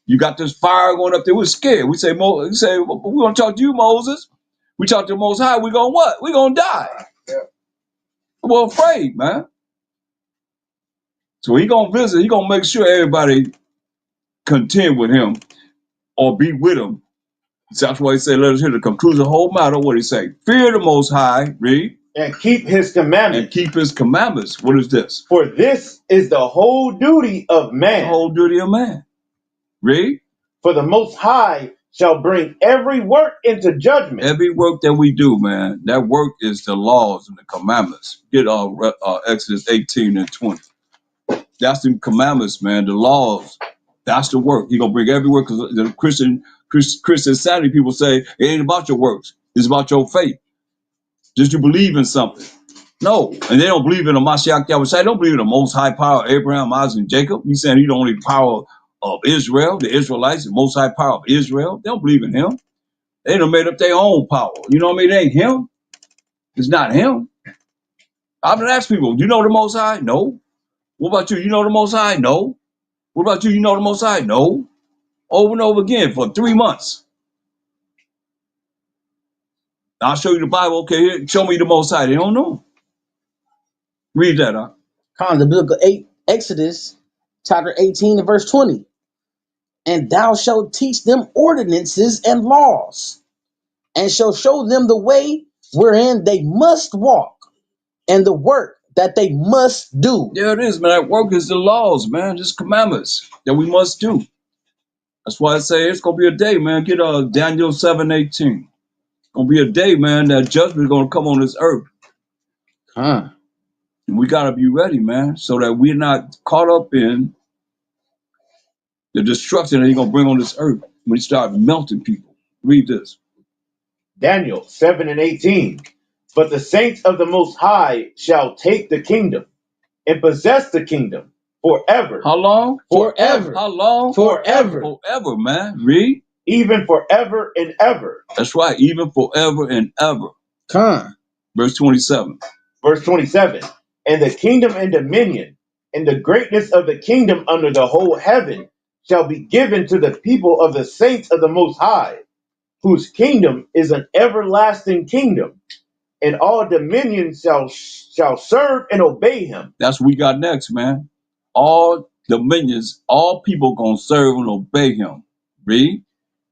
You got this fire going up there. We're scared. We say, we're gonna talk to you, Moses. We talk to the Most High. We gonna what? We gonna die. Yeah. We're afraid, man. So he gonna visit. He gonna make sure everybody contend with him or be with him. So that's why he said, let us hear the conclusion of the whole matter. What he say? Fear the Most High, read. And keep his commandments. And keep his commandments. What is this? For this is the whole duty of man. The whole duty of man. Read. For the Most High shall bring every work into judgment. Every work that we do, man, that work is the laws and the commandments. Get Exodus 18 and 20. That's the commandments, man, the laws. That's the work. He gonna bring every work, because the Christian Sanity people say it ain't about your works. It's about your faith. Just you believe in something. No, and they don't believe in the Mashiach Yahushua. They don't believe in the Most High power of Abraham, Isaac, and Jacob. He's saying he's the only power of Israel, the Israelites, the Most High power of Israel. They don't believe in him. They done made up their own power. You know what I mean? It ain't him. It's not him. I've been asking people, do you know the Most High? No. What about you? You know the Most High? No. What about you? You know the Most High? No. Over and over again for 3 months. I'll show you the Bible. Okay, here, show me the Most High. They don't know. Read that, huh? The book of Exodus, chapter 18 and verse 20. And thou shalt teach them ordinances and laws and shall show them the way wherein they must walk, and the work that they must do. There it is, man. That work is the laws, man. Just commandments that we must do. That's why I say it's gonna be a day, man. Get Daniel 7:18. Gonna be a day, man, that judgment is gonna come on this earth. Huh. And we gotta be ready, man, so that we're not caught up in the destruction that he's gonna bring on this earth when he start melting people. Read this. Daniel 7:18. But the saints of the Most High shall take the kingdom and possess the kingdom forever. How long? Forever. How long? Forever. Forever, man. Read. Even forever and ever. That's right, even forever and ever. Huh. Verse 27. Verse 27. And the kingdom and dominion and the greatness of the kingdom under the whole heaven shall be given to the people of the saints of the Most High, whose kingdom is an everlasting kingdom, and all dominions shall serve and obey him. That's what we got next, man. All dominions, all people gonna serve and obey him. Read.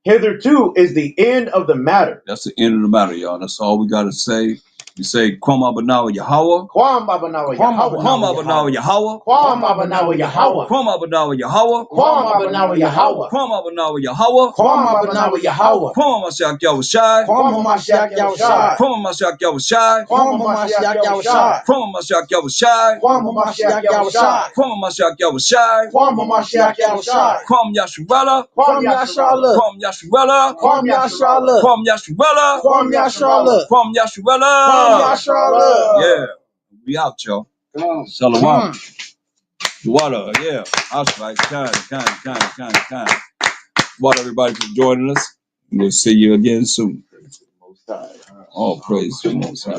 Hitherto is the end of the matter. That's the end of the matter, y'all. That's all we gotta say. We say, Kwam Abanawa Yahweh. Kwam Abanawa Yahweh. Kwam Abanawa Yahweh. Kwam Abanawa Yahweh. Kwam Abanawa Yahweh. Kwam Abanawa Yahweh. Kwam Abanawa Yahweh. Kwam Abanawa Yahweh. Kwam Mashiach Yahushai. Kwam Mashiach Yahushai. Kwam Mashiach Yahushai. Kwam Mashiach Yahushai. Kwam Mashiach Yahushai. Kwam Mashiach Yahushai. Kwam Mashiach Yahushai. Kwam Mashiach Yahushai. Kwam Yasharala. Kwam Yasharala. Kwam Yasharala. Kwam Yasharala. Kwam Yasharala. Kwam Yasharala. Kwam Yasharala. Kwam Yasharala. Yeah, we out, y'all. Shalom. Huh. Water, yeah. That's right. Kind. Water, everybody, for joining us. We'll see you again soon. All praise to the Most High.